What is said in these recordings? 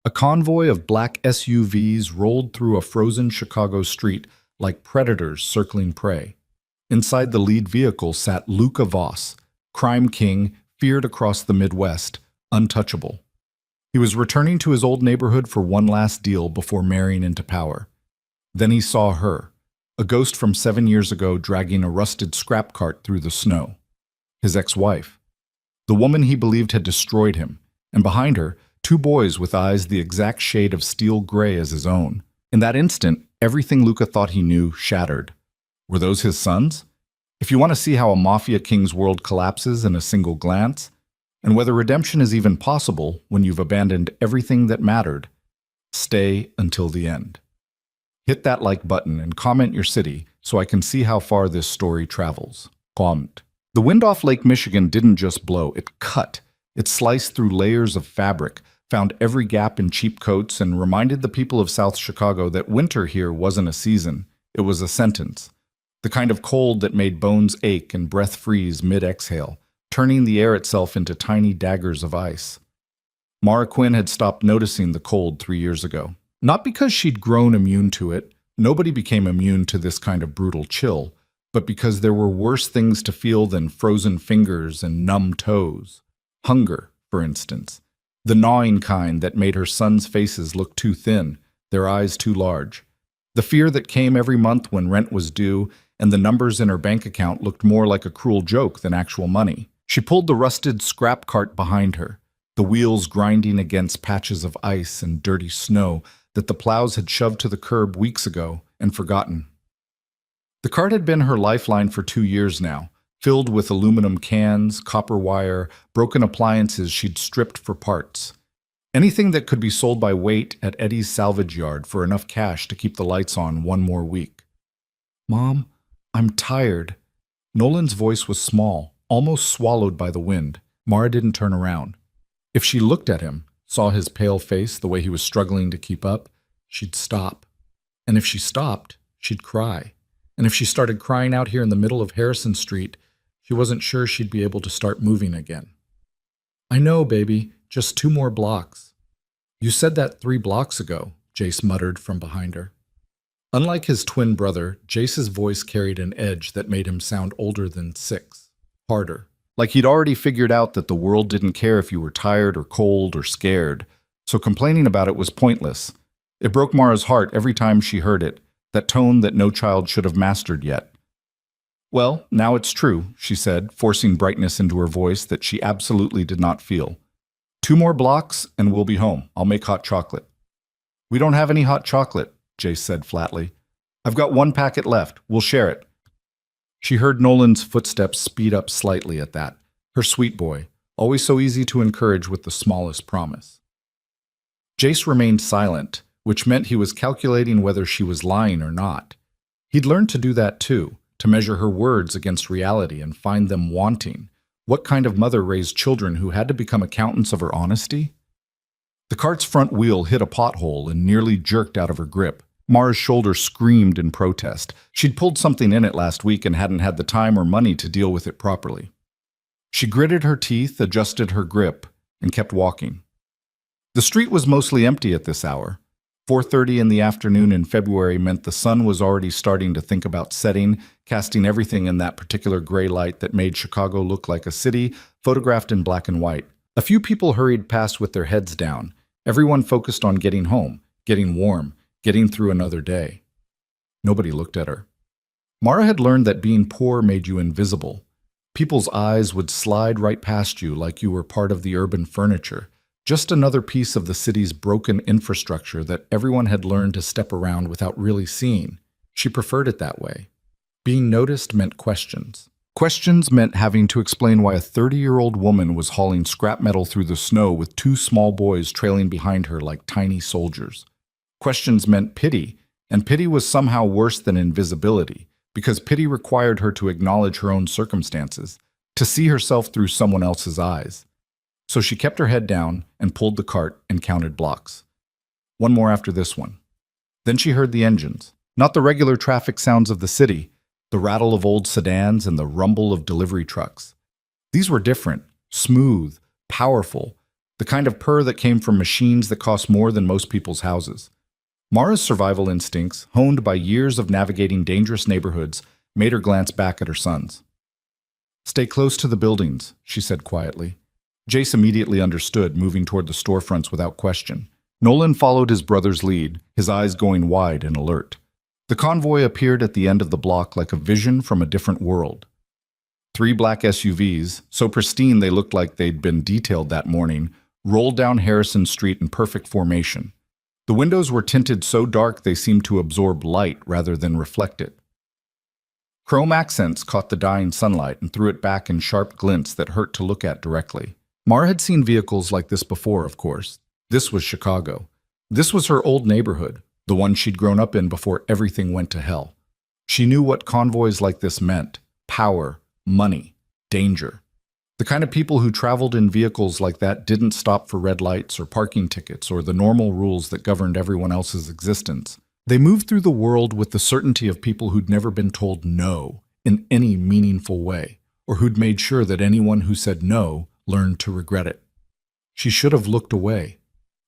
A convoy of black SUVs rolled through a frozen Chicago street like predators circling prey. Inside the lead vehicle sat Luca Voss, crime king, feared across the Midwest, untouchable. He was returning to his old neighborhood for one last deal before marrying into power. Then he saw her, a ghost from 7 years ago dragging a rusted scrap cart through the snow. His ex-wife. The woman he believed had destroyed him, and behind her, 2 boys with eyes the exact shade of steel gray as his own. In that instant, everything Luca thought he knew shattered. Were those his sons? If you want to see how a mafia king's world collapses in a single glance, and whether redemption is even possible when you've abandoned everything that mattered, stay until the end. Hit that like button and comment your city so I can see how far this story travels. Comment. The wind off Lake Michigan didn't just blow, it cut. It sliced through layers of fabric, found every gap in cheap coats, and reminded the people of South Chicago that winter here wasn't a season, it was a sentence. The kind of cold that made bones ache and breath freeze mid-exhale, turning the air itself into tiny daggers of ice. Mara Quinn had stopped noticing the cold 3 years ago. Not because she'd grown immune to it, nobody became immune to this kind of brutal chill, but because there were worse things to feel than frozen fingers and numb toes. Hunger, for instance. The gnawing kind that made her sons' faces look too thin, their eyes too large. The fear that came every month when rent was due, and the numbers in her bank account looked more like a cruel joke than actual money. She pulled the rusted scrap cart behind her, the wheels grinding against patches of ice and dirty snow that the plows had shoved to the curb weeks ago and forgotten. The cart had been her lifeline for 2 years now, filled with aluminum cans, copper wire, broken appliances she'd stripped for parts. Anything that could be sold by weight at Eddie's salvage yard for enough cash to keep the lights on one more week. "Mom, I'm tired." Nolan's voice was small, almost swallowed by the wind. Mara didn't turn around. If she looked at him, saw his pale face, the way he was struggling to keep up, she'd stop. And if she stopped, she'd cry. And if she started crying out here in the middle of Harrison Street, she wasn't sure she'd be able to start moving again. "I know, baby, just 2 more blocks." "You said that 3 blocks ago," Jace muttered from behind her. Unlike his twin brother, Jace's voice carried an edge that made him sound older than 6, harder. Like he'd already figured out that the world didn't care if you were tired or cold or scared, so complaining about it was pointless. It broke Mara's heart every time she heard it, that tone that no child should have mastered yet. "Well, now it's true," she said, forcing brightness into her voice that she absolutely did not feel. 2 more blocks and we'll be home. I'll make hot chocolate." "We don't have any hot chocolate," Jace said flatly. "I've got 1 packet left. We'll share it." She heard Nolan's footsteps speed up slightly at that. Her sweet boy, always so easy to encourage with the smallest promise. Jace remained silent, which meant he was calculating whether she was lying or not. He'd learned to do that too, to measure her words against reality and find them wanting. What kind of mother raised children who had to become accountants of her honesty? The cart's front wheel hit a pothole and nearly jerked out of her grip. Mara's shoulder screamed in protest. She'd pulled something in it last week and hadn't had the time or money to deal with it properly. She gritted her teeth, adjusted her grip, and kept walking. The street was mostly empty at this hour. 4:30 in the afternoon in February meant the sun was already starting to think about setting, casting everything in that particular gray light that made Chicago look like a city photographed in black and white. A few people hurried past with their heads down, everyone focused on getting home, getting warm, getting through another day. Nobody looked at her. Mara had learned that being poor made you invisible. People's eyes would slide right past you like you were part of the urban furniture, just another piece of the city's broken infrastructure that everyone had learned to step around without really seeing. She preferred it that way. Being noticed meant questions. Questions meant having to explain why a 30-year-old woman was hauling scrap metal through the snow with 2 small boys trailing behind her like tiny soldiers. Questions meant pity, and pity was somehow worse than invisibility, because pity required her to acknowledge her own circumstances, to see herself through someone else's eyes. So she kept her head down and pulled the cart and counted blocks. 1 more after this one. Then she heard the engines, not the regular traffic sounds of the city, the rattle of old sedans and the rumble of delivery trucks. These were different, smooth, powerful, the the kind of purr that came from machines that cost more than most people's houses. Mara's survival instincts, honed by years of navigating dangerous neighborhoods, made her glance back at her sons. "Stay close to the buildings," she said quietly. Jace immediately understood, moving toward the storefronts without question. Nolan followed his brother's lead, his eyes going wide and alert. The convoy appeared at the end of the block like a vision from a different world. 3 black SUVs, so pristine they looked like they'd been detailed that morning, rolled down Harrison Street in perfect formation. The windows were tinted so dark they seemed to absorb light rather than reflect it. Chrome accents caught the dying sunlight and threw it back in sharp glints that hurt to look at directly. Mara had seen vehicles like this before, of course. This was Chicago. This was her old neighborhood, the one she'd grown up in before everything went to hell. She knew what convoys like this meant: power, money, danger. The kind of people who traveled in vehicles like that didn't stop for red lights or parking tickets or the normal rules that governed everyone else's existence. They moved through the world with the certainty of people who'd never been told no in any meaningful way, or who'd made sure that anyone who said no learned to regret it. She should have looked away.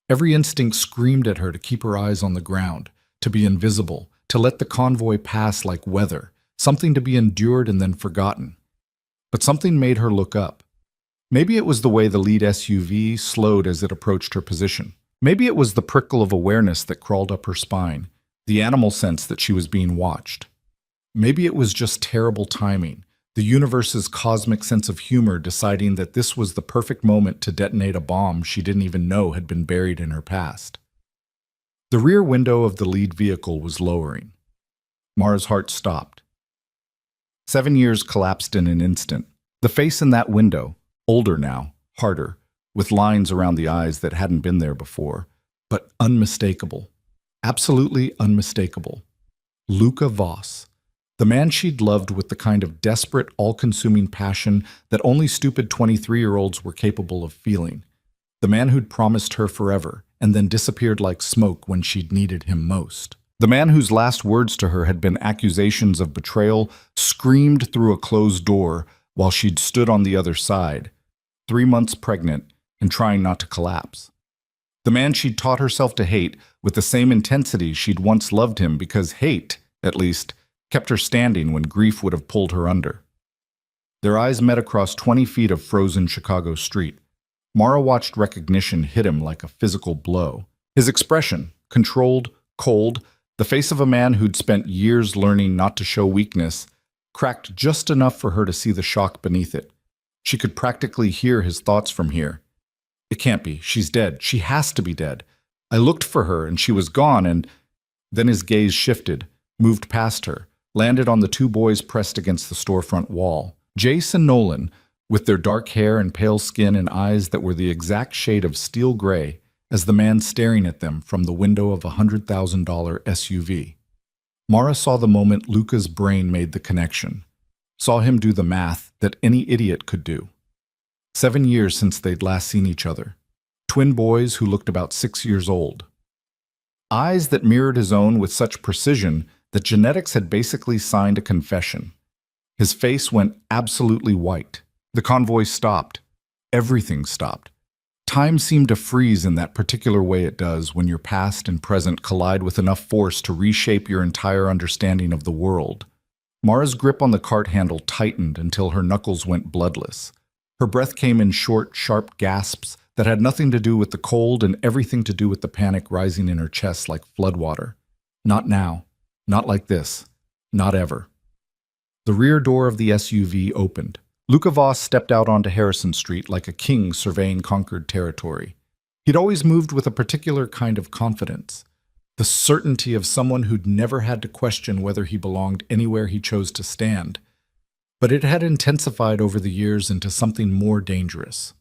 Every instinct screamed at her to keep her eyes on the ground, to be invisible, to let the convoy pass like weather, something to be endured and then forgotten. But something made her look up. Maybe it was the way the lead SUV slowed as it approached her position. Maybe it was the prickle of awareness that crawled up her spine, the animal sense that she was being watched. Maybe it was just terrible timing, the universe's cosmic sense of humor deciding that this was the perfect moment to detonate a bomb she didn't even know had been buried in her past. The rear window of the lead vehicle was lowering. Mara's heart stopped. 7 years collapsed in an instant. The face in that window, older now, harder, with lines around the eyes that hadn't been there before, but unmistakable. Absolutely unmistakable. Luca Voss. The man she'd loved with the kind of desperate, all-consuming passion that only stupid 23-year-olds were capable of feeling. The man who'd promised her forever and then disappeared like smoke when she'd needed him most. The man whose last words to her had been accusations of betrayal screamed through a closed door while she'd stood on the other side, 3 months pregnant and trying not to collapse. The man she'd taught herself to hate with the same intensity she'd once loved him because hate, at least, kept her standing when grief would have pulled her under. Their eyes met across 20 feet of frozen Chicago street. Mara watched recognition hit him like a physical blow. His expression, controlled, cold, the face of a man who'd spent years learning not to show weakness, cracked just enough for her to see the shock beneath it. She could practically hear his thoughts from here. It can't be. She's dead. She has to be dead. I looked for her and she was gone and... Then his gaze shifted, moved past her, landed on the 2 boys pressed against the storefront wall. Jace and Nolan, with their dark hair and pale skin and eyes that were the exact shade of steel gray as the man staring at them from the window of a $100,000 SUV. Mara saw the moment Luca's brain made the connection, saw him do the math that any idiot could do. 7 years since they'd last seen each other. Twin boys who looked about 6 years old. Eyes that mirrored his own with such precision that genetics had basically signed a confession. His face went absolutely white. The convoy stopped. Everything stopped. Time seemed to freeze in that particular way it does when your past and present collide with enough force to reshape your entire understanding of the world. Mara's grip on the cart handle tightened until her knuckles went bloodless. Her breath came in short, sharp gasps that had nothing to do with the cold and everything to do with the panic rising in her chest like floodwater. Not now. Not like this. Not ever. The rear door of the SUV opened. Luca Voss stepped out onto Harrison Street like a king surveying conquered territory. He'd always moved with a particular kind of confidence, the certainty of someone who'd never had to question whether he belonged anywhere he chose to stand. But it had intensified over the years into something more dangerous.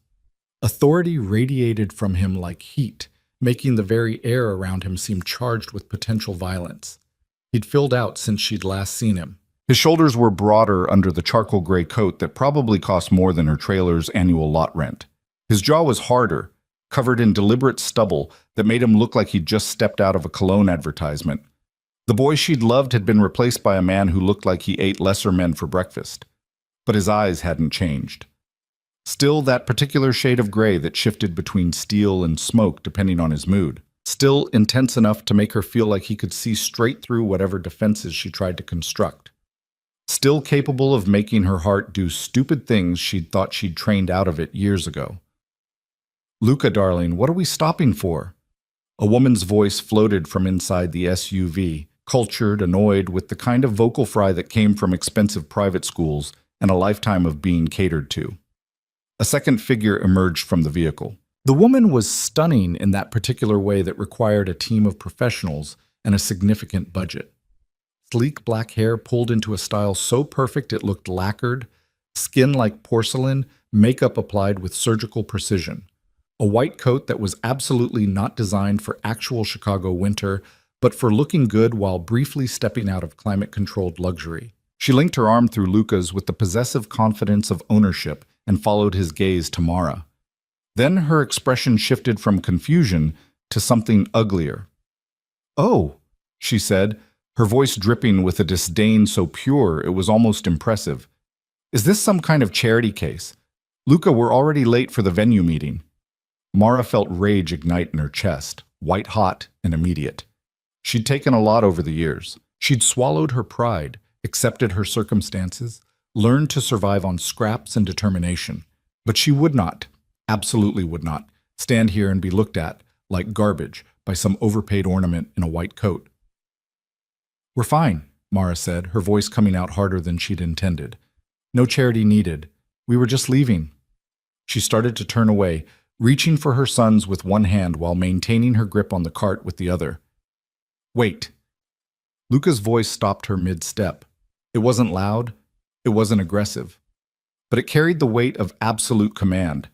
Authority radiated from him like heat, making the very air around him seem charged with potential violence. He'd filled out since she'd last seen him. His shoulders were broader under the charcoal gray coat that probably cost more than her trailer's annual lot rent. His jaw was harder, covered in deliberate stubble that made him look like he'd just stepped out of a cologne advertisement. The boy she'd loved had been replaced by a man who looked like he ate lesser men for breakfast. But his eyes hadn't changed. Still that particular shade of gray that shifted between steel and smoke depending on his mood. Still intense enough to make her feel like he could see straight through whatever defenses she tried to construct. Still capable of making her heart do stupid things she'd thought she'd trained out of it years ago. "Luca, darling, what are we stopping for?" A woman's voice floated from inside the SUV, cultured, annoyed, with the kind of vocal fry that came from expensive private schools and a lifetime of being catered to. A second figure emerged from the vehicle. The woman was stunning in that particular way that required a team of professionals and a significant budget. Sleek black hair pulled into a style so perfect it looked lacquered, skin like porcelain, makeup applied with surgical precision. A white coat that was absolutely not designed for actual Chicago winter, but for looking good while briefly stepping out of climate-controlled luxury. She linked her arm through Luca's with the possessive confidence of ownership and followed his gaze to Mara. Then her expression shifted from confusion to something uglier. "Oh," she said, her voice dripping with a disdain so pure it was almost impressive. "Is this some kind of charity case? Luca, we're already late for the venue meeting." Mara felt rage ignite in her chest, white-hot and immediate. She'd taken a lot over the years. She'd swallowed her pride, accepted her circumstances, learned to survive on scraps and determination. But she would not, absolutely would not, stand here and be looked at, like garbage, by some overpaid ornament in a white coat. "We're fine," Mara said, her voice coming out harder than she'd intended. "No charity needed. We were just leaving." She started to turn away, reaching for her sons with one hand while maintaining her grip on the cart with the other. "Wait." Luca's voice stopped her mid-step. It wasn't loud, it wasn't aggressive, but it carried the weight of absolute command,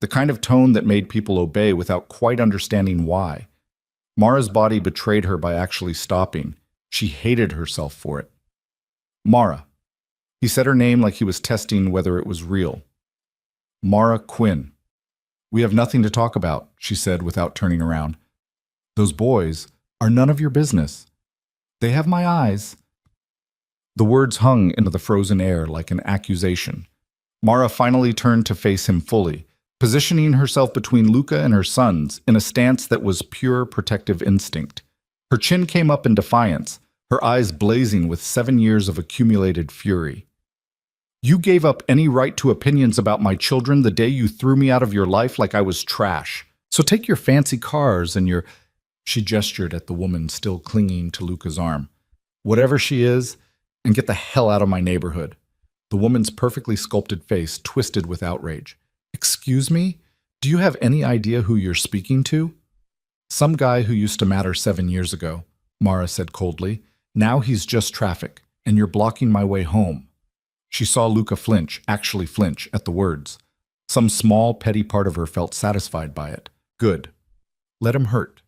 the kind of tone that made people obey without quite understanding why. Mara's body betrayed her by actually stopping. She hated herself for it. "Mara." He said her name like he was testing whether it was real. "Mara Quinn." "We have nothing to talk about," she said without turning around. "Those boys are none of your business. They have my eyes." The words hung into the frozen air like an accusation. Mara finally turned to face him fully, positioning herself between Luca and her sons in a stance that was pure protective instinct. Her chin came up in defiance, her eyes blazing with 7 years of accumulated fury. "You gave up any right to opinions about my children the day you threw me out of your life like I was trash. So take your fancy cars and your—" She gestured at the woman still clinging to Luca's arm. "Whatever she is, and get the hell out of my neighborhood." The woman's perfectly sculpted face twisted with outrage. "Excuse me? Do you have any idea who you're speaking to?" "Some guy who used to matter 7 years ago," Mara said coldly. "Now he's just traffic, and you're blocking my way home." She saw Luca flinch, actually flinch, at the words. Some small, petty part of her felt satisfied by it. Good. Let him hurt.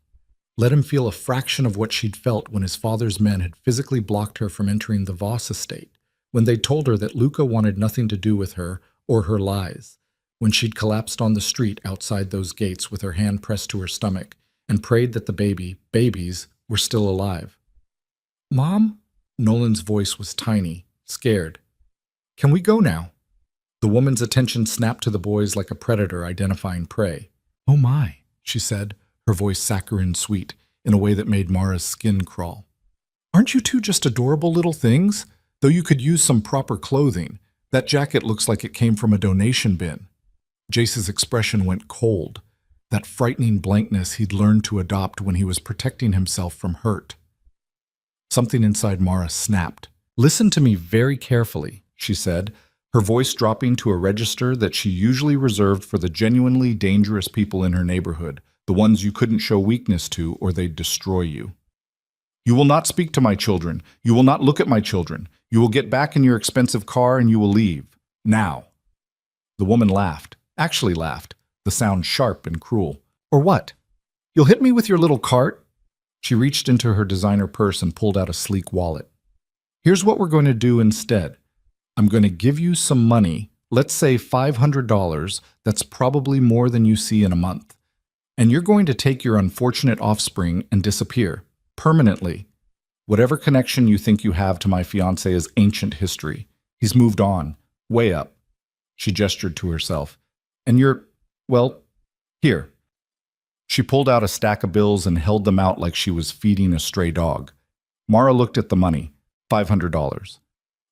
Let him feel a fraction of what she'd felt when his father's men had physically blocked her from entering the Voss estate, when they told her that Luca wanted nothing to do with her or her lies, when she'd collapsed on the street outside those gates with her hand pressed to her stomach and prayed that the babies, were still alive. "Mom?" Nolan's voice was tiny, scared. "Can we go now?" The woman's attention snapped to the boys like a predator identifying prey. "Oh my," she said, her voice saccharine sweet, in a way that made Mara's skin crawl. "Aren't you two just adorable little things? Though you could use some proper clothing. That jacket looks like it came from a donation bin." Jace's expression went cold, that frightening blankness he'd learned to adopt when he was protecting himself from hurt. Something inside Mara snapped. "Listen to me very carefully," she said, her voice dropping to a register that she usually reserved for the genuinely dangerous people in her neighborhood, the ones you couldn't show weakness to or they'd destroy you. "You will not speak to my children. You will not look at my children. You will get back in your expensive car and you will leave. Now." The woman laughed, actually laughed, the sound sharp and cruel. "Or what? You'll hit me with your little cart?" She reached into her designer purse and pulled out a sleek wallet. "Here's what we're going to do instead. I'm going to give you some money, let's say $500, that's probably more than you see in a month. And you're going to take your unfortunate offspring and disappear, permanently. Whatever connection you think you have to my fiancé is ancient history. He's moved on, way up." She gestured to herself. And well, here." She pulled out a stack of bills and held them out like she was feeding a stray dog. Mara looked at the money, $500.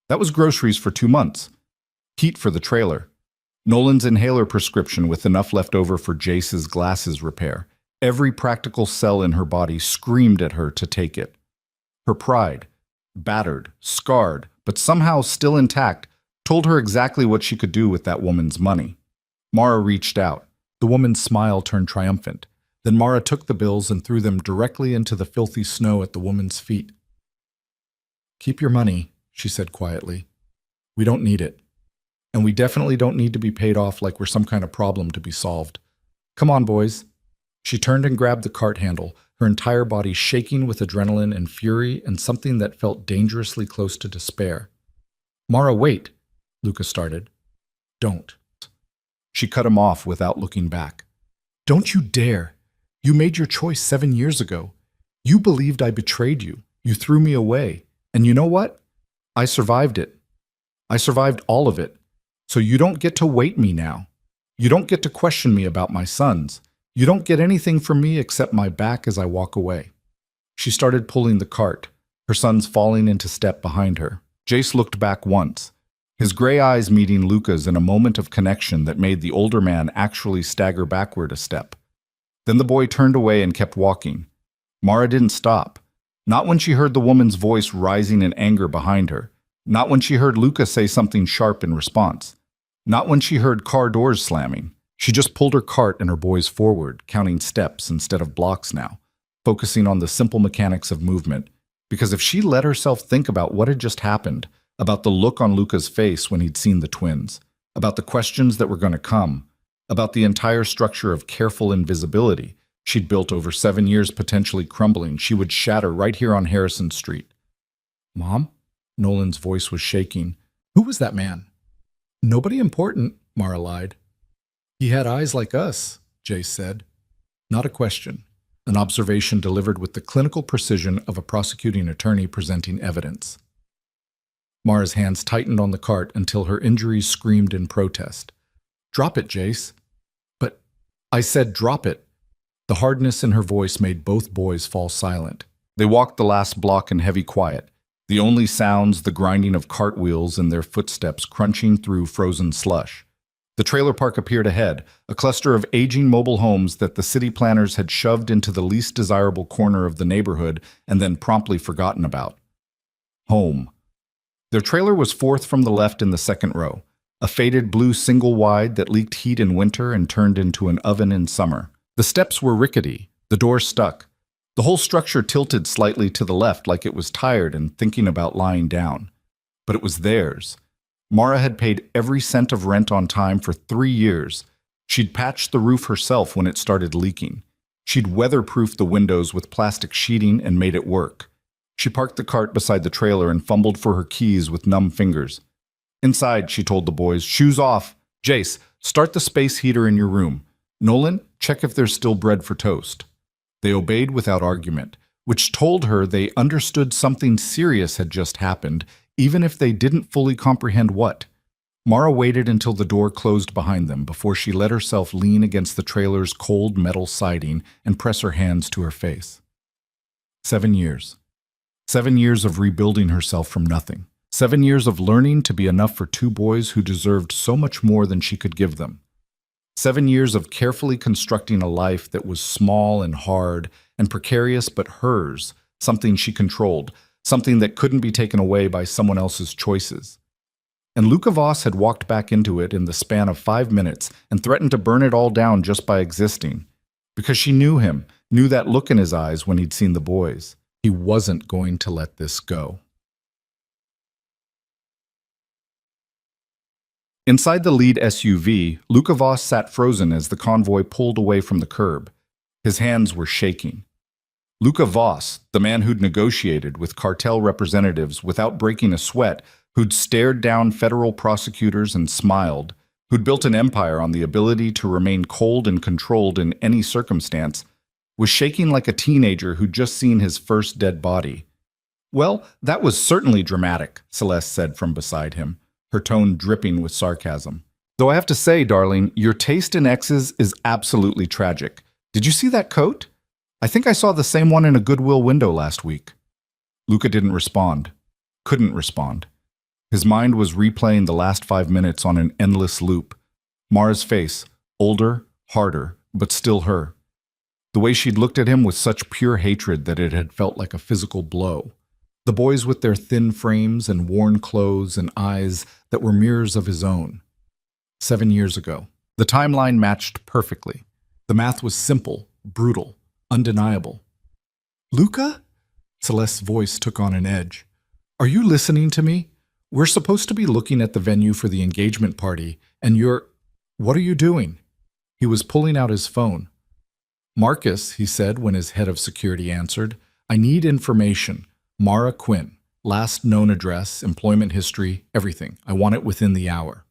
That was groceries for 2 months, heat for the trailer, Nolan's inhaler prescription with enough left over for Jace's glasses repair. Every practical cell in her body screamed at her to take it. Her pride, battered, scarred, but somehow still intact, told her exactly what she could do with that woman's money. Mara reached out. The woman's smile turned triumphant. Then Mara took the bills and threw them directly into the filthy snow at the woman's feet. "Keep your money," she said quietly. "We don't need it. And we definitely don't need to be paid off like we're some kind of problem to be solved. Come on, boys." She turned and grabbed the cart handle, her entire body shaking with adrenaline and fury and something that felt dangerously close to despair. "Mara, wait," Luca started. "Don't." She cut him off without looking back. "Don't you dare. You made your choice 7 years ago. You believed I betrayed you. You threw me away. And you know what? I survived it. I survived all of it. So you don't get to weight me now. You don't get to question me about my sons. You don't get anything from me except my back as I walk away." She started pulling the cart, her sons falling into step behind her. Jace looked back once, his gray eyes meeting Luca's in a moment of connection that made the older man actually stagger backward a step. Then the boy turned away and kept walking. Mara didn't stop. Not when she heard the woman's voice rising in anger behind her. Not when she heard Luca say something sharp in response. Not when she heard car doors slamming. She just pulled her cart and her boys forward, counting steps instead of blocks now, focusing on the simple mechanics of movement. Because if she let herself think about what had just happened, about the look on Luca's face when he'd seen the twins, about the questions that were going to come, about the entire structure of careful invisibility she'd built over 7 years potentially crumbling, she would shatter right here on Harrison Street. "Mom?" Nolan's voice was shaking. "Who was that man?" "Nobody important," Mara lied. "He had eyes like us," Jace said. Not a question, an observation delivered with the clinical precision of a prosecuting attorney presenting evidence. Mara's hands tightened on the cart until her injuries screamed in protest. "Drop it, Jace." "But I said drop it." The hardness in her voice made both boys fall silent. They walked the last block in heavy quiet, the only sounds the grinding of cartwheels and their footsteps crunching through frozen slush. The trailer park appeared ahead, a cluster of aging mobile homes that the city planners had shoved into the least desirable corner of the neighborhood and then promptly forgotten about. Home. Their trailer was fourth from the left in the second row, a faded blue single-wide that leaked heat in winter and turned into an oven in summer. The steps were rickety, the door stuck. The whole structure tilted slightly to the left like it was tired and thinking about lying down. But it was theirs. Mara had paid every cent of rent on time for 3 years. She'd patched the roof herself when it started leaking. She'd weatherproofed the windows with plastic sheeting and made it work. She parked the cart beside the trailer and fumbled for her keys with numb fingers. "Inside," she told the boys, "shoes off. Jace, start the space heater in your room. Nolan, check if there's still bread for toast." They obeyed without argument, which told her they understood something serious had just happened, even if they didn't fully comprehend what. Mara waited until the door closed behind them before she let herself lean against the trailer's cold metal siding and press her hands to her face. 7 years. 7 years of rebuilding herself from nothing. 7 years of learning to be enough for 2 boys who deserved so much more than she could give them. 7 years of carefully constructing a life that was small and hard and precarious but hers, something she controlled, something that couldn't be taken away by someone else's choices. And Luca Voss had walked back into it in the span of 5 minutes and threatened to burn it all down just by existing. Because she knew him, knew that look in his eyes when he'd seen the boys. He wasn't going to let this go. Inside the lead SUV, Luca Voss sat frozen as the convoy pulled away from the curb. His hands were shaking. Luca Voss, the man who'd negotiated with cartel representatives without breaking a sweat, who'd stared down federal prosecutors and smiled, who'd built an empire on the ability to remain cold and controlled in any circumstance, was shaking like a teenager who'd just seen his first dead body. "Well, that was certainly dramatic," Celeste said from beside him, her tone dripping with sarcasm. Though I have to say, darling, your taste in exes is absolutely tragic. Did you see that coat? I think I saw the same one in a Goodwill window last week. Luca didn't respond. Couldn't respond. His mind was replaying the last 5 minutes on an endless loop. Mara's face, older, harder, but still her. The way she'd looked at him with such pure hatred that it had felt like a physical blow. The boys with their thin frames and worn clothes and eyes that were mirrors of his own. 7 years ago. The timeline matched perfectly. The math was simple, brutal, undeniable. Luca? Celeste's voice took on an edge. Are you listening to me? We're supposed to be looking at the venue for the engagement party, and you're... What are you doing? He was pulling out his phone. Marcus, he said when his head of security answered, I need information. Mara Quinn. Last known address, employment history, everything. I want it within the hour.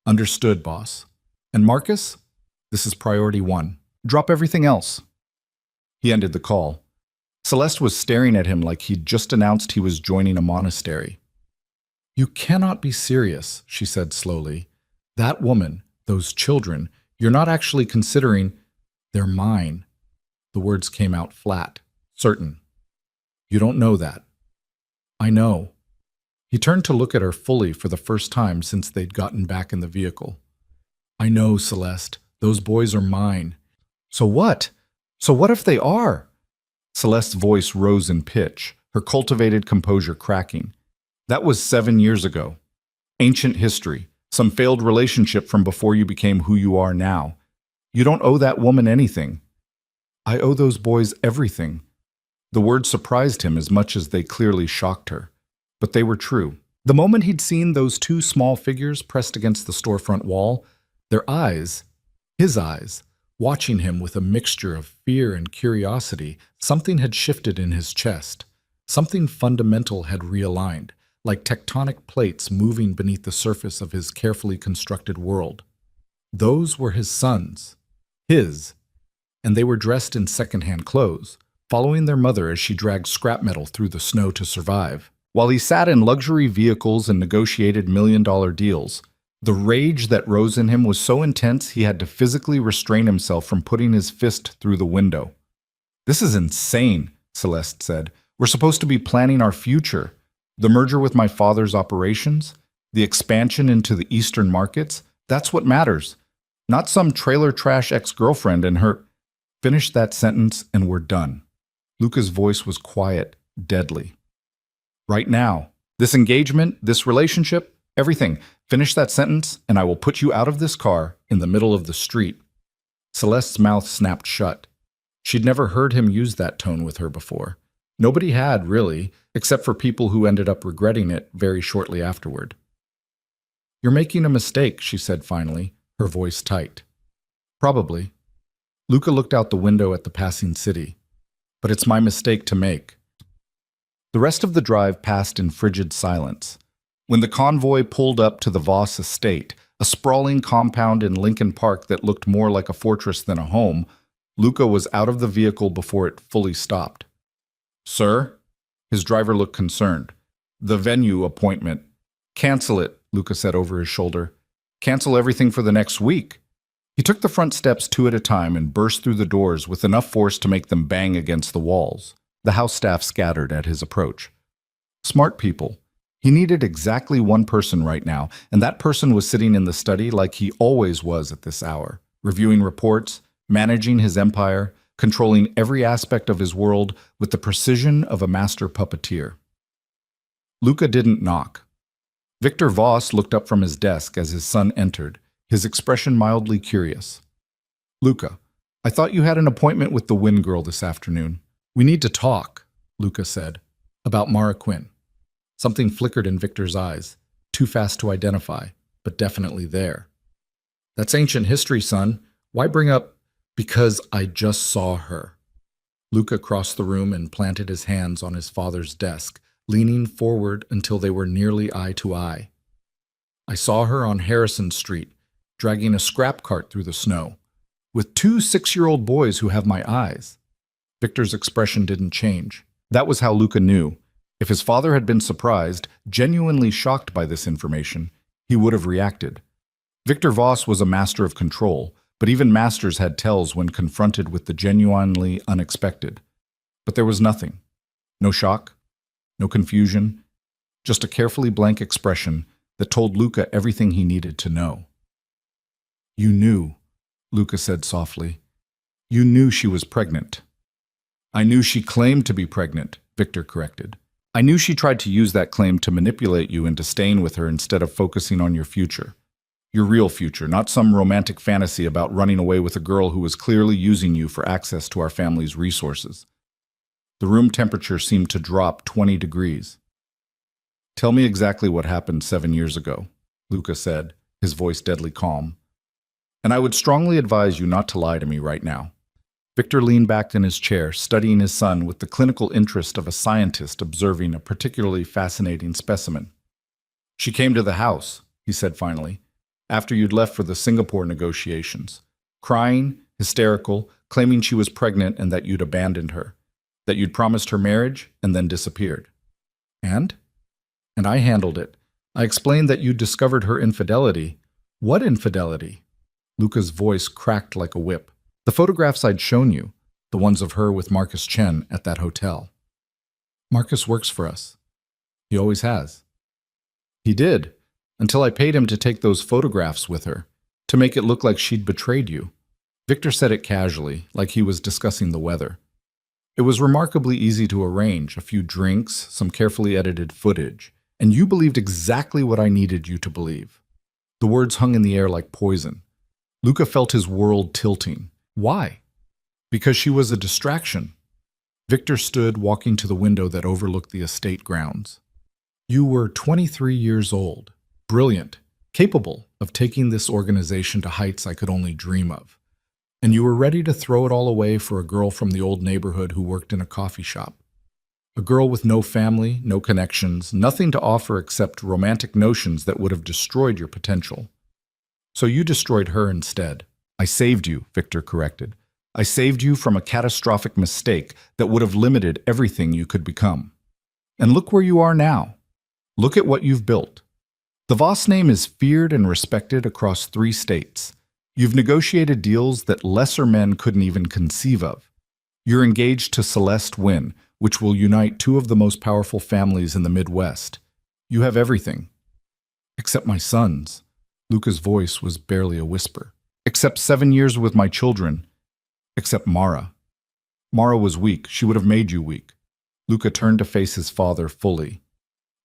Understood, boss. And Marcus? This is priority 1. Drop everything else. He ended the call. Celeste was staring at him like he'd just announced he was joining a monastery. You cannot be serious, she said slowly. That woman, those children, you're not actually considering... They're mine. The words came out flat, certain. You don't know that. I know. He turned to look at her fully for the first time since they'd gotten back in the vehicle. I know, Celeste. Those boys are mine. So what? So what if they are? Celeste's voice rose in pitch, her cultivated composure cracking. That was 7 years ago. Ancient history, some failed relationship from before you became who you are now. You don't owe that woman anything. I owe those boys everything. The words surprised him as much as they clearly shocked her. But they were true. The moment he'd seen those 2 small figures pressed against the storefront wall, their eyes, his eyes, watching him with a mixture of fear and curiosity, something had shifted in his chest. Something fundamental had realigned, like tectonic plates moving beneath the surface of his carefully constructed world. Those were his sons. His. And they were dressed in second-hand clothes, following their mother as she dragged scrap metal through the snow to survive. While he sat in luxury vehicles and negotiated million-dollar deals, the rage that rose in him was so intense he had to physically restrain himself from putting his fist through the window. This is insane, Celeste said. We're supposed to be planning our future. The merger with my father's operations, the expansion into the eastern markets, that's what matters. Not some trailer trash ex-girlfriend and her... Finish that sentence and we're done. Luca's voice was quiet, deadly. Right now. This engagement, this relationship, everything. Finish that sentence and I will put you out of this car in the middle of the street. Celeste's mouth snapped shut. She'd never heard him use that tone with her before. Nobody had, really, except for people who ended up regretting it very shortly afterward. You're making a mistake, she said finally, her voice tight. Probably. Luca looked out the window at the passing city. But it's my mistake to make. The rest of the drive passed in frigid silence. When the convoy pulled up to the Voss estate, a sprawling compound in Lincoln Park that looked more like a fortress than a home, Luca was out of the vehicle before it fully stopped. Sir? His driver looked concerned. The venue appointment. Cancel it, Luca said over his shoulder. Cancel everything for the next week. He took the front steps 2 at a time and burst through the doors with enough force to make them bang against the walls. The house staff scattered at his approach. Smart people. He needed exactly one person right now, and that person was sitting in the study like he always was at this hour, reviewing reports, managing his empire, controlling every aspect of his world with the precision of a master puppeteer. Luca didn't knock. Victor Voss looked up from his desk as his son entered, his expression mildly curious. Luca, I thought you had an appointment with the Wynn girl this afternoon. We need to talk, Luca said, about Mara Quinn. Something flickered in Victor's eyes, too fast to identify, but definitely there. That's ancient history, son. Why bring up... Because I just saw her. Luca crossed the room and planted his hands on his father's desk, leaning forward until they were nearly eye to eye. I saw her on Harrison Street, dragging a scrap cart through the snow, with 2 6-year-old boys who have my eyes. Victor's expression didn't change. That was how Luca knew. If his father had been surprised, genuinely shocked by this information, he would have reacted. Victor Voss was a master of control, but even masters had tells when confronted with the genuinely unexpected. But there was nothing. No shock, no confusion, just a carefully blank expression that told Luca everything he needed to know. "You knew," Luca said softly. "You knew she was pregnant." "I knew she claimed to be pregnant," Victor corrected. "I knew she tried to use that claim to manipulate you into staying with her instead of focusing on your future. Your real future, not some romantic fantasy about running away with a girl who was clearly using you for access to our family's resources." The room temperature seemed to drop 20 degrees. "Tell me exactly what happened 7 years ago," Luca said, his voice deadly calm. "And I would strongly advise you not to lie to me right now." Victor leaned back in his chair, studying his son with the clinical interest of a scientist observing a particularly fascinating specimen. "She came to the house," he said finally, "after you'd left for the Singapore negotiations, crying, hysterical, claiming she was pregnant and that you'd abandoned her, that you'd promised her marriage and then disappeared. And I handled it. I explained that you'd discovered her infidelity." "What infidelity?" Luca's voice cracked like a whip. "The photographs I'd shown you, the ones of her with Marcus Chen at that hotel." "Marcus works for us. He always has." "He did, until I paid him to take those photographs with her, to make it look like she'd betrayed you." Victor said it casually, like he was discussing the weather. "It was remarkably easy to arrange, a few drinks, some carefully edited footage, and you believed exactly what I needed you to believe." The words hung in the air like poison. Luca felt his world tilting. Why? Because she was a distraction. Victor stood, walking to the window that overlooked the estate grounds. "You were 23 years old, brilliant, capable of taking this organization to heights I could only dream of. And you were ready to throw it all away for a girl from the old neighborhood who worked in a coffee shop. A girl with no family, no connections, nothing to offer except romantic notions that would have destroyed your potential. So you destroyed her instead." "I saved you," Victor corrected. "I saved you from a catastrophic mistake that would have limited everything you could become. And look where you are now. Look at what you've built. The Voss name is feared and respected across 3 states. You've negotiated deals that lesser men couldn't even conceive of. You're engaged to Celeste Wynn, which will unite 2 of the most powerful families in the Midwest. You have everything. Except my sons." Luca's voice was barely a whisper. "Except 7 years with my children. Except Mara. Mara was weak. She would have made you weak." Luca turned to face his father fully.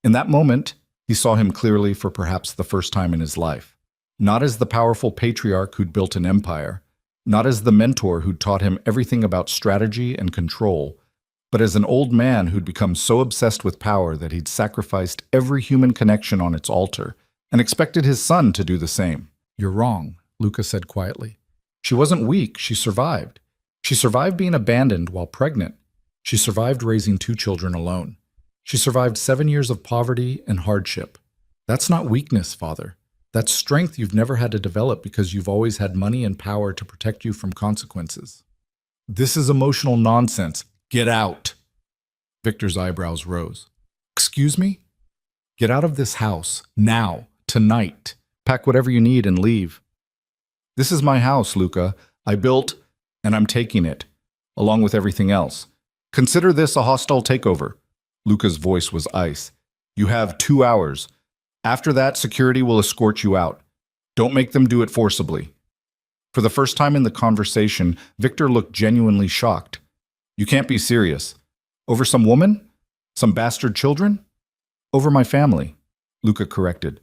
In that moment, he saw him clearly for perhaps the first time in his life. Not as the powerful patriarch who'd built an empire, not as the mentor who'd taught him everything about strategy and control, but as an old man who'd become so obsessed with power that he'd sacrificed every human connection on its altar and expected his son to do the same. "You're wrong," Luca said quietly. "She wasn't weak, she survived. She survived being abandoned while pregnant. She survived raising 2 children alone. She survived 7 years of poverty and hardship. That's not weakness, Father. That's strength you've never had to develop because you've always had money and power to protect you from consequences." "This is emotional nonsense. Get out." Victor's eyebrows rose. "Excuse me? Get out of this house, now, tonight. Pack whatever you need and leave." "This is my house, Luca. I built, and I'm taking it, along with everything else. Consider this a hostile takeover." Luca's voice was ice. "You have 2 hours. After that, security will escort you out. Don't make them do it forcibly." For the first time in the conversation, Victor looked genuinely shocked. "You can't be serious. Over some woman? Some bastard children?" "Over my family," Luca corrected.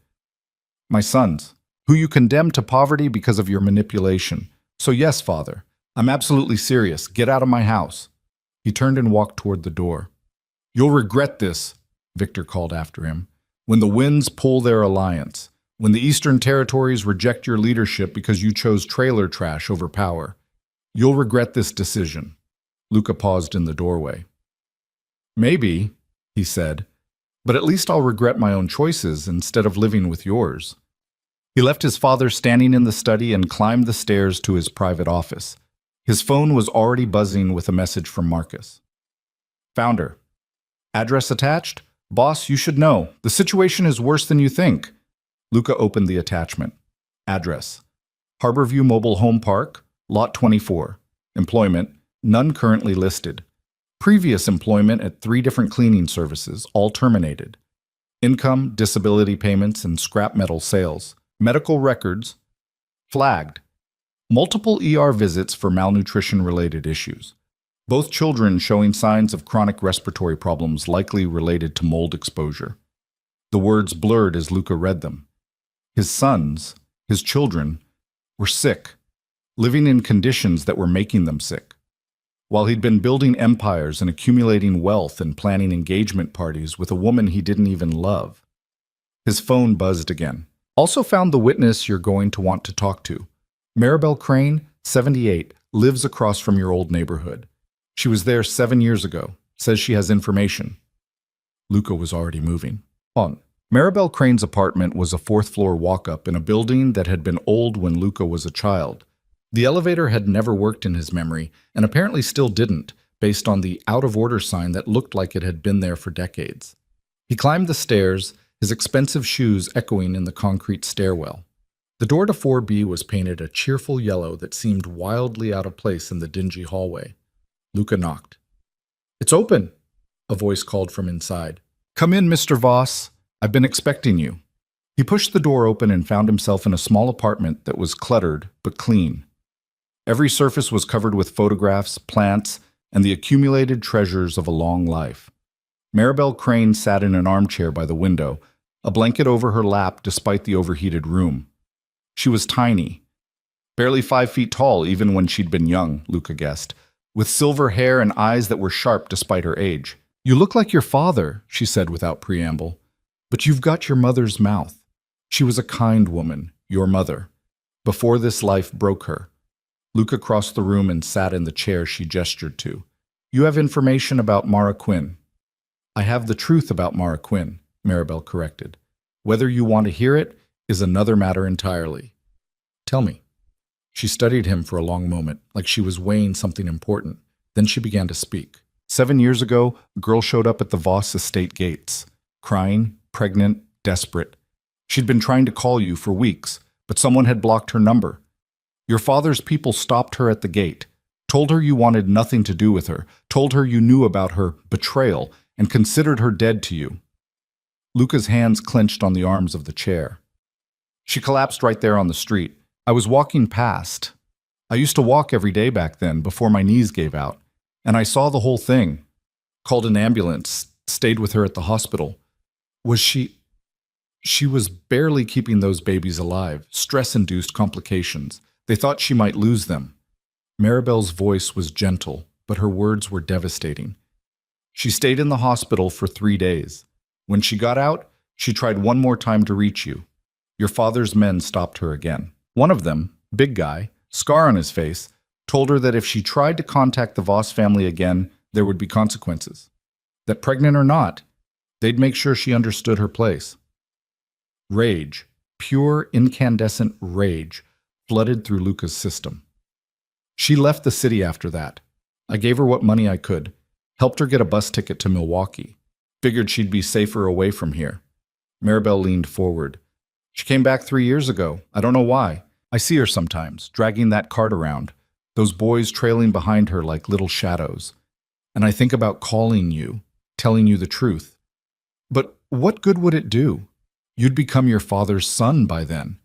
"My sons, who you condemned to poverty because of your manipulation. So yes, Father, I'm absolutely serious. Get out of my house." He turned and walked toward the door. "You'll regret this," Victor called after him, "when the winds pull their alliance, when the Eastern Territories reject your leadership because you chose trailer trash over power. You'll regret this decision." Luca paused in the doorway. "Maybe," he said, "but at least I'll regret my own choices instead of living with yours." He left his father standing in the study and climbed the stairs to his private office. His phone was already buzzing with a message from Marcus. "Found her. Address attached? Boss, you should know. The situation is worse than you think." Luca opened the attachment. Address: Harborview Mobile Home Park, Lot 24. Employment: none currently listed. Previous employment at 3 different cleaning services, all terminated. Income, disability payments, and scrap metal sales. Medical records: flagged. Multiple ER visits for malnutrition-related issues. Both children showing signs of chronic respiratory problems likely related to mold exposure. The words blurred as Luca read them. His sons, his children, were sick, living in conditions that were making them sick. While he'd been building empires and accumulating wealth and planning engagement parties with a woman he didn't even love. His phone buzzed again. Also found the witness you're going to want to talk to. Maribel Crane, 78, lives across from your old neighborhood. She was there 7 years ago. Says she has information. Luca was already moving. On. Maribel Crane's apartment was a 4th-floor walk-up in a building that had been old when Luca was a child. The elevator had never worked in his memory, and apparently still didn't, based on the out-of-order sign that looked like it had been there for decades. He climbed the stairs, his expensive shoes echoing in the concrete stairwell. The door to 4B was painted a cheerful yellow that seemed wildly out of place in the dingy hallway. Luca knocked. "It's open," a voice called from inside. "Come in, Mr. Voss. I've been expecting you." He pushed the door open and found himself in a small apartment that was cluttered but clean. Every surface was covered with photographs, plants, and the accumulated treasures of a long life. Maribel Crane sat in an armchair by the window, a blanket over her lap despite the overheated room. She was tiny, barely 5 feet tall even when she'd been young, Luca guessed, with silver hair and eyes that were sharp despite her age. "You look like your father," she said without preamble, "but you've got your mother's mouth. She was a kind woman, your mother, before this life broke her." Luca crossed the room and sat in the chair she gestured to. "You have information about Mara Quinn." "I have the truth about Mara Quinn," Maribel corrected. "Whether you want to hear it is another matter entirely." "Tell me." She studied him for a long moment, like she was weighing something important. Then she began to speak. 7 years ago, a girl showed up at the Voss estate gates, crying, pregnant, desperate. She'd been trying to call you for weeks, but someone had blocked her number. Your father's people stopped her at the gate, told her you wanted nothing to do with her, told her you knew about her betrayal, and considered her dead to you. Luca's hands clenched on the arms of the chair. She collapsed right there on the street. I was walking past. I used to walk every day back then, before my knees gave out, and I saw the whole thing. Called an ambulance, stayed with her at the hospital. She was barely keeping those babies alive, stress-induced complications. They thought she might lose them. Maribel's voice was gentle, but her words were devastating. She stayed in the hospital for 3 days. When she got out, she tried one more time to reach you. Your father's men stopped her again. One of them, big guy, scar on his face, told her that if she tried to contact the Voss family again, there would be consequences. That pregnant or not, they'd make sure she understood her place. Rage, pure incandescent rage, flooded through Luca's system. She left the city after that. I gave her what money I could, helped her get a bus ticket to Milwaukee. Figured she'd be safer away from here. Maribel leaned forward. She came back 3 years ago. I don't know why. I see her sometimes, dragging that cart around, those boys trailing behind her like little shadows. And I think about calling you, telling you the truth. But what good would it do? You'd become your father's son by then.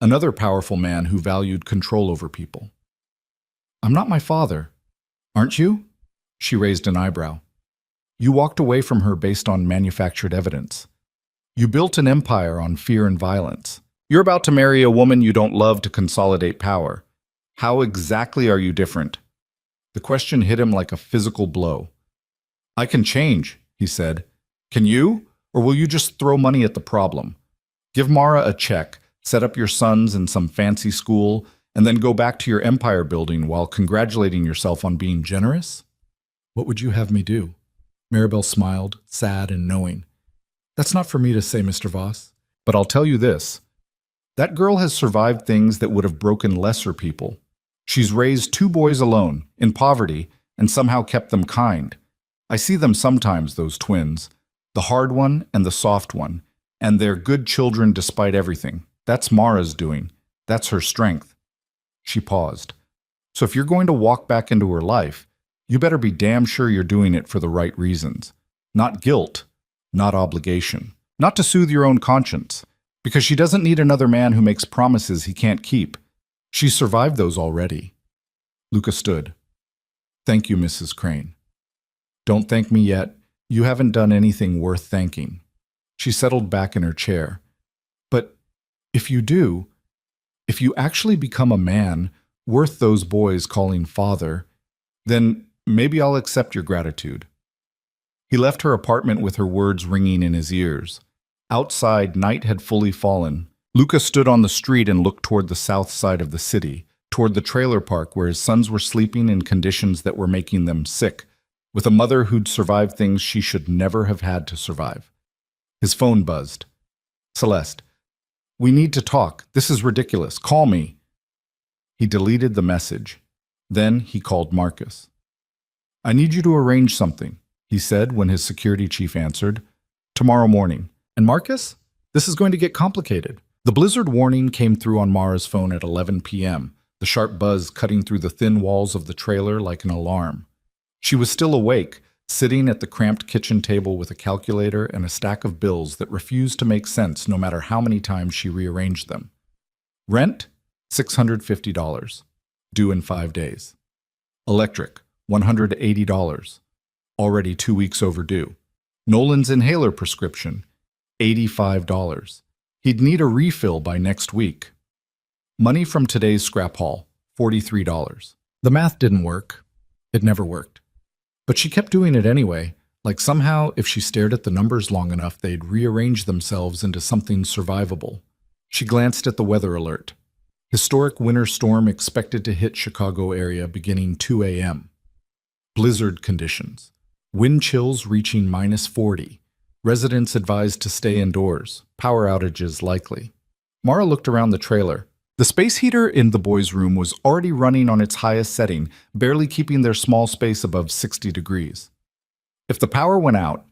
Another powerful man who valued control over people. I'm not my father. Aren't you? She raised an eyebrow. You walked away from her based on manufactured evidence. You built an empire on fear and violence. You're about to marry a woman you don't love to consolidate power. How exactly are you different? The question hit him like a physical blow. I can change, he said. Can you? Or will you just throw money at the problem? Give Mara a check, set up your sons in some fancy school, and then go back to your empire building while congratulating yourself on being generous? What would you have me do? Maribel smiled, sad and knowing. That's not for me to say, Mr. Voss. But I'll tell you this. That girl has survived things that would have broken lesser people. She's raised 2 boys alone, in poverty, and somehow kept them kind. I see them sometimes, those twins. The hard one and the soft one. And they're good children despite everything. That's Mara's doing. That's her strength. She paused. So if you're going to walk back into her life, you better be damn sure you're doing it for the right reasons. Not guilt, not obligation, not to soothe your own conscience, because she doesn't need another man who makes promises he can't keep. She's survived those already. Luca stood. Thank you, Mrs. Crane. Don't thank me yet. You haven't done anything worth thanking. She settled back in her chair. But if you do, if you actually become a man worth those boys calling father, then maybe I'll accept your gratitude. He left her apartment with her words ringing in his ears. Outside, night had fully fallen. Luca stood on the street and looked toward the south side of the city, toward the trailer park where his sons were sleeping in conditions that were making them sick, with a mother who'd survived things she should never have had to survive. His phone buzzed. Celeste, we need to talk. This is ridiculous. Call me. He deleted the message. Then he called Marcus. I need you to arrange something, he said when his security chief answered. Tomorrow morning. And Marcus? This is going to get complicated. The blizzard warning came through on Mara's phone at 11 p.m., the sharp buzz cutting through the thin walls of the trailer like an alarm. She was still awake, sitting at the cramped kitchen table with a calculator and a stack of bills that refused to make sense no matter how many times she rearranged them. Rent, $650, due in 5 days. Electric, $180, already 2 weeks overdue. Nolan's inhaler prescription, $85. He'd need a refill by next week. Money from today's scrap haul, $43. The math didn't work. It never worked. But she kept doing it anyway, like somehow if she stared at the numbers long enough they'd rearrange themselves into something survivable. She glanced at the weather alert. Historic winter storm expected to hit Chicago area beginning 2 a.m. Blizzard conditions. Wind chills reaching -40. Residents advised to stay indoors. Power outages likely. Mara looked around the trailer. The space heater in the boys' room was already running on its highest setting, barely keeping their small space above 60 degrees. If the power went out,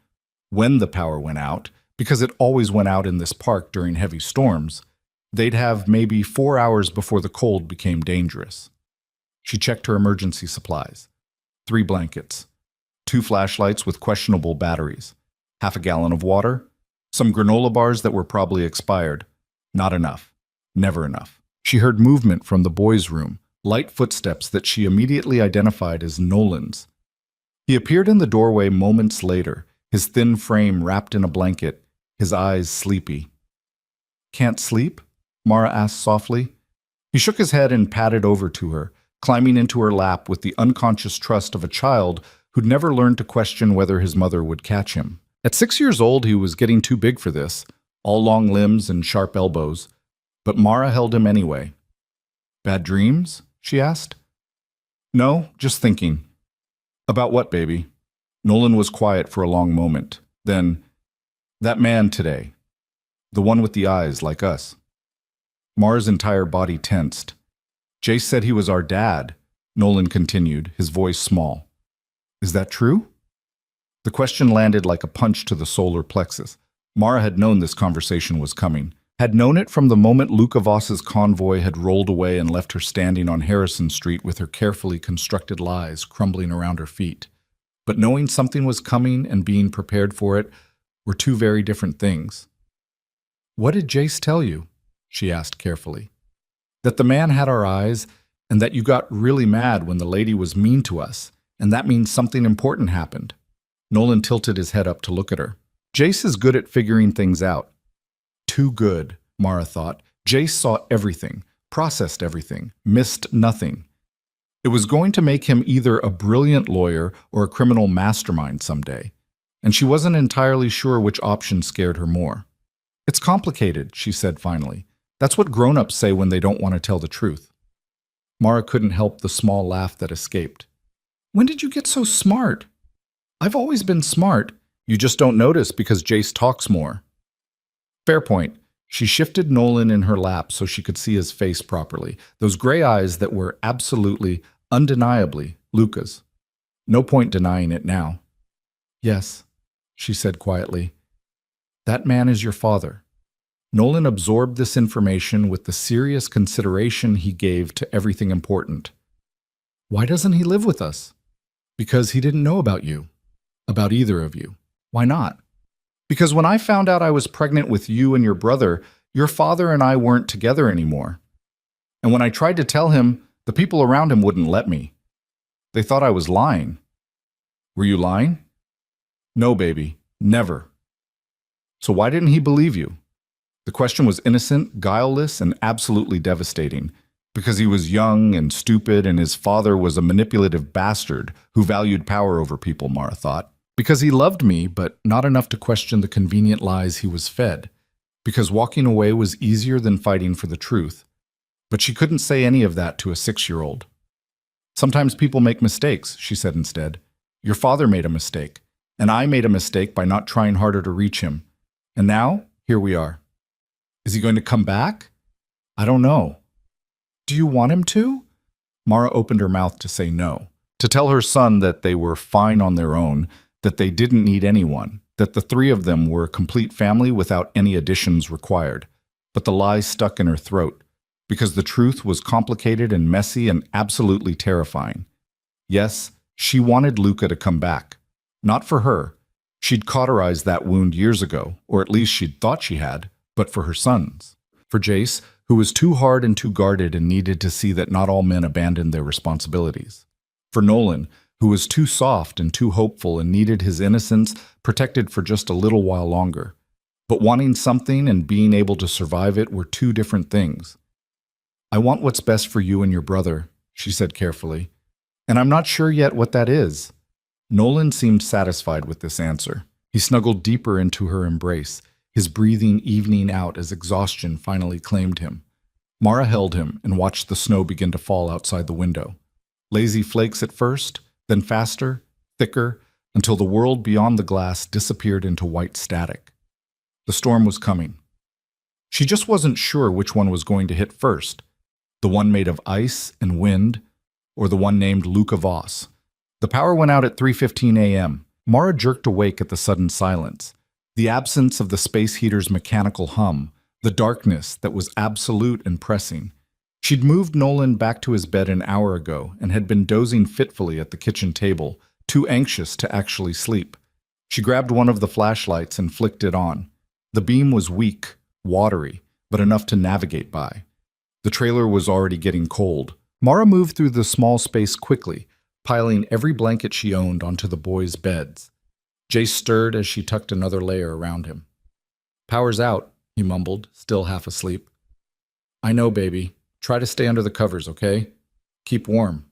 when the power went out, because it always went out in this park during heavy storms, they'd have maybe 4 hours before the cold became dangerous. She checked her emergency supplies. 3 blankets, 2 flashlights with questionable batteries, half a gallon of water, some granola bars that were probably expired. Not enough. Never enough. She heard movement from the boys' room, light footsteps that she immediately identified as Nolan's. He appeared in the doorway moments later, his thin frame wrapped in a blanket, his eyes sleepy. Can't sleep? Mara asked softly. He shook his head and padded over to her, climbing into her lap with the unconscious trust of a child who'd never learned to question whether his mother would catch him. At 6 years old, he was getting too big for this, all long limbs and sharp elbows. But Mara held him anyway. Bad dreams? She asked. No, just thinking. About what, baby? Nolan was quiet for a long moment. Then, that man today. The one with the eyes like us. Mara's entire body tensed. Jace said he was our dad, Nolan continued, his voice small. Is that true? The question landed like a punch to the solar plexus. Mara had known this conversation was coming. Had known it from the moment Luca Voss's convoy had rolled away and left her standing on Harrison Street with her carefully constructed lies crumbling around her feet. But knowing something was coming and being prepared for it were two very different things. What did Jace tell you? She asked carefully. That the man had our eyes, and that you got really mad when the lady was mean to us, and that means something important happened. Nolan tilted his head up to look at her. Jace is good at figuring things out. Too good, Mara thought. Jace saw everything, processed everything, missed nothing. It was going to make him either a brilliant lawyer or a criminal mastermind someday, and she wasn't entirely sure which option scared her more. It's complicated, she said finally. That's what grown-ups say when they don't want to tell the truth. Mara couldn't help the small laugh that escaped. When did you get so smart? I've always been smart. You just don't notice because Jace talks more. Fair point. She shifted Nolan in her lap so she could see his face properly, those gray eyes that were absolutely, undeniably Luca's. No point denying it now. Yes, she said quietly. That man is your father. Nolan absorbed this information with the serious consideration he gave to everything important. Why doesn't he live with us? Because he didn't know about you. About either of you. Why not? Because when I found out I was pregnant with you and your brother, your father and I weren't together anymore. And when I tried to tell him, the people around him wouldn't let me. They thought I was lying. Were you lying? No, baby. Never. So why didn't he believe you? The question was innocent, guileless, and absolutely devastating. Because he was young and stupid and his father was a manipulative bastard who valued power over people, Mara thought. Because he loved me, but not enough to question the convenient lies he was fed. Because walking away was easier than fighting for the truth. But she couldn't say any of that to a 6-year-old. Sometimes people make mistakes, she said instead. Your father made a mistake, and I made a mistake by not trying harder to reach him. And now, here we are. Is he going to come back? I don't know. Do you want him to? Mara opened her mouth to say no, to tell her son that they were fine on their own, that they didn't need anyone, that the three of them were a complete family without any additions required. But the lie stuck in her throat, because the truth was complicated and messy and absolutely terrifying. Yes, she wanted Luca to come back. Not for her. She'd cauterized that wound years ago, or at least she'd thought she had, but for her sons. For Jace, who was too hard and too guarded and needed to see that not all men abandoned their responsibilities. For Nolan, who was too soft and too hopeful and needed his innocence protected for just a little while longer. But wanting something and being able to survive it were two different things. I want what's best for you and your brother, she said carefully, and I'm not sure yet what that is. Nolan seemed satisfied with this answer. He snuggled deeper into her embrace, his breathing evening out as exhaustion finally claimed him. Mara held him and watched the snow begin to fall outside the window. Lazy flakes at first, then faster, thicker, until the world beyond the glass disappeared into white static. The storm was coming. She just wasn't sure which one was going to hit first. The one made of ice and wind, or the one named Luca Voss. The power went out at 3:15 a.m. Mara jerked awake at the sudden silence, the absence of the space heater's mechanical hum, the darkness that was absolute and pressing. She'd moved Nolan back to his bed an hour ago and had been dozing fitfully at the kitchen table, too anxious to actually sleep. She grabbed one of the flashlights and flicked it on. The beam was weak, watery, but enough to navigate by. The trailer was already getting cold. Mara moved through the small space quickly, piling every blanket she owned onto the boys' beds. Jace stirred as she tucked another layer around him. Power's out, he mumbled, still half asleep. I know, baby. Try to stay under the covers, okay? Keep warm.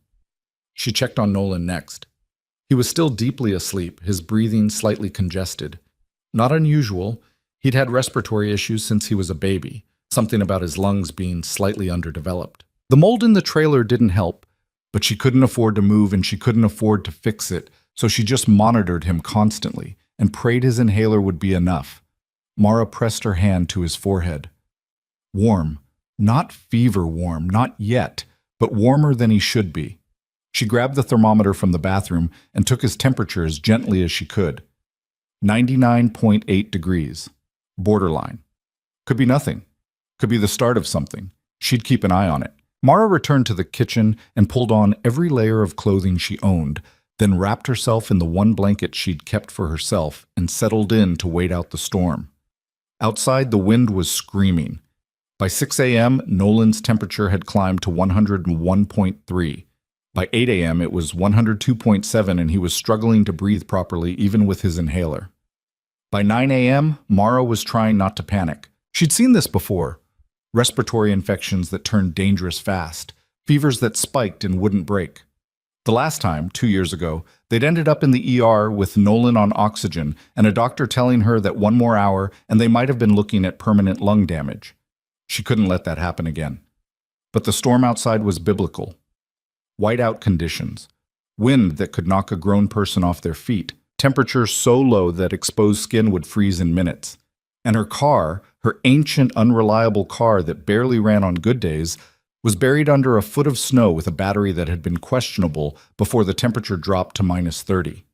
She checked on Nolan next. He was still deeply asleep, his breathing slightly congested. Not unusual. He'd had respiratory issues since he was a baby, something about his lungs being slightly underdeveloped. The mold in the trailer didn't help, but she couldn't afford to move and she couldn't afford to fix it, so she just monitored him constantly and prayed his inhaler would be enough. Mara pressed her hand to his forehead. Warm. Not fever warm, not yet, but warmer than he should be. She grabbed the thermometer from the bathroom and took his temperature as gently as she could. 99.8 degrees. Borderline. Could be nothing. Could be the start of something. She'd keep an eye on it. Mara returned to the kitchen and pulled on every layer of clothing she owned, then wrapped herself in the one blanket she'd kept for herself and settled in to wait out the storm. Outside, the wind was screaming. By 6 a.m., Nolan's temperature had climbed to 101.3. By 8 a.m., it was 102.7 and he was struggling to breathe properly even with his inhaler. By 9 a.m., Mara was trying not to panic. She'd seen this before. Respiratory infections that turned dangerous fast, fevers that spiked and wouldn't break. The last time, 2 years ago, they'd ended up in the ER with Nolan on oxygen and a doctor telling her that one more hour and they might have been looking at permanent lung damage. She couldn't let that happen again. But the storm outside was biblical. Whiteout conditions, wind that could knock a grown person off their feet, temperatures so low that exposed skin would freeze in minutes. And her car, her ancient, unreliable car that barely ran on good days, was buried under a foot of snow with a battery that had been questionable before the temperature dropped to -30.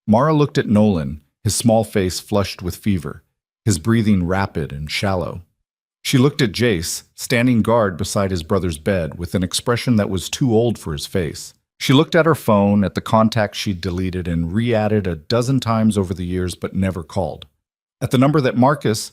Mara looked at Nolan, his small face flushed with fever. his breathing rapid and shallow. She looked at Jace, standing guard beside his brother's bed, with an expression that was too old for his face. She looked at her phone, at the contacts she'd deleted and re-added a dozen times over the years but never called. At the number that Marcus,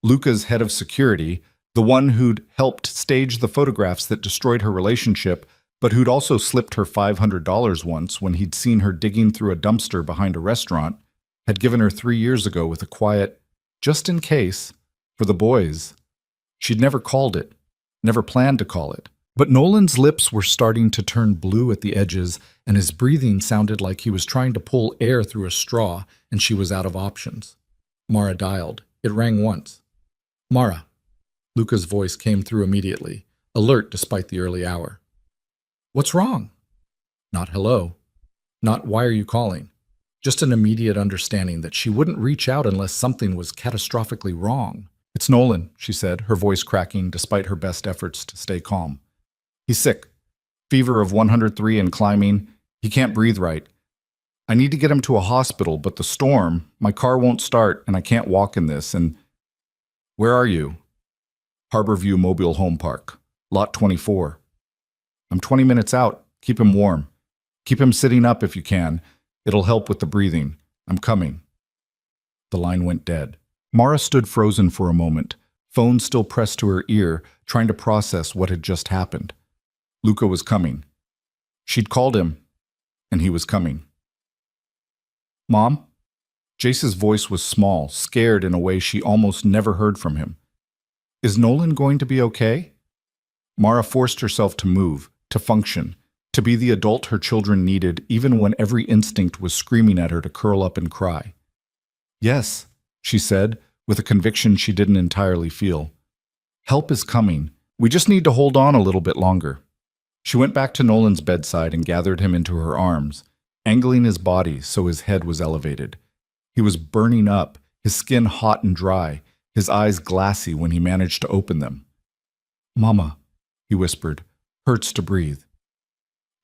Luca's head of security, the one who'd helped stage the photographs that destroyed her relationship, but who'd also slipped her $500 once when he'd seen her digging through a dumpster behind a restaurant, had given her 3 years ago with a quiet, just in case, for the boys. She'd never called it, never planned to call it. But Nolan's lips were starting to turn blue at the edges, and his breathing sounded like he was trying to pull air through a straw, and she was out of options. Mara dialed. It rang once. Mara. Luca's voice came through immediately, alert despite the early hour. What's wrong? Not hello. Not why are you calling? Just an immediate understanding that she wouldn't reach out unless something was catastrophically wrong. It's Nolan, she said, her voice cracking despite her best efforts to stay calm. He's sick. Fever of 103 and climbing. He can't breathe right. I need to get him to a hospital, but the storm, my car won't start and I can't walk in this, and... Where are you? Harborview Mobile Home Park. Lot 24. I'm 20 minutes out. Keep him warm. Keep him sitting up if you can. It'll help with the breathing. I'm coming. The line went dead. Mara stood frozen for a moment, phone still pressed to her ear, trying to process what had just happened. Luca was coming. She'd called him, and he was coming. Mom? Jace's voice was small, scared in a way she almost never heard from him. Is Nolan going to be okay? Mara forced herself to move, to function, to be the adult her children needed even when every instinct was screaming at her to curl up and cry. Yes, she said, with a conviction she didn't entirely feel. Help is coming. We just need to hold on a little bit longer. She went back to Nolan's bedside and gathered him into her arms, angling his body so his head was elevated. He was burning up, his skin hot and dry, his eyes glassy when he managed to open them. Mama, he whispered, hurts to breathe.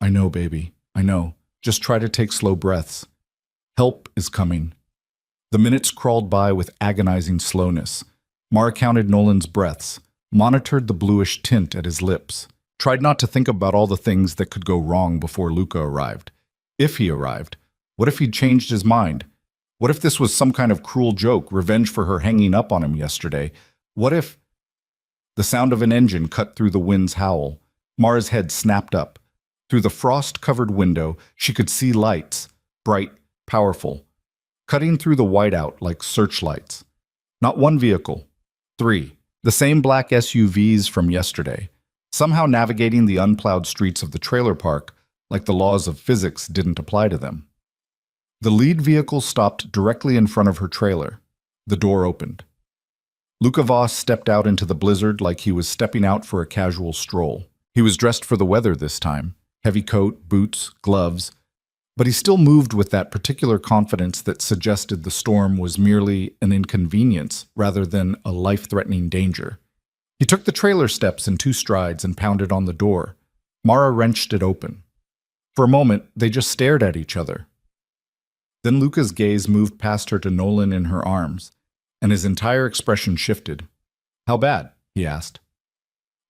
I know, baby, I know. Just try to take slow breaths. Help is coming. The minutes crawled by with agonizing slowness. Mara counted Nolan's breaths, monitored the bluish tint at his lips, tried not to think about all the things that could go wrong before Luca arrived. If he arrived, what if he'd changed his mind? What if this was some kind of cruel joke, revenge for her hanging up on him yesterday? What if... The sound of an engine cut through the wind's howl. Mara's head snapped up. Through the frost-covered window, she could see lights, bright, powerful, cutting through the whiteout like searchlights. Not one vehicle, 3. The same black SUVs from yesterday, somehow navigating the unplowed streets of the trailer park like the laws of physics didn't apply to them. The lead vehicle stopped directly in front of her trailer. The door opened. Luca Voss stepped out into the blizzard like he was stepping out for a casual stroll. He was dressed for the weather this time, heavy coat, boots, gloves, but he still moved with that particular confidence that suggested the storm was merely an inconvenience rather than a life-threatening danger. He took the trailer steps in 2 strides and pounded on the door. Mara wrenched it open. For a moment, they just stared at each other. Then Luca's gaze moved past her to Nolan in her arms, and his entire expression shifted. How bad? He asked.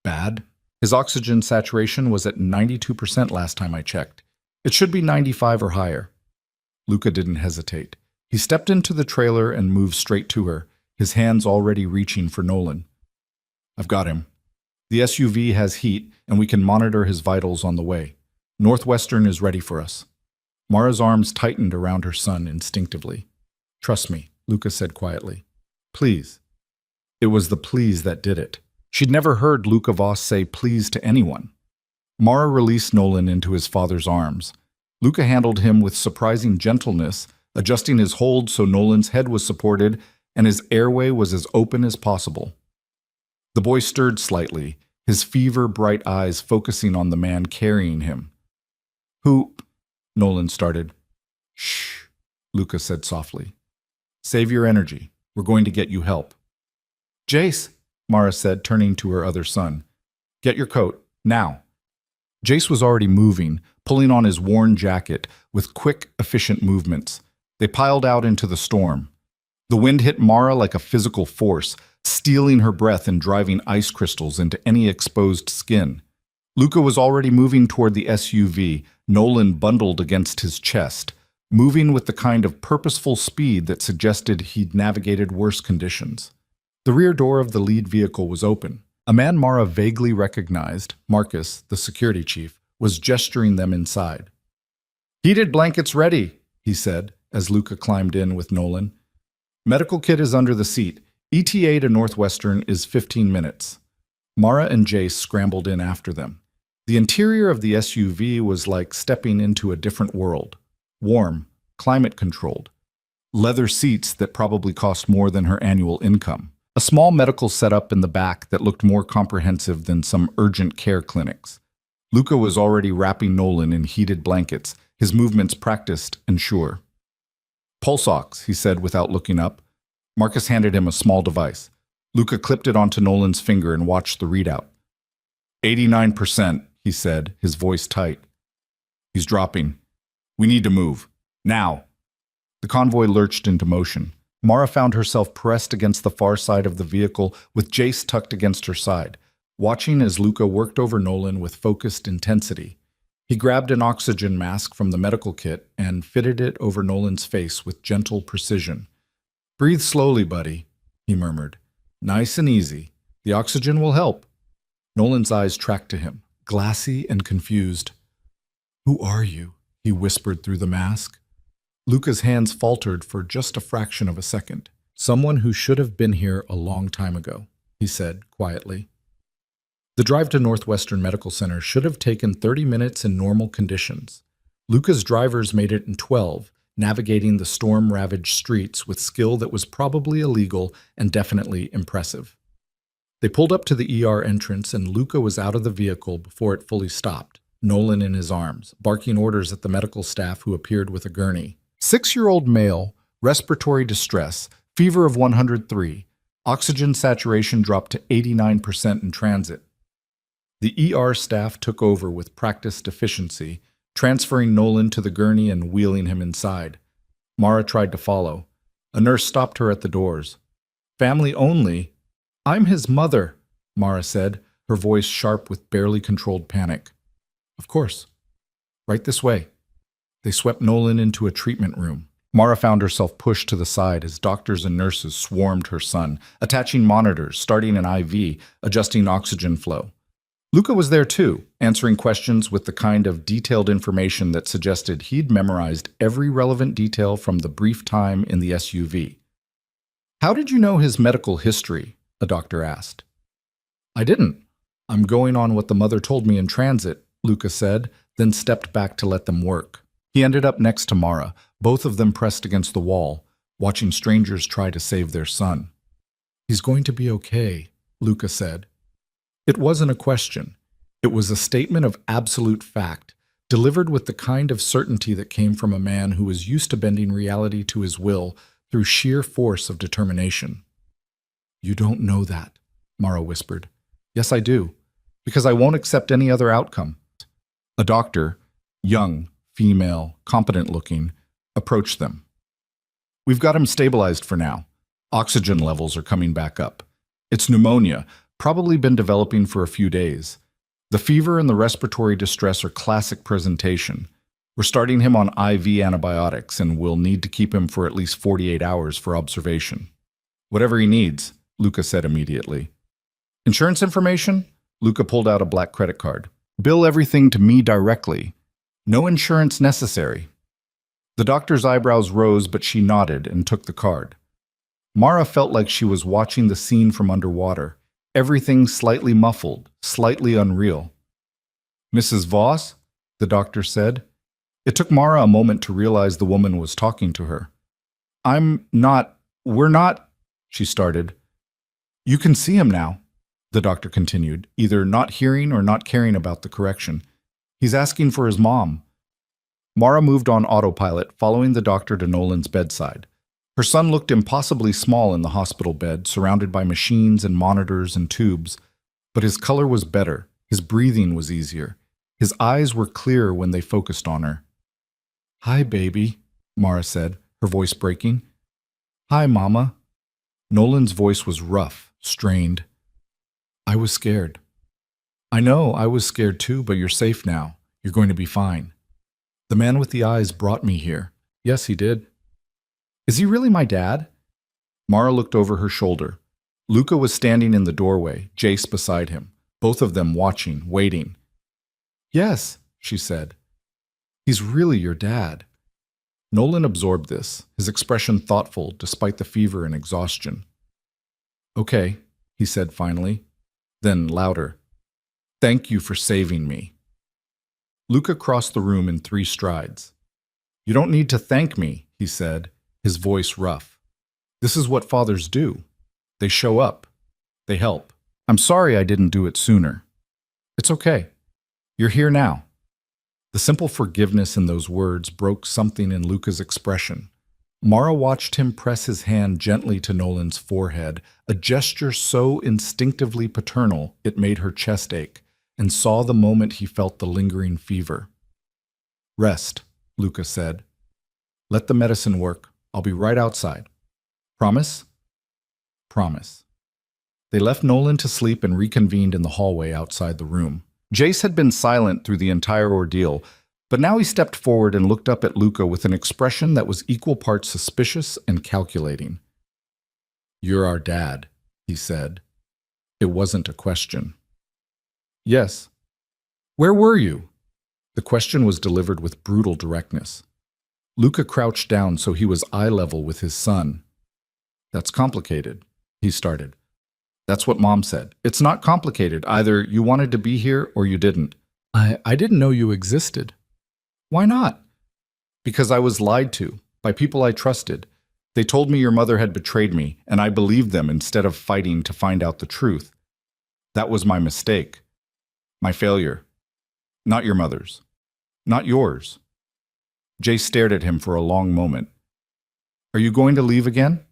Bad? His oxygen saturation was at 92% last time I checked. It should be 95 or higher. Luca didn't hesitate. He stepped into the trailer and moved straight to her, his hands already reaching for Nolan. I've got him. The SUV has heat, and we can monitor his vitals on the way. Northwestern is ready for us. Mara's arms tightened around her son instinctively. Trust me, Luca said quietly. Please. It was the please that did it. She'd never heard Luca Voss say please to anyone. Mara released Nolan into his father's arms. Luca handled him with surprising gentleness, adjusting his hold so Nolan's head was supported and his airway was as open as possible. The boy stirred slightly, his fever-bright eyes focusing on the man carrying him. Who? Nolan started. Shh, Luca said softly. Save your energy. We're going to get you help. Jace, Mara said, turning to her other son. Get your coat, now. Jace was already moving, pulling on his worn jacket with quick, efficient movements. They piled out into the storm. The wind hit Mara like a physical force, stealing her breath and driving ice crystals into any exposed skin. Luca was already moving toward the SUV, Nolan bundled against his chest, moving with the kind of purposeful speed that suggested he'd navigated worse conditions. The rear door of the lead vehicle was open. A man Mara vaguely recognized, Marcus, the security chief, was gesturing them inside. "Heated blankets ready," he said, as Luca climbed in with Nolan. "Medical kit is under the seat. ETA to Northwestern is 15 minutes. Mara and Jace scrambled in after them. The interior of the SUV was like stepping into a different world. Warm, climate-controlled. Leather seats that probably cost more than her annual income. A small medical setup in the back that looked more comprehensive than some urgent care clinics. Luca was already wrapping Nolan in heated blankets, his movements practiced and sure. "Pulse ox," he said without looking up. Marcus handed him a small device. Luca clipped it onto Nolan's finger and watched the readout. 89%, he said, his voice tight. "He's dropping. We need to move. Now." The convoy lurched into motion. Mara found herself pressed against the far side of the vehicle with Jace tucked against her side, watching as Luca worked over Nolan with focused intensity. He grabbed an oxygen mask from the medical kit and fitted it over Nolan's face with gentle precision. "Breathe slowly, buddy," he murmured. "Nice and easy. The oxygen will help." Nolan's eyes tracked to him, glassy and confused. "Who are you?" he whispered through the mask. Luca's hands faltered for just a fraction of a second. "Someone who should have been here a long time ago," he said quietly. The drive to Northwestern Medical Center should have taken 30 minutes in normal conditions. Luca's drivers made it in 12, navigating the storm-ravaged streets with skill that was probably illegal and definitely impressive. They pulled up to the ER entrance and Luca was out of the vehicle before it fully stopped, Nolan in his arms, barking orders at the medical staff who appeared with a gurney. 6-year-old male, respiratory distress, fever of 103, oxygen saturation dropped to 89% in transit. The ER staff took over with practiced efficiency, transferring Nolan to the gurney and wheeling him inside. Mara tried to follow. A nurse stopped her at the doors. "Family only." "I'm his mother," Mara said, her voice sharp with barely controlled panic. "Of course. Right this way." They swept Nolan into a treatment room. Mara found herself pushed to the side as doctors and nurses swarmed her son, attaching monitors, starting an IV, adjusting oxygen flow. Luca was there too, answering questions with the kind of detailed information that suggested he'd memorized every relevant detail from the brief time in the SUV. "How did you know his medical history?" a doctor asked. "I didn't. I'm going on what the mother told me in transit," Luca said, then stepped back to let them work. He ended up next to Mara, both of them pressed against the wall, watching strangers try to save their son. "He's going to be okay," Luca said. It wasn't a question. It was a statement of absolute fact, delivered with the kind of certainty that came from a man who was used to bending reality to his will through sheer force of determination. "You don't know that," Mara whispered. "Yes, I do, because I won't accept any other outcome." A doctor, young, female, competent-looking, approached them. "We've got him stabilized for now. Oxygen levels are coming back up. It's pneumonia, probably been developing for a few days. The fever and the respiratory distress are classic presentation. We're starting him on IV antibiotics and we'll need to keep him for at least 48 hours for observation." "Whatever he needs," Luca said immediately. "Insurance information?" Luca pulled out a black credit card. "Bill everything to me directly. No insurance necessary." The doctor's eyebrows rose, but she nodded and took the card. Mara felt like she was watching the scene from underwater. Everything slightly muffled, slightly unreal. "Mrs. Voss?" the doctor said. It took Mara a moment to realize the woman was talking to her. We're not," she started. "You can see him now," the doctor continued, either not hearing or not caring about the correction. "He's asking for his mom." Mara moved on autopilot, following the doctor to Nolan's bedside. Her son looked impossibly small in the hospital bed, surrounded by machines and monitors and tubes. But his color was better, his breathing was easier. His eyes were clear when they focused on her. "Hi, baby," Mara said, her voice breaking. Hi, Mama. Nolan's voice was rough, strained. I was scared. I know, I was scared too, but you're safe now. You're going to be fine. The man with the eyes brought me here. Yes, he did. Is he really my dad? Mara looked over her shoulder. Luca was standing in the doorway, Jace beside him, both of them watching, waiting. Yes, she said. He's really your dad. Nolan absorbed this, his expression thoughtful despite the fever and exhaustion. Okay, he said finally, then louder. Thank you for saving me. Luca crossed the room in 3 strides. You don't need to thank me, he said, his voice rough. This is what fathers do. They show up. They help. I'm sorry I didn't do it sooner. It's okay. You're here now. The simple forgiveness in those words broke something in Luca's expression. Mara watched him press his hand gently to Nolan's forehead, a gesture so instinctively paternal it made her chest ache, and saw the moment he felt the lingering fever. Rest, Luca said. Let the medicine work. I'll be right outside. Promise? Promise. They left Nolan to sleep and reconvened in the hallway outside the room. Jace had been silent through the entire ordeal, but now he stepped forward and looked up at Luca with an expression that was equal parts suspicious and calculating. You're our dad, he said. It wasn't a question. Yes. Where were you? The question was delivered with brutal directness. Luca crouched down so he was eye level with his son. That's complicated, he started. That's what Mom said. It's not complicated. Either you wanted to be here or you didn't. I didn't know you existed. Why not? Because I was lied to by people I trusted. They told me your mother had betrayed me, and I believed them instead of fighting to find out the truth. That was my mistake. My failure. Not your mother's. Not yours. Jay stared at him for a long moment. Are you going to leave again?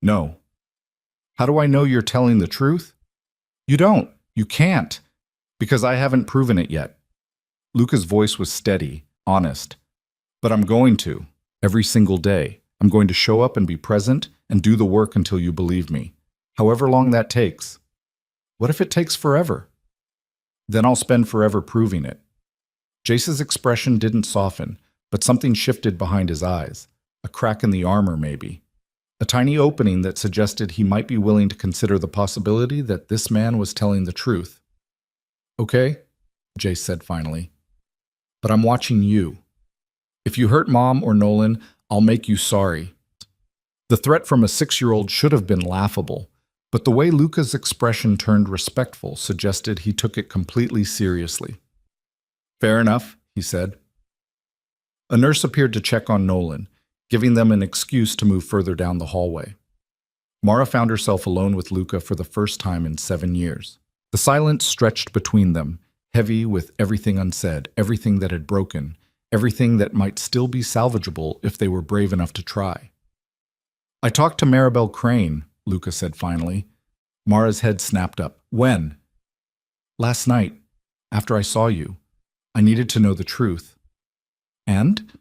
No. How do I know you're telling the truth? You don't. You can't. Because I haven't proven it yet. Luca's voice was steady, honest. But I'm going to. Every single day. I'm going to show up and be present and do the work until you believe me. However long that takes. What if it takes forever? Then I'll spend forever proving it. Jace's expression didn't soften, but something shifted behind his eyes. A crack in the armor, maybe. A tiny opening that suggested he might be willing to consider the possibility that this man was telling the truth. Okay, Jace said finally. But I'm watching you. If you hurt Mom or Nolan, I'll make you sorry. The threat from a 6-year-old should have been laughable, but the way Luca's expression turned respectful suggested he took it completely seriously. Fair enough, he said. A nurse appeared to check on Nolan, giving them an excuse to move further down the hallway. Mara found herself alone with Luca for the first time in 7 years. The silence stretched between them, heavy with everything unsaid, everything that had broken, everything that might still be salvageable if they were brave enough to try. I talked to Maribel Crane, Luca said finally. Mara's head snapped up. When? Last night, after I saw you. I needed to know the truth. And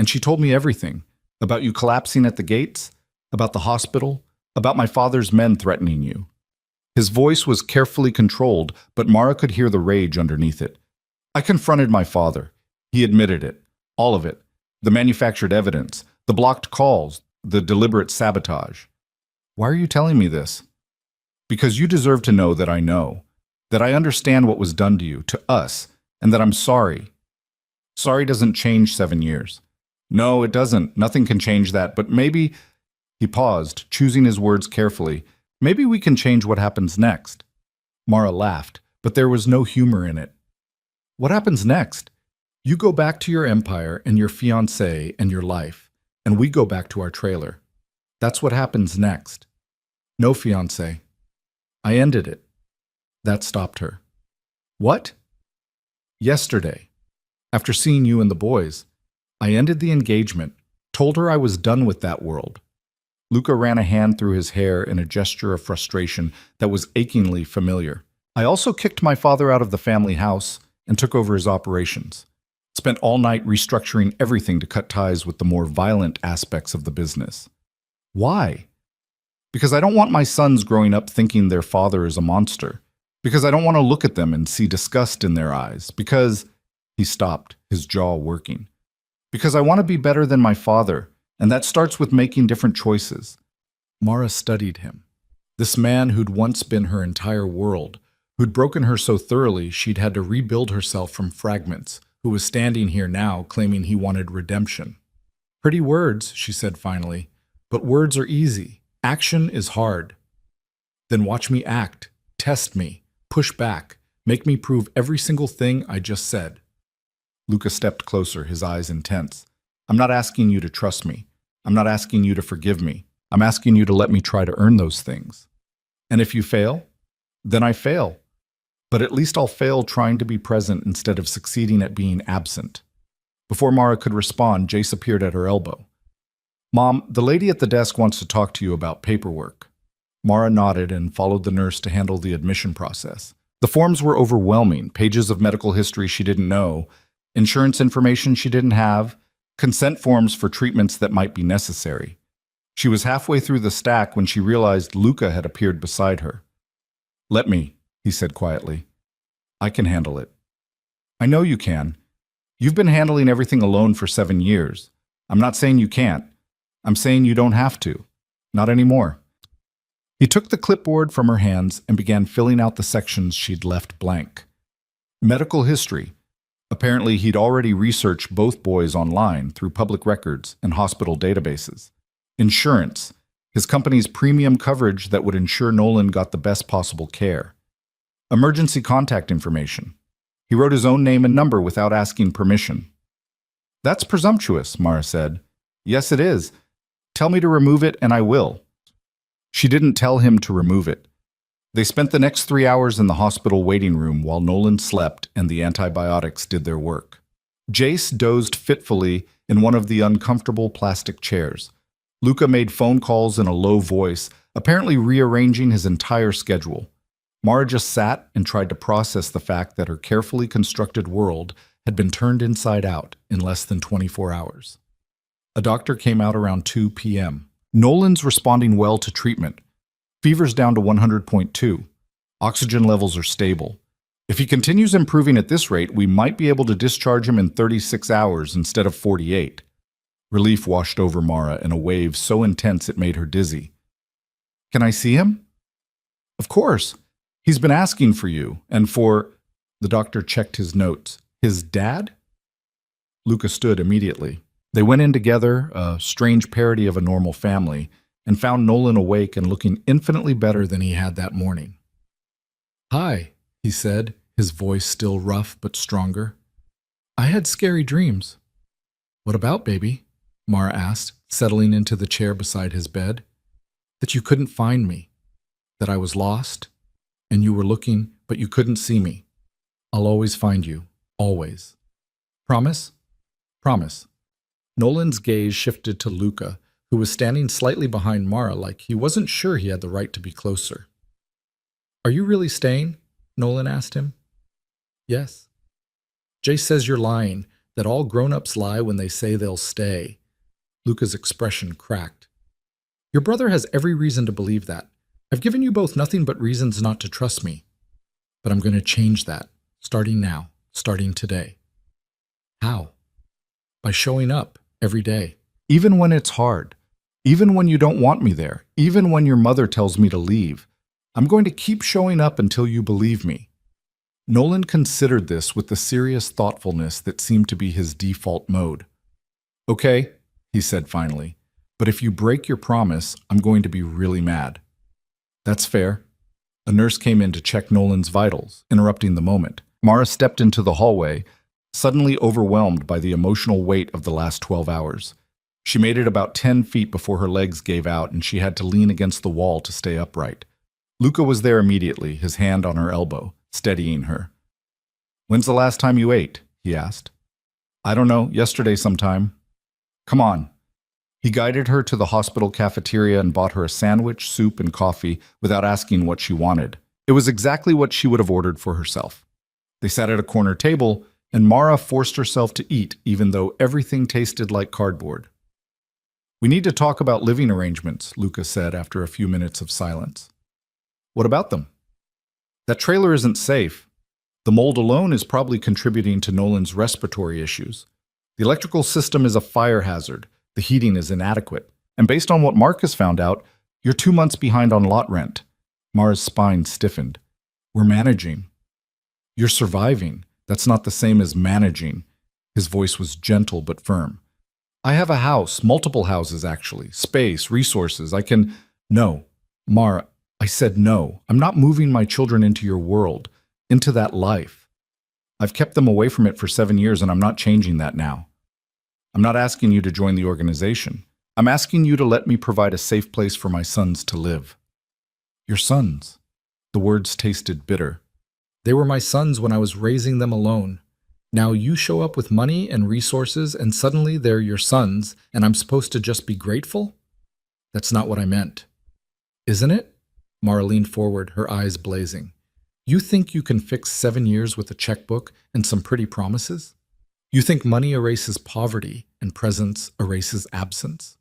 she told me everything, about you collapsing at the gates, about the hospital, about my father's men threatening you. His voice was carefully controlled, but Mara could hear the rage underneath it. I confronted my father. He admitted it. All of it. The manufactured evidence, the blocked calls, the deliberate sabotage. Why are you telling me this? Because you deserve to know that I understand what was done to you, to us, and that I'm sorry. Sorry doesn't change 7 years. No, it doesn't. Nothing can change that. But maybe, he paused, choosing his words carefully, maybe we can change what happens next. Mara laughed, but there was no humor in it. What happens next? You go back to your empire and your fiancé and your life, and we go back to our trailer. That's what happens next. No fiancé. I ended it. That stopped her. What? Yesterday, after seeing you and the boys, I ended the engagement, told her I was done with that world. Luca ran a hand through his hair in a gesture of frustration that was achingly familiar. I also kicked my father out of the family house and took over his operations. Spent all night restructuring everything to cut ties with the more violent aspects of the business. Why? Because I don't want my sons growing up thinking their father is a monster. Because I don't want to look at them and see disgust in their eyes. Because, he stopped, his jaw working. Because I want to be better than my father, and that starts with making different choices. Mara studied him. This man who'd once been her entire world, who'd broken her so thoroughly she'd had to rebuild herself from fragments, who was standing here now claiming he wanted redemption. Pretty words, she said finally, but words are easy. Action is hard. Then watch me act, test me, push back, make me prove every single thing I just said. Luca stepped closer, his eyes intense. I'm not asking you to trust me. I'm not asking you to forgive me. I'm asking you to let me try to earn those things. And if you fail, then I fail. But at least I'll fail trying to be present instead of succeeding at being absent. Before Mara could respond, Jace appeared at her elbow. Mom, the lady at the desk wants to talk to you about paperwork. Mara nodded and followed the nurse to handle the admission process. The forms were overwhelming, pages of medical history she didn't know, insurance information she didn't have, consent forms for treatments that might be necessary. She was halfway through the stack when she realized Luca had appeared beside her. Let me, he said quietly. I can handle it. I know you can. You've been handling everything alone for 7 years. I'm not saying you can't. I'm saying you don't have to. Not anymore. He took the clipboard from her hands and began filling out the sections she'd left blank. Medical history. Apparently, he'd already researched both boys online through public records and hospital databases. Insurance. His company's premium coverage that would ensure Nolan got the best possible care. Emergency contact information. He wrote his own name and number without asking permission. That's presumptuous, Mara said. Yes, it is. Tell me to remove it and I will. She didn't tell him to remove it. They spent the next 3 hours in the hospital waiting room while Nolan slept and the antibiotics did their work. Jace dozed fitfully in one of the uncomfortable plastic chairs. Luca made phone calls in a low voice, apparently rearranging his entire schedule. Mara just sat and tried to process the fact that her carefully constructed world had been turned inside out in less than 24 hours. A doctor came out around 2 p.m. Nolan's responding well to treatment. Fever's down to 100.2. Oxygen levels are stable. If he continues improving at this rate, we might be able to discharge him in 36 hours instead of 48. Relief washed over Mara in a wave so intense it made her dizzy. Can I see him? Of course. He's been asking for you, and for... The doctor checked his notes. His dad? Luca stood immediately. They went in together, a strange parody of a normal family, and found Nolan awake and looking infinitely better than he had that morning. Hi, he said, his voice still rough but stronger. I had scary dreams. What about, baby? Mara asked, settling into the chair beside his bed. That you couldn't find me. That I was lost, and you were looking, but you couldn't see me. I'll always find you. Always. Promise? Promise. Nolan's gaze shifted to Luca, who was standing slightly behind Mara like he wasn't sure he had the right to be closer. Are you really staying? Nolan asked him. Yes. Jace says you're lying, that all grown-ups lie when they say they'll stay. Luca's expression cracked. Your brother has every reason to believe that. I've given you both nothing but reasons not to trust me. But I'm going to change that, starting now, starting today. How? By showing up every day. Even when it's hard. Even when you don't want me there. Even when your mother tells me to leave. I'm going to keep showing up until you believe me. Nolan considered this with the serious thoughtfulness that seemed to be his default mode. Okay, he said finally, but if you break your promise, I'm going to be really mad. That's fair. A nurse came in to check Nolan's vitals, interrupting the moment. Mara stepped into the hallway, suddenly overwhelmed by the emotional weight of the last 12 hours. She made it about 10 feet before her legs gave out and she had to lean against the wall to stay upright. Luca was there immediately, his hand on her elbow, steadying her. When's the last time you ate? He asked. I don't know, yesterday sometime. Come on. He guided her to the hospital cafeteria and bought her a sandwich, soup, and coffee without asking what she wanted. It was exactly what she would have ordered for herself. They sat at a corner table, and Mara forced herself to eat even though everything tasted like cardboard. We need to talk about living arrangements, Luca said after a few minutes of silence. What about them? That trailer isn't safe. The mold alone is probably contributing to Nolan's respiratory issues. The electrical system is a fire hazard. The heating is inadequate. And based on what Marcus found out, you're 2 months behind on lot rent. Mara's spine stiffened. We're managing. You're surviving. That's not the same as managing. His voice was gentle but firm. I have a house, multiple houses actually, space, resources. I can... No. Mara, I said no. I'm not moving my children into your world, into that life. I've kept them away from it for 7 years and I'm not changing that now. I'm not asking you to join the organization. I'm asking you to let me provide a safe place for my sons to live. Your sons. The words tasted bitter. They were my sons when I was raising them alone. Now you show up with money and resources and suddenly they're your sons and I'm supposed to just be grateful? That's not what I meant. Isn't it? Mara leaned forward, her eyes blazing. You think you can fix 7 years with a checkbook and some pretty promises? You think money erases poverty and presence erases absence?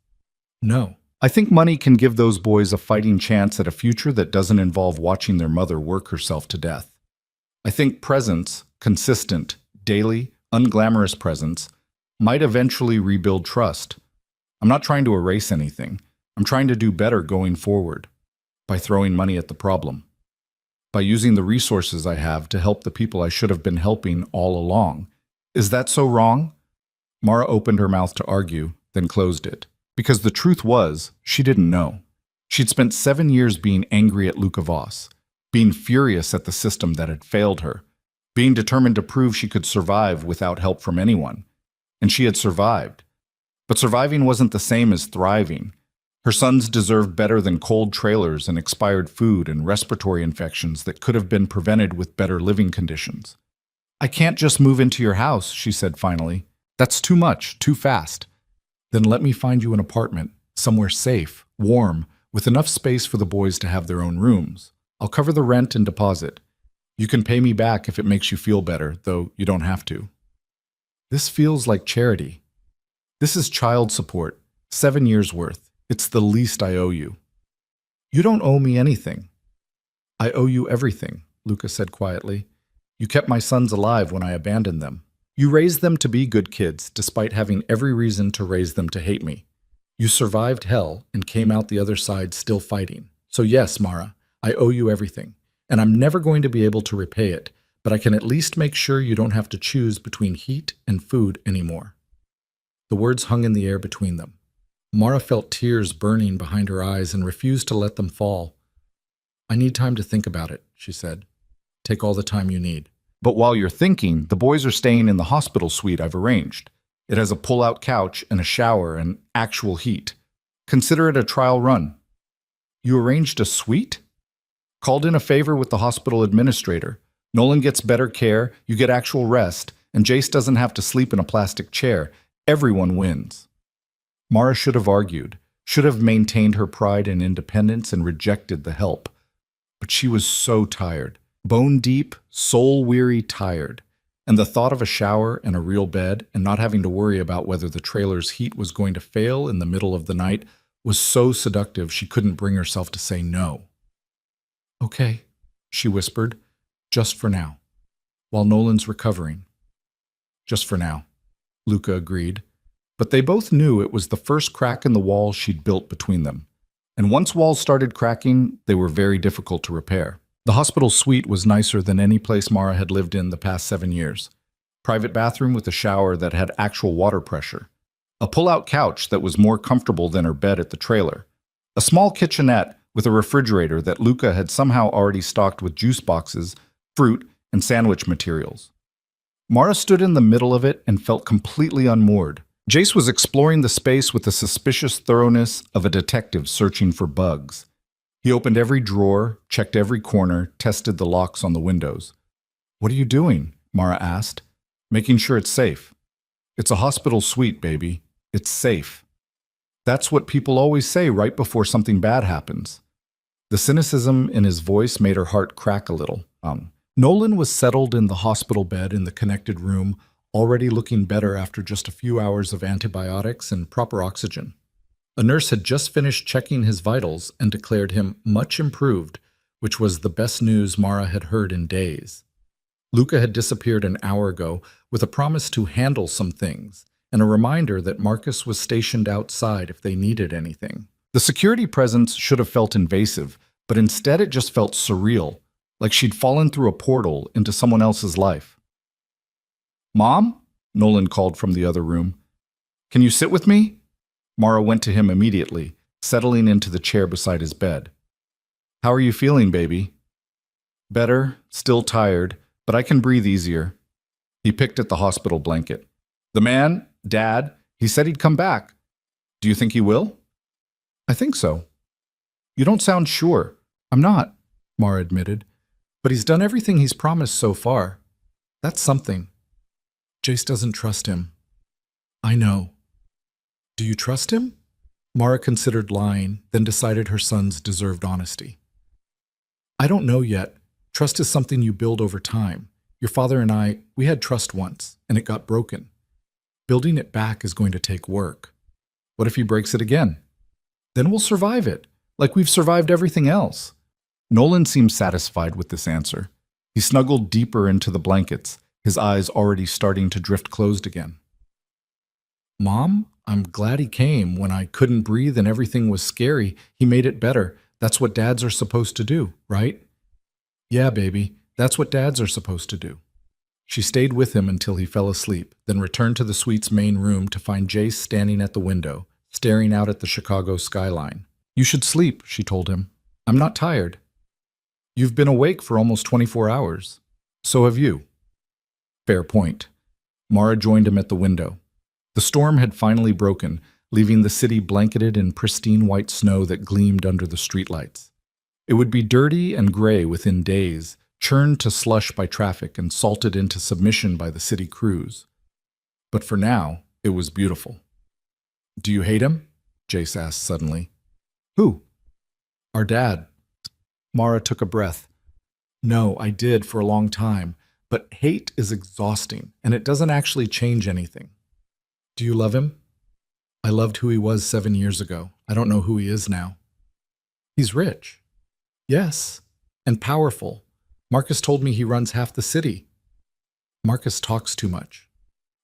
No. I think money can give those boys a fighting chance at a future that doesn't involve watching their mother work herself to death. I think presence, consistent, daily, unglamorous presence, might eventually rebuild trust. I'm not trying to erase anything. I'm trying to do better going forward. By throwing money at the problem. By using the resources I have to help the people I should have been helping all along. Is that so wrong? Mara opened her mouth to argue, then closed it. Because the truth was, she didn't know. She'd spent 7 years being angry at Luca Voss, being furious at the system that had failed her, being determined to prove she could survive without help from anyone. And she had survived. But surviving wasn't the same as thriving. Her sons deserved better than cold trailers and expired food and respiratory infections that could have been prevented with better living conditions. I can't just move into your house, she said finally. That's too much, too fast. Then let me find you an apartment, somewhere safe, warm, with enough space for the boys to have their own rooms. I'll cover the rent and deposit. You can pay me back if it makes you feel better, though you don't have to. This feels like charity. This is child support, 7 years worth. It's the least I owe you. You don't owe me anything. I owe you everything, Luca said quietly. You kept my sons alive when I abandoned them. You raised them to be good kids, despite having every reason to raise them to hate me. You survived hell and came out the other side still fighting. So yes, Mara, I owe you everything. And I'm never going to be able to repay it, but I can at least make sure you don't have to choose between heat and food anymore. The words hung in the air between them. Mara felt tears burning behind her eyes and refused to let them fall. I need time to think about it, she said. Take all the time you need. But while you're thinking, the boys are staying in the hospital suite I've arranged. It has a pull-out couch and a shower and actual heat. Consider it a trial run. You arranged a suite? Called in a favor with the hospital administrator. Nolan gets better care, you get actual rest, and Jace doesn't have to sleep in a plastic chair. Everyone wins. Mara should have argued, should have maintained her pride and independence and rejected the help. But she was so tired. Bone deep, soul-weary tired. And the thought of a shower and a real bed and not having to worry about whether the trailer's heat was going to fail in the middle of the night was so seductive she couldn't bring herself to say no. Okay, she whispered, just for now, while Nolan's recovering. Just for now, Luca agreed. But they both knew it was the first crack in the wall she'd built between them. And once walls started cracking, they were very difficult to repair. The hospital suite was nicer than any place Mara had lived in the past 7 years. Private bathroom with a shower that had actual water pressure. A pull-out couch that was more comfortable than her bed at the trailer. A small kitchenette with a refrigerator that Luca had somehow already stocked with juice boxes, fruit, and sandwich materials. Mara stood in the middle of it and felt completely unmoored. Jace was exploring the space with the suspicious thoroughness of a detective searching for bugs. He opened every drawer, checked every corner, tested the locks on the windows. What are you doing? Mara asked. Making sure it's safe. It's a hospital suite, baby. It's safe. That's what people always say right before something bad happens. The cynicism in his voice made her heart crack a little. Nolan was settled in the hospital bed in the connected room, already looking better after just a few hours of antibiotics and proper oxygen. A nurse had just finished checking his vitals and declared him much improved, which was the best news Mara had heard in days. Luca had disappeared an hour ago with a promise to handle some things and a reminder that Marcus was stationed outside if they needed anything. The security presence should have felt invasive, but instead it just felt surreal, like she'd fallen through a portal into someone else's life. "Mom?" Nolan called from the other room. "Can you sit with me?" Mara went to him immediately, settling into the chair beside his bed. "How are you feeling, baby?" "Better, still tired, but I can breathe easier." He picked at the hospital blanket. "The man, Dad, he said he'd come back. Do you think he will?" "I think so." "You don't sound sure." "I'm not," Mara admitted. "But he's done everything he's promised so far. That's something." "Jace doesn't trust him." "I know." "Do you trust him?" Mara considered lying, then decided her sons deserved honesty. "I don't know yet. Trust is something you build over time. Your father and I, we had trust once, and it got broken. Building it back is going to take work. What if he breaks it again? Then we'll survive it, like we've survived everything else." Nolan seemed satisfied with this answer. He snuggled deeper into the blankets, his eyes already starting to drift closed again. "Mom, I'm glad he came. When I couldn't breathe and everything was scary, he made it better. That's what dads are supposed to do, right?" "Yeah, baby, that's what dads are supposed to do." She stayed with him until he fell asleep, then returned to the suite's main room to find Jace standing at the window, staring out at the Chicago skyline. "You should sleep," she told him. "I'm not tired." "You've been awake for almost 24 hours. So have you." Fair point. Mara joined him at the window. The storm had finally broken, leaving the city blanketed in pristine white snow that gleamed under the streetlights. It would be dirty and gray within days, churned to slush by traffic and salted into submission by the city crews. But for now, it was beautiful. "Do you hate him?" Jace asked suddenly. "Who?" "Our dad." Mara took a breath. "No, I did for a long time, but hate is exhausting, and it doesn't actually change anything." "Do you love him?" "I loved who he was 7 years ago. I don't know who he is now." "He's rich." "Yes, and powerful. Marcus told me he runs half the city." "Marcus talks too much."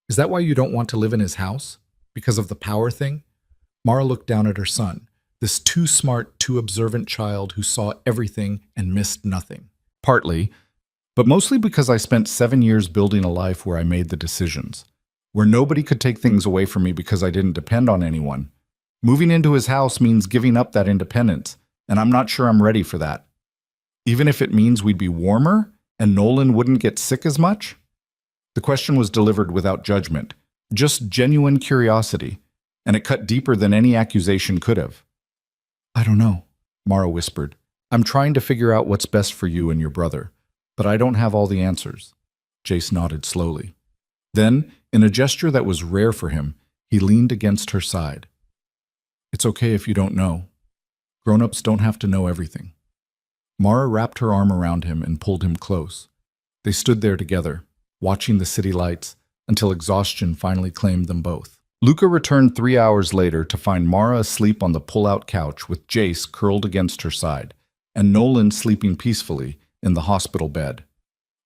"Is that why you don't want to live in his house? Because of the power thing?" Mara looked down at her son, this too smart, too observant child who saw everything and missed nothing. "Partly, but mostly because I spent 7 years building a life where I made the decisions, where nobody could take things away from me because I didn't depend on anyone. Moving into his house means giving up that independence, and I'm not sure I'm ready for that. Even if it means we'd be warmer and Nolan wouldn't get sick as much?" The question was delivered without judgment, just genuine curiosity, and it cut deeper than any accusation could have. "I don't know," Mara whispered. "I'm trying to figure out what's best for you and your brother, but I don't have all the answers." Jace nodded slowly. Then, in a gesture that was rare for him, he leaned against her side. "It's okay if you don't know. Grown-ups don't have to know everything." Mara wrapped her arm around him and pulled him close. They stood there together, watching the city lights, until exhaustion finally claimed them both. Luca returned 3 hours later to find Mara asleep on the pull-out couch with Jace curled against her side, and Nolan sleeping peacefully in the hospital bed.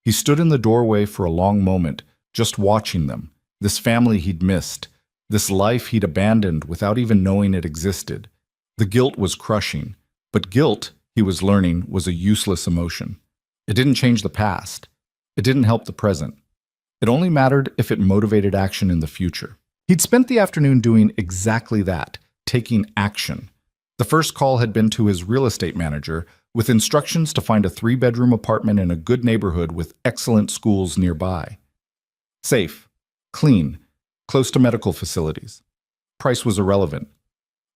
He stood in the doorway for a long moment, just watching them, this family he'd missed, this life he'd abandoned without even knowing it existed. The guilt was crushing, but guilt, he was learning, was a useless emotion. It didn't change the past. It didn't help the present. It only mattered if it motivated action in the future. He'd spent the afternoon doing exactly that, taking action. The first call had been to his real estate manager, with instructions to find a 3-bedroom apartment in a good neighborhood with excellent schools nearby. Safe, clean, close to medical facilities. Price was irrelevant.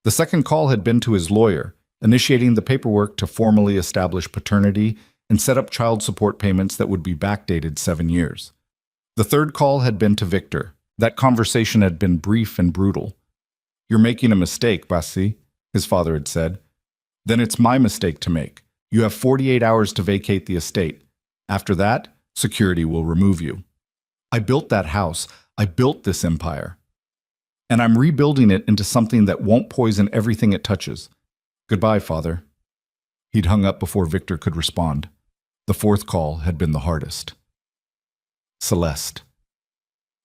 The second call had been to his lawyer, initiating the paperwork to formally establish paternity and set up child support payments that would be backdated 7 years. The third call had been to Victor. That conversation had been brief and brutal. "You're making a mistake, Bassi," his father had said. "Then it's my mistake to make. You have 48 hours to vacate the estate. After that, security will remove you. I built that house. I built this empire." And I'm rebuilding it into something that won't poison everything it touches. Goodbye, Father. He'd hung up before Victor could respond. The fourth call had been the hardest. Celeste.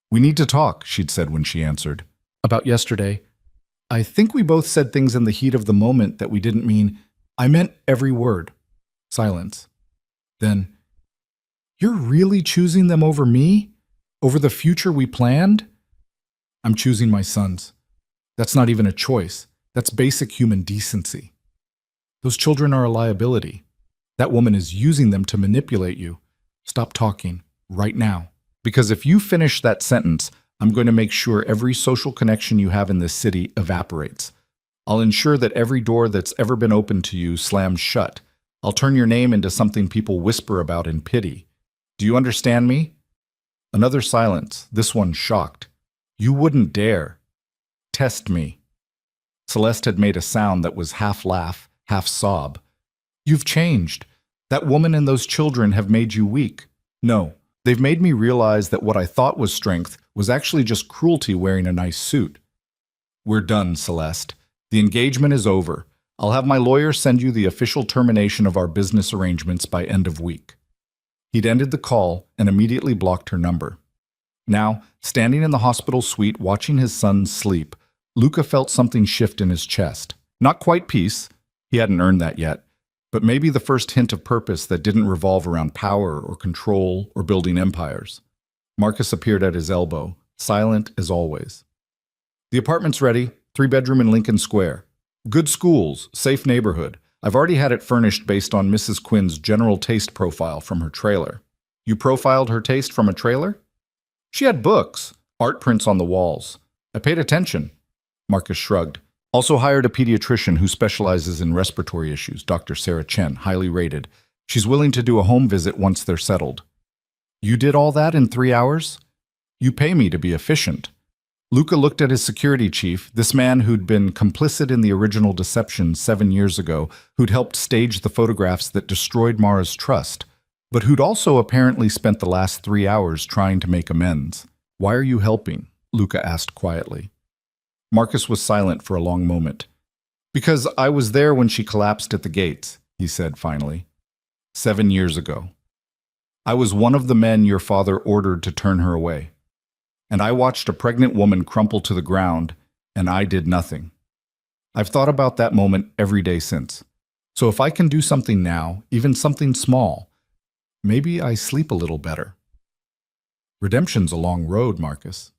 We need to talk, she'd said when she answered. About yesterday. I think we both said things in the heat of the moment that we didn't mean. I meant every word. Silence. Then, you're really choosing them over me? Over the future we planned? I'm choosing my sons. That's not even a choice. That's basic human decency. Those children are a liability. That woman is using them to manipulate you. Stop talking, right now. Because if you finish that sentence, I'm going to make sure every social connection you have in this city evaporates. I'll ensure that every door that's ever been opened to you slams shut. I'll turn your name into something people whisper about in pity. Do you understand me? Another silence, this one shocked. You wouldn't dare. Test me. Celeste had made a sound that was half laugh, half sob. You've changed. That woman and those children have made you weak. No, they've made me realize that what I thought was strength was actually just cruelty wearing a nice suit. We're done, Celeste. The engagement is over. I'll have my lawyer send you the official termination of our business arrangements by end of week. He'd ended the call and immediately blocked her number. Now, standing in the hospital suite watching his son sleep, Luca felt something shift in his chest. Not quite peace, he hadn't earned that yet, but maybe the first hint of purpose that didn't revolve around power or control or building empires. Marcus appeared at his elbow, silent as always. The apartment's ready, 3-bedroom in Lincoln Square. Good schools, safe neighborhood. I've already had it furnished based on Mrs. Quinn's general taste profile from her trailer. You profiled her taste from a trailer? She had books, art prints on the walls. I paid attention. Marcus shrugged. Also hired a pediatrician who specializes in respiratory issues, Dr. Sarah Chen, highly rated. She's willing to do a home visit once they're settled. You did all that in 3 hours? You pay me to be efficient. Luca looked at his security chief, this man who'd been complicit in the original deception 7 years ago, who'd helped stage the photographs that destroyed Mara's trust, but who'd also apparently spent the last 3 hours trying to make amends. Why are you helping? Luca asked quietly. Marcus was silent for a long moment. Because I was there when she collapsed at the gates, he said finally. 7 years ago. I was one of the men your father ordered to turn her away. And I watched a pregnant woman crumple to the ground, and I did nothing. I've thought about that moment every day since. So if I can do something now, even something small, maybe I sleep a little better. Redemption's a long road, Marcus.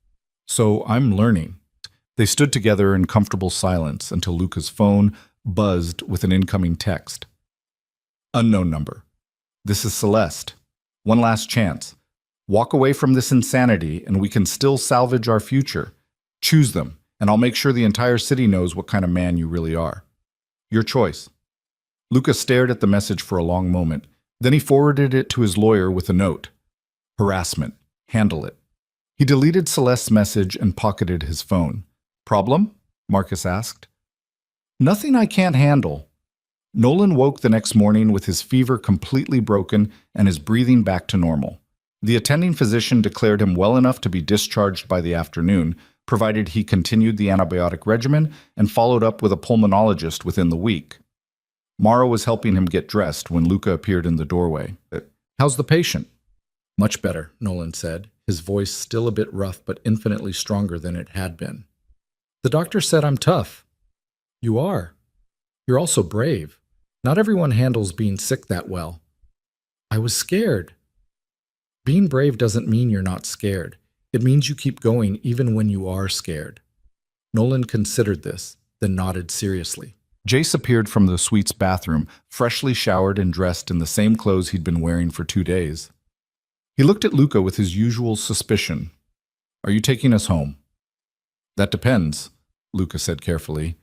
So I'm learning. They stood together in comfortable silence until Luca's phone buzzed with an incoming text. Unknown number. This is Celeste. One last chance. Walk away from this insanity and we can still salvage our future. Choose them, and I'll make sure the entire city knows what kind of man you really are. Your choice. Luca stared at the message for a long moment. Then he forwarded it to his lawyer with a note. Harassment. Handle it. He deleted Celeste's message and pocketed his phone. Problem? Marcus asked. Nothing I can't handle. Nolan woke the next morning with his fever completely broken and his breathing back to normal. The attending physician declared him well enough to be discharged by the afternoon, provided he continued the antibiotic regimen and followed up with a pulmonologist within the week. Mara was helping him get dressed when Luca appeared in the doorway. How's the patient? Much better, Nolan said, his voice still a bit rough but infinitely stronger than it had been. The doctor said I'm tough. You are. You're also brave. Not everyone handles being sick that well. I was scared. Being brave doesn't mean you're not scared. It means you keep going even when you are scared. Nolan considered this, then nodded seriously. Jace appeared from the suite's bathroom, freshly showered and dressed in the same clothes he'd been wearing for 2 days. He looked at Luca with his usual suspicion. Are you taking us home? That depends, Luca said carefully.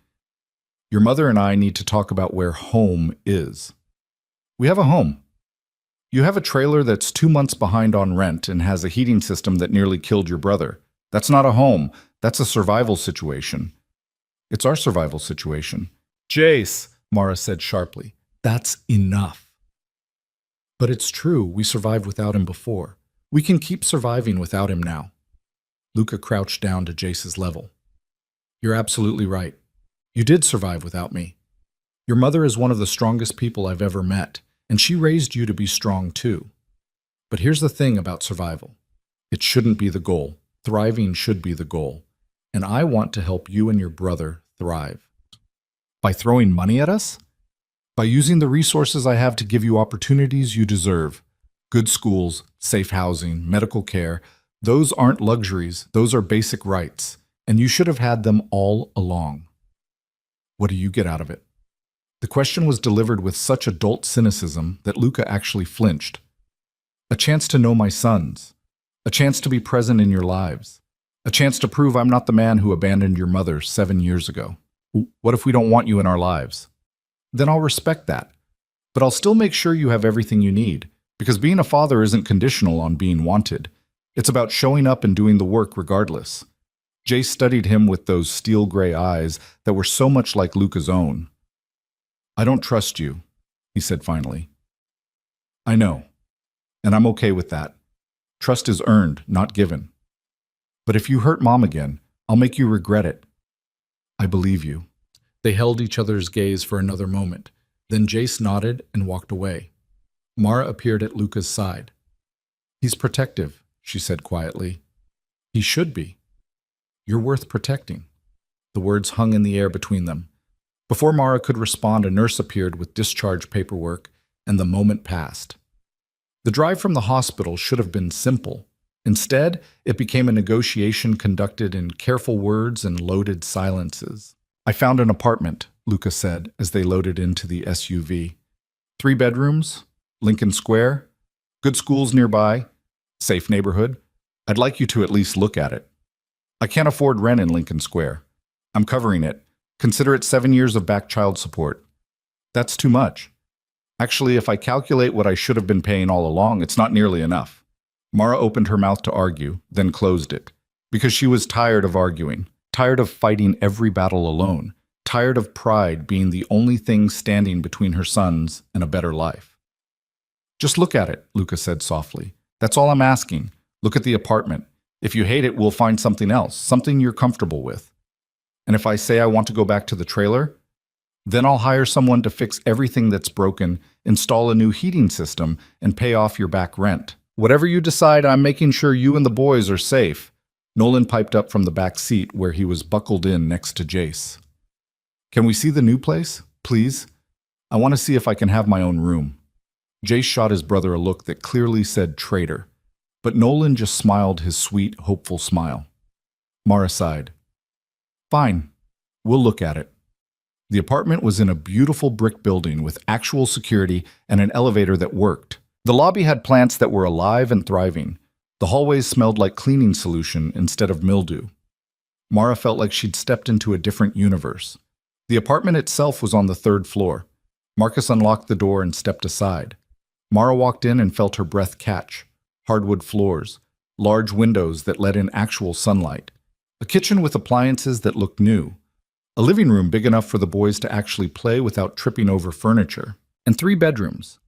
Your mother and I need to talk about where home is. We have a home. You have a trailer that's 2 months behind on rent and has a heating system that nearly killed your brother. That's not a home. That's a survival situation. It's our survival situation. Jace, Mara said sharply, that's enough. But it's true, we survived without him before. We can keep surviving without him now. Luca crouched down to Jace's level. You're absolutely right. You did survive without me. Your mother is one of the strongest people I've ever met, and she raised you to be strong too. But here's the thing about survival. It shouldn't be the goal. Thriving should be the goal. And I want to help you and your brother thrive. By throwing money at us? By using the resources I have to give you opportunities you deserve. Good schools, safe housing, medical care. Those aren't luxuries, those are basic rights. And you should have had them all along. What do you get out of it? The question was delivered with such adult cynicism that Luca actually flinched. A chance to know my sons. A chance to be present in your lives. A chance to prove I'm not the man who abandoned your mother 7 years ago. What if we don't want you in our lives? Then I'll respect that. But I'll still make sure you have everything you need, because being a father isn't conditional on being wanted. It's about showing up and doing the work regardless. Jay studied him with those steel gray eyes that were so much like Luca's own. I don't trust you, he said finally. I know, and I'm okay with that. Trust is earned, not given. But if you hurt Mom again, I'll make you regret it. I believe you. They held each other's gaze for another moment. Then Jace nodded and walked away. Mara appeared at Luca's side. He's protective, she said quietly. He should be. You're worth protecting. The words hung in the air between them. Before Mara could respond, a nurse appeared with discharge paperwork, and the moment passed. The drive from the hospital should have been simple. Instead, it became a negotiation conducted in careful words and loaded silences. I found an apartment, Luca said as they loaded into the SUV. 3 bedrooms, Lincoln Square, good schools nearby, safe neighborhood. I'd like you to at least look at it. I can't afford rent in Lincoln Square. I'm covering it. Consider it 7 years of back child support. That's too much. Actually, if I calculate what I should have been paying all along, it's not nearly enough. Mara opened her mouth to argue, then closed it, because she was tired of arguing, tired of fighting every battle alone, tired of pride being the only thing standing between her sons and a better life. Just look at it, Luca said softly. That's all I'm asking. Look at the apartment. If you hate it, we'll find something else, something you're comfortable with. And if I say I want to go back to the trailer, then I'll hire someone to fix everything that's broken, install a new heating system, and pay off your back rent. Whatever you decide, I'm making sure you and the boys are safe. Nolan piped up from the back seat where he was buckled in next to Jace. Can we see the new place, please? I want to see if I can have my own room. Jace shot his brother a look that clearly said traitor, but Nolan just smiled his sweet, hopeful smile. Mara sighed. Fine, we'll look at it. The apartment was in a beautiful brick building with actual security and an elevator that worked. The lobby had plants that were alive and thriving. The hallways smelled like cleaning solution instead of mildew. Mara felt like she'd stepped into a different universe. The apartment itself was on the 3rd floor. Marcus unlocked the door and stepped aside. Mara walked in and felt her breath catch. Hardwood floors, large windows that let in actual sunlight, a kitchen with appliances that looked new, a living room big enough for the boys to actually play without tripping over furniture, and 3 bedrooms.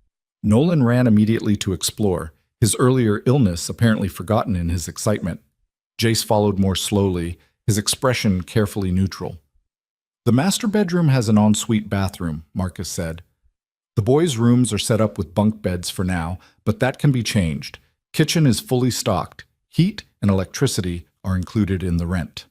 Nolan ran immediately to explore, his earlier illness apparently forgotten in his excitement. Jace followed more slowly, his expression carefully neutral. The master bedroom has an ensuite bathroom, Marcus said. The boys' rooms are set up with bunk beds for now, but that can be changed. Kitchen is fully stocked. Heat and electricity are included in the rent.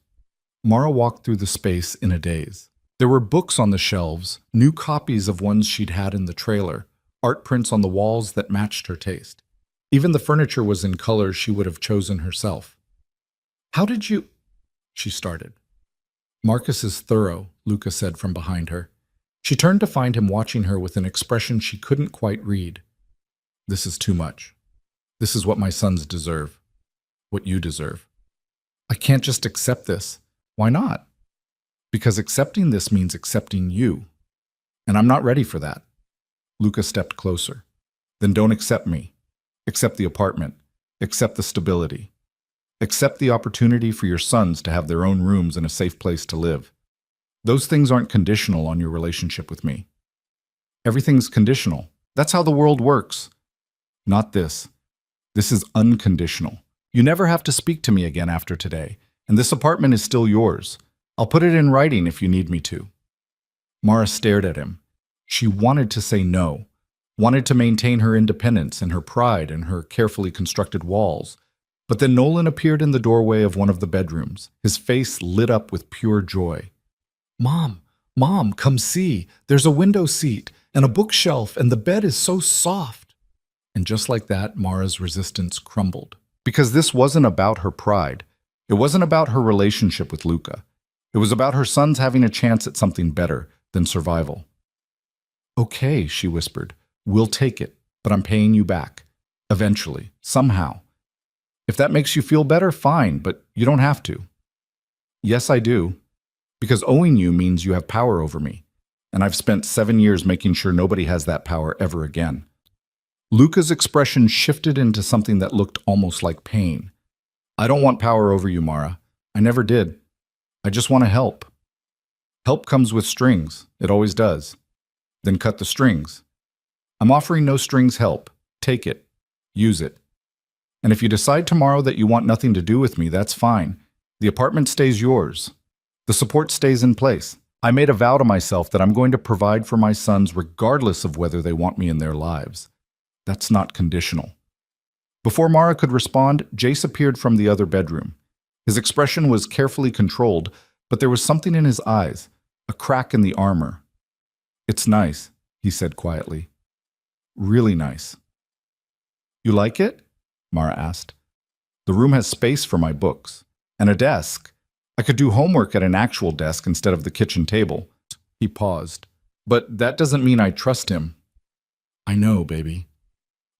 Mara walked through the space in a daze. There were books on the shelves, new copies of ones she'd had in the trailer, art prints on the walls that matched her taste. Even the furniture was in colors she would have chosen herself. How did you... she started. Marcus is thorough, Luca said from behind her. She turned to find him watching her with an expression she couldn't quite read. This is too much. This is what my sons deserve. What you deserve. I can't just accept this. Why not? Because accepting this means accepting you. And I'm not ready for that. Luca stepped closer. Then don't accept me. Accept the apartment. Accept the stability. Accept the opportunity for your sons to have their own rooms and a safe place to live. Those things aren't conditional on your relationship with me. Everything's conditional. That's how the world works. Not this. This is unconditional. You never have to speak to me again after today, and this apartment is still yours. I'll put it in writing if you need me to. Mara stared at him. She wanted to say no, wanted to maintain her independence and her pride and her carefully constructed walls. But then Nolan appeared in the doorway of one of the bedrooms, his face lit up with pure joy. Mom, Mom, come see. There's a window seat and a bookshelf, and the bed is so soft. And just like that, Mara's resistance crumbled. Because this wasn't about her pride. It wasn't about her relationship with Luca. It was about her sons having a chance at something better than survival. Okay, she whispered. We'll take it, but I'm paying you back. Eventually, somehow. If that makes you feel better, fine, but you don't have to. Yes, I do. Because owing you means you have power over me. And I've spent 7 years making sure nobody has that power ever again. Luca's expression shifted into something that looked almost like pain. I don't want power over you, Mara. I never did. I just want to help. Help comes with strings. It always does. Then cut the strings. I'm offering no strings help. Take it. Use it. And if you decide tomorrow that you want nothing to do with me, that's fine. The apartment stays yours. The support stays in place. I made a vow to myself that I'm going to provide for my sons regardless of whether they want me in their lives. That's not conditional. Before Mara could respond, Jace appeared from the other bedroom. His expression was carefully controlled, but there was something in his eyes, a crack in the armor. It's nice, he said quietly. Really nice. You like it? Mara asked. The room has space for my books. And a desk. I could do homework at an actual desk instead of the kitchen table. He paused. But that doesn't mean I trust him. I know, baby.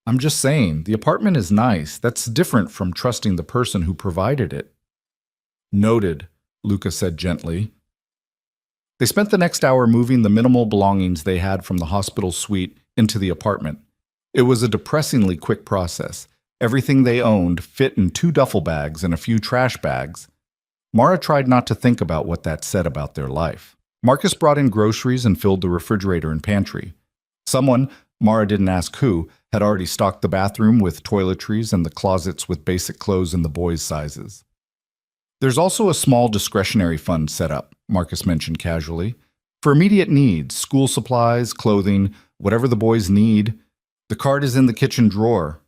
I'm just saying, the apartment is nice. That's different from trusting the person who provided it. Noted, Luca said gently. They spent the next hour moving the minimal belongings they had from the hospital suite into the apartment. It was a depressingly quick process. Everything they owned fit in 2 duffel bags and a few trash bags. Mara tried not to think about what that said about their life. Marcus brought in groceries and filled the refrigerator and pantry. Someone, Mara didn't ask who, had already stocked the bathroom with toiletries and the closets with basic clothes in the boys' sizes. There's also a small discretionary fund set up, Marcus mentioned casually, for immediate needs, school supplies, clothing, whatever the boys need. The card is in the kitchen drawer.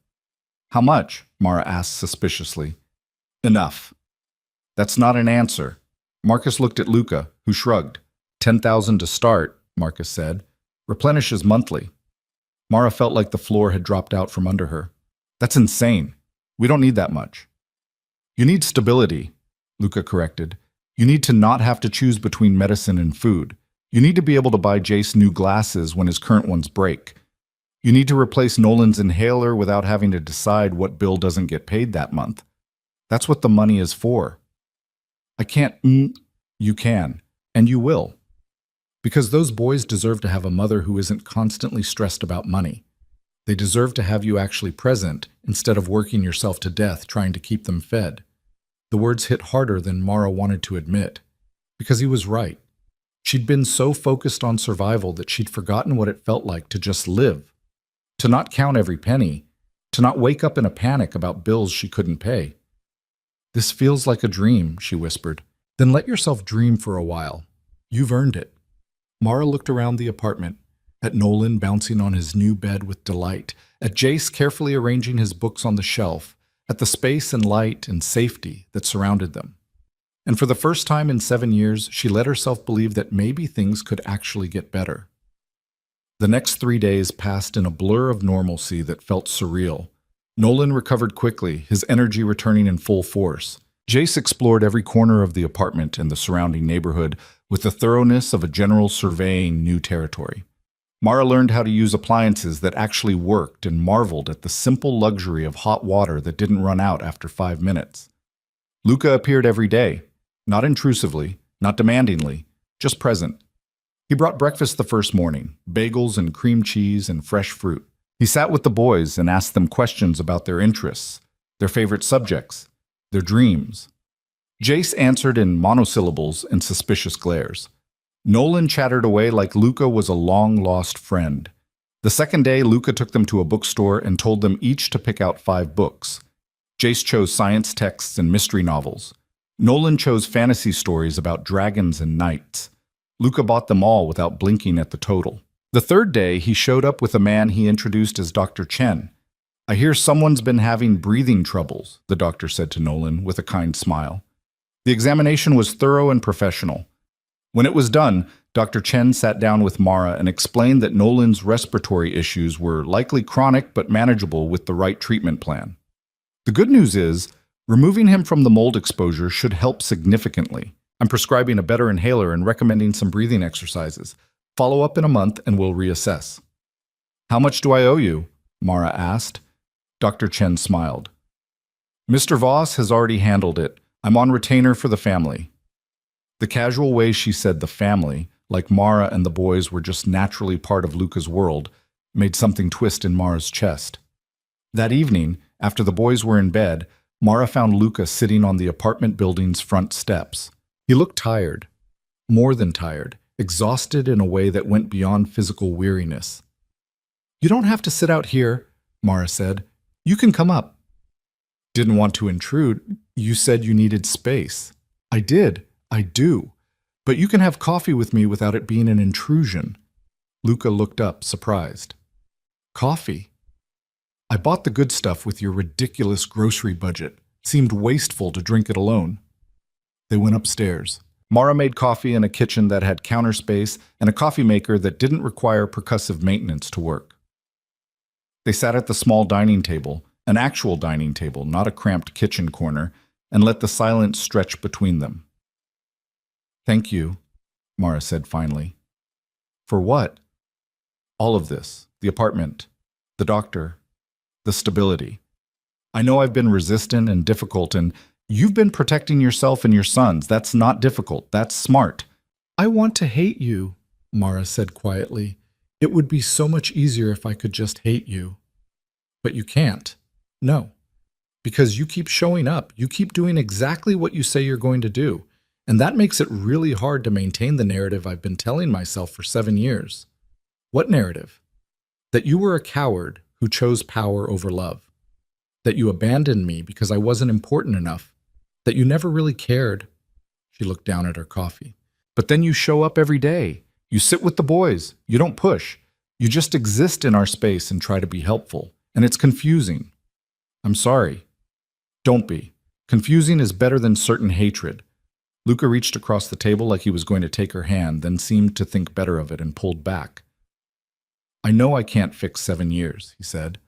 How much? Mara asked suspiciously. Enough. That's not an answer. Marcus looked at Luca, who shrugged. 10,000 to start, Marcus said. Replenishes monthly. Mara felt like the floor had dropped out from under her. That's insane. We don't need that much. You need stability, Luca corrected. You need to not have to choose between medicine and food. You need to be able to buy Jace new glasses when his current ones break. You need to replace Nolan's inhaler without having to decide what bill doesn't get paid that month. That's what the money is for. I can't. You can, and you will. Because those boys deserve to have a mother who isn't constantly stressed about money. They deserve to have you actually present instead of working yourself to death trying to keep them fed. The words hit harder than Mara wanted to admit. Because he was right. She'd been so focused on survival that she'd forgotten what it felt like to just live. To not count every penny. To not wake up in a panic about bills she couldn't pay. This feels like a dream, she whispered. Then let yourself dream for a while. You've earned it. Mara looked around the apartment, at Nolan bouncing on his new bed with delight, at Jace carefully arranging his books on the shelf, at the space and light and safety that surrounded them. And for the first time in 7 years, she let herself believe that maybe things could actually get better. The next 3 days passed in a blur of normalcy that felt surreal. Nolan recovered quickly, his energy returning in full force. Jace explored every corner of the apartment and the surrounding neighborhood with the thoroughness of a general surveying new territory. Mara learned how to use appliances that actually worked and marveled at the simple luxury of hot water that didn't run out after 5 minutes. Luca appeared every day, not intrusively, not demandingly, just present. He brought breakfast the first morning, bagels and cream cheese and fresh fruit. He sat with the boys and asked them questions about their interests, their favorite subjects, their dreams. Jace answered in monosyllables and suspicious glares. Nolan chattered away like Luca was a long-lost friend. The second day, Luca took them to a bookstore and told them each to pick out 5 books. Jace chose science texts and mystery novels. Nolan chose fantasy stories about dragons and knights. Luca bought them all without blinking at the total. The third day, he showed up with a man he introduced as Dr. Chen. "I hear someone's been having breathing troubles," the doctor said to Nolan with a kind smile. The examination was thorough and professional. When it was done, Dr. Chen sat down with Mara and explained that Nolan's respiratory issues were likely chronic but manageable with the right treatment plan. The good news is, removing him from the mold exposure should help significantly. I'm prescribing a better inhaler and recommending some breathing exercises. Follow up in a month and we'll reassess. "How much do I owe you?" Mara asked. Dr. Chen smiled. "Mr. Voss has already handled it. I'm on retainer for the family." The casual way she said the family, like Mara and the boys were just naturally part of Luca's world, made something twist in Mara's chest. That evening, after the boys were in bed, Mara found Luca sitting on the apartment building's front steps. He looked tired, more than tired, exhausted in a way that went beyond physical weariness. "You don't have to sit out here," Mara said. "You can come up." "Didn't want to intrude. You said you needed space." "I did. I do. But you can have coffee with me without it being an intrusion." Luca looked up, surprised. "Coffee? I bought the good stuff with your ridiculous grocery budget. Seemed wasteful to drink it alone." They went upstairs. Mara made coffee in a kitchen that had counter space and a coffee maker that didn't require percussive maintenance to work. They sat at the small dining table, an actual dining table, not a cramped kitchen corner, and let the silence stretch between them. "Thank you," Mara said finally. "For what?" "All of this. The apartment, the doctor, the stability. I know I've been resistant and difficult, and you've been protecting yourself and your sons. That's not difficult. That's smart." "I want to hate you," Mara said quietly. "It would be so much easier if I could just hate you." "But you can't." "No. Because you keep showing up. You keep doing exactly what you say you're going to do. And that makes it really hard to maintain the narrative I've been telling myself for 7 years. "What narrative?" "That you were a coward who chose power over love. That you abandoned me because I wasn't important enough. That you never really cared." She looked down at her coffee. "But then you show up every day. You sit with the boys. You don't push. You just exist in our space and try to be helpful. And it's confusing." "I'm sorry." "Don't be. Confusing is better than certain hatred." Luca reached across the table like he was going to take her hand, then seemed to think better of it and pulled back. "I know I can't fix 7 years," he said.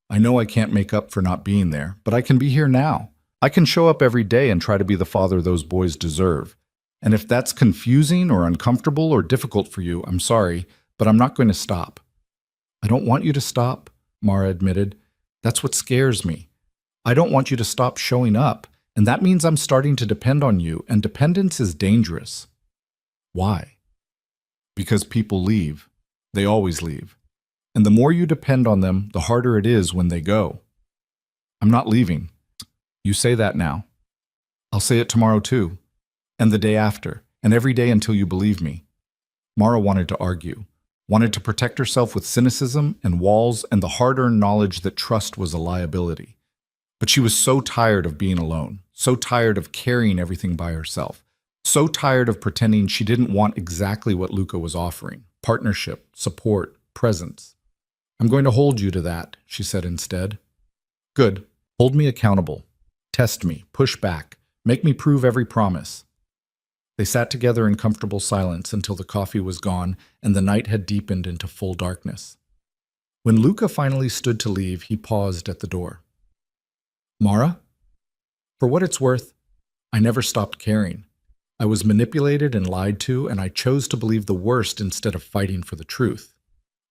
"I know I can't make up for not being there, but I can be here now. I can show up every day and try to be the father those boys deserve. And if that's confusing or uncomfortable or difficult for you, I'm sorry, but I'm not going to stop." "I don't want you to stop," Mara admitted. "That's what scares me. I don't want you to stop showing up, and that means I'm starting to depend on you, and dependence is dangerous." "Why?" "Because people leave. They always leave. And the more you depend on them, the harder it is when they go." "I'm not leaving." "You say that now. I'll say it tomorrow too, and the day after, and every day until you believe me." Mara wanted to argue, wanted to protect herself with cynicism and walls and the hard-earned knowledge that trust was a liability. But she was so tired of being alone, so tired of carrying everything by herself, so tired of pretending she didn't want exactly what Luca was offering: partnership, support, presence. "I'm going to hold you to that," she said instead. "Good. Hold me accountable. Test me, push back, make me prove every promise." They sat together in comfortable silence until the coffee was gone and the night had deepened into full darkness. When Luca finally stood to leave, he paused at the door. "Mara? For what it's worth, I never stopped caring. I was manipulated and lied to, and I chose to believe the worst instead of fighting for the truth.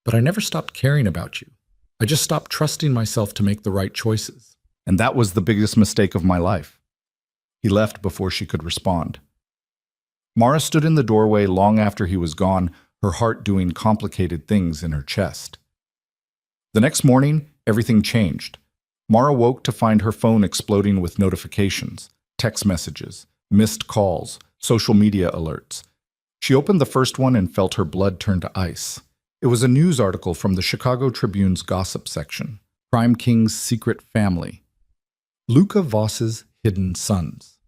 But I never stopped caring about you. I just stopped trusting myself to make the right choices. And that was the biggest mistake of my life." He left before she could respond. Mara stood in the doorway long after he was gone, her heart doing complicated things in her chest. The next morning, everything changed. Mara woke to find her phone exploding with notifications, text messages, missed calls, social media alerts. She opened the first one and felt her blood turn to ice. It was a news article from the Chicago Tribune's gossip section, Crime King's secret family. Luca Voss's hidden sons.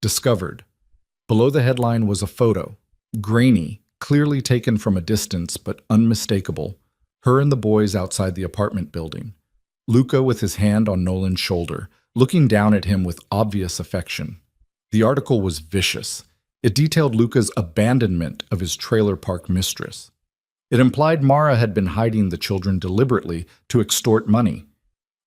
Discovered. Below the headline was a photo. Grainy, clearly taken from a distance but unmistakable. Her and the boys outside the apartment building. Luca with his hand on Nolan's shoulder, looking down at him with obvious affection. The article was vicious. It detailed Luca's abandonment of his trailer park mistress. It implied Mara had been hiding the children deliberately to extort money.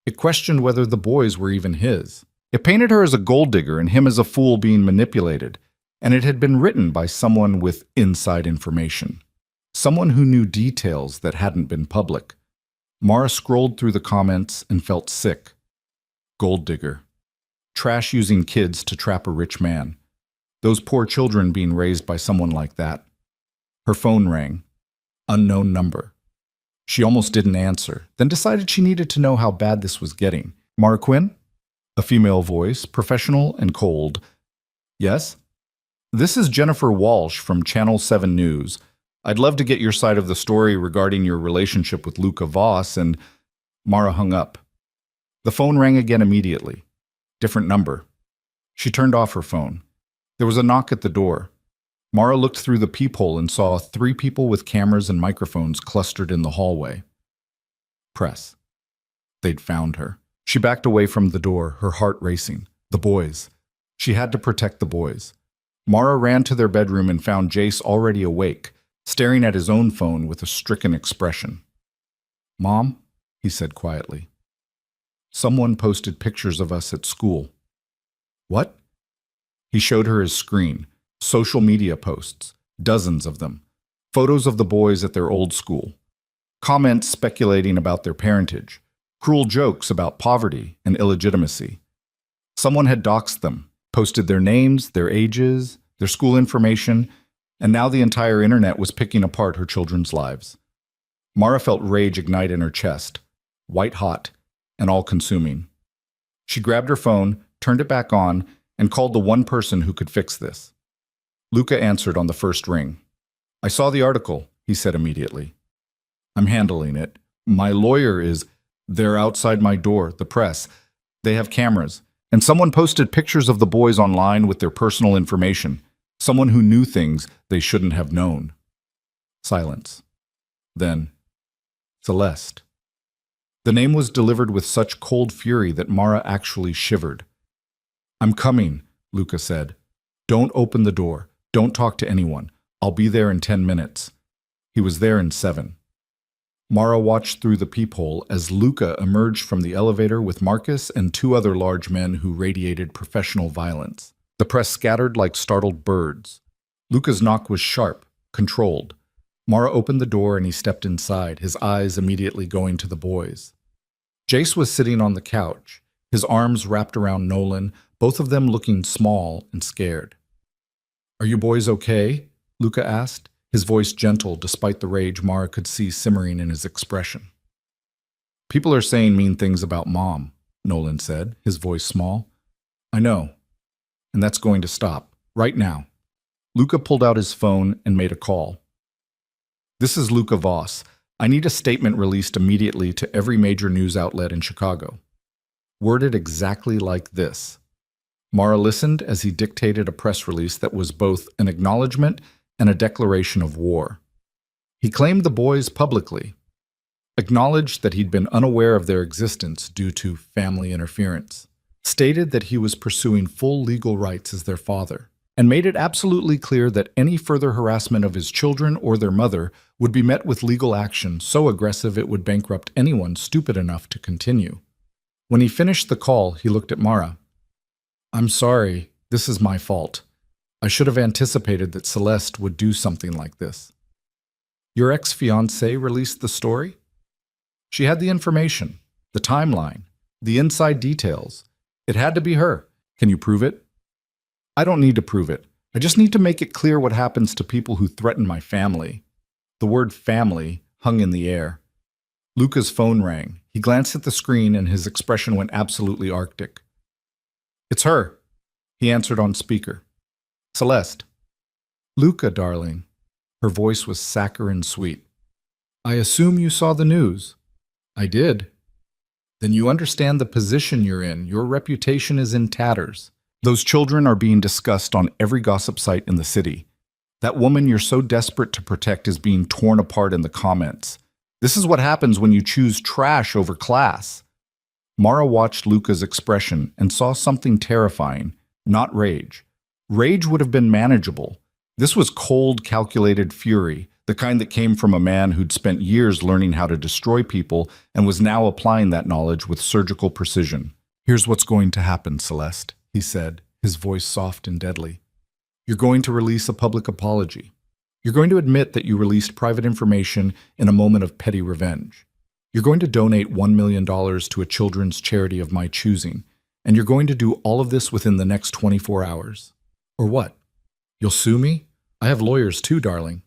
It questioned whether the boys were even his. It painted her as a gold digger and him as a fool being manipulated, and it had been written by someone with inside information. Someone who knew details that hadn't been public. Mara scrolled through the comments and felt sick. Gold digger. Trash using kids to trap a rich man. Those poor children being raised by someone like that. Her phone rang. Unknown number. She almost didn't answer, then decided she needed to know how bad this was getting. Mara Quinn? A female voice, professional and cold. Yes? This is Jennifer Walsh from Channel 7 News. I'd love to get your side of the story regarding your relationship with Luca Voss, and Mara hung up. The phone rang again immediately. Different number. She turned off her phone. There was a knock at the door. Mara looked through the peephole and saw 3 people with cameras and microphones clustered in the hallway. Press. They'd found her. She backed away from the door, her heart racing. The boys. She had to protect the boys. Mara ran to their bedroom and found Jace already awake, staring at his own phone with a stricken expression. Mom, he said quietly. Someone posted pictures of us at school. What? He showed her his screen. Social media posts. Dozens of them. Photos of the boys at their old school. Comments speculating about their parentage. Cruel jokes about poverty and illegitimacy. Someone had doxed them, posted their names, their ages, their school information, and now the entire internet was picking apart her children's lives. Mara felt rage ignite in her chest, white hot and all-consuming. She grabbed her phone, turned it back on, and called the one person who could fix this. Luca answered on the first ring. I saw the article, he said immediately. I'm handling it. My lawyer is... They're outside my door, the press. They have cameras. And someone posted pictures of the boys online with their personal information. Someone who knew things they shouldn't have known. Silence. Then, Celeste. The name was delivered with such cold fury that Mara actually shivered. I'm coming, Luca said. Don't open the door. Don't talk to anyone. I'll be there in 10 minutes. He was there in 7. Mara watched through the peephole as Luca emerged from the elevator with Marcus and 2 other large men who radiated professional violence. The press scattered like startled birds. Luca's knock was sharp, controlled. Mara opened the door and he stepped inside, his eyes immediately going to the boys. Jace was sitting on the couch, his arms wrapped around Nolan, both of them looking small and scared. Are you boys okay? Luca asked, his voice gentle despite the rage Mara could see simmering in his expression. People are saying mean things about Mom, Nolan said, his voice small. I know, and that's going to stop, right now. Luca pulled out his phone and made a call. This is Luca Voss. I need a statement released immediately to every major news outlet in Chicago. Worded exactly like this. Mara listened as he dictated a press release that was both an acknowledgement and a declaration of war. He claimed the boys publicly, acknowledged that he'd been unaware of their existence due to family interference, stated that he was pursuing full legal rights as their father, and made it absolutely clear that any further harassment of his children or their mother would be met with legal action so aggressive it would bankrupt anyone stupid enough to continue. When he finished the call, he looked at Mara. I'm sorry, this is my fault. I should have anticipated that Celeste would do something like this. Your ex-fiancée released the story? She had the information, the timeline, the inside details. It had to be her. Can you prove it? I don't need to prove it. I just need to make it clear what happens to people who threaten my family. The word family hung in the air. Luca's phone rang. He glanced at the screen and his expression went absolutely arctic. It's her, he answered on speaker. Celeste. Luca, darling. Her voice was saccharine sweet. I assume you saw the news. I did. Then you understand the position you're in. Your reputation is in tatters. Those children are being discussed on every gossip site in the city. That woman you're so desperate to protect is being torn apart in the comments. This is what happens when you choose trash over class. Mara watched Luca's expression and saw something terrifying, not rage. Rage would have been manageable. This was cold, calculated fury, the kind that came from a man who'd spent years learning how to destroy people and was now applying that knowledge with surgical precision. "Here's what's going to happen, Celeste," he said, his voice soft and deadly. "You're going to release a public apology. You're going to admit that you released private information in a moment of petty revenge. You're going to donate $1 million to a children's charity of my choosing, and you're going to do all of this within the next 24 hours. Or what? You'll sue me? I have lawyers too, darling.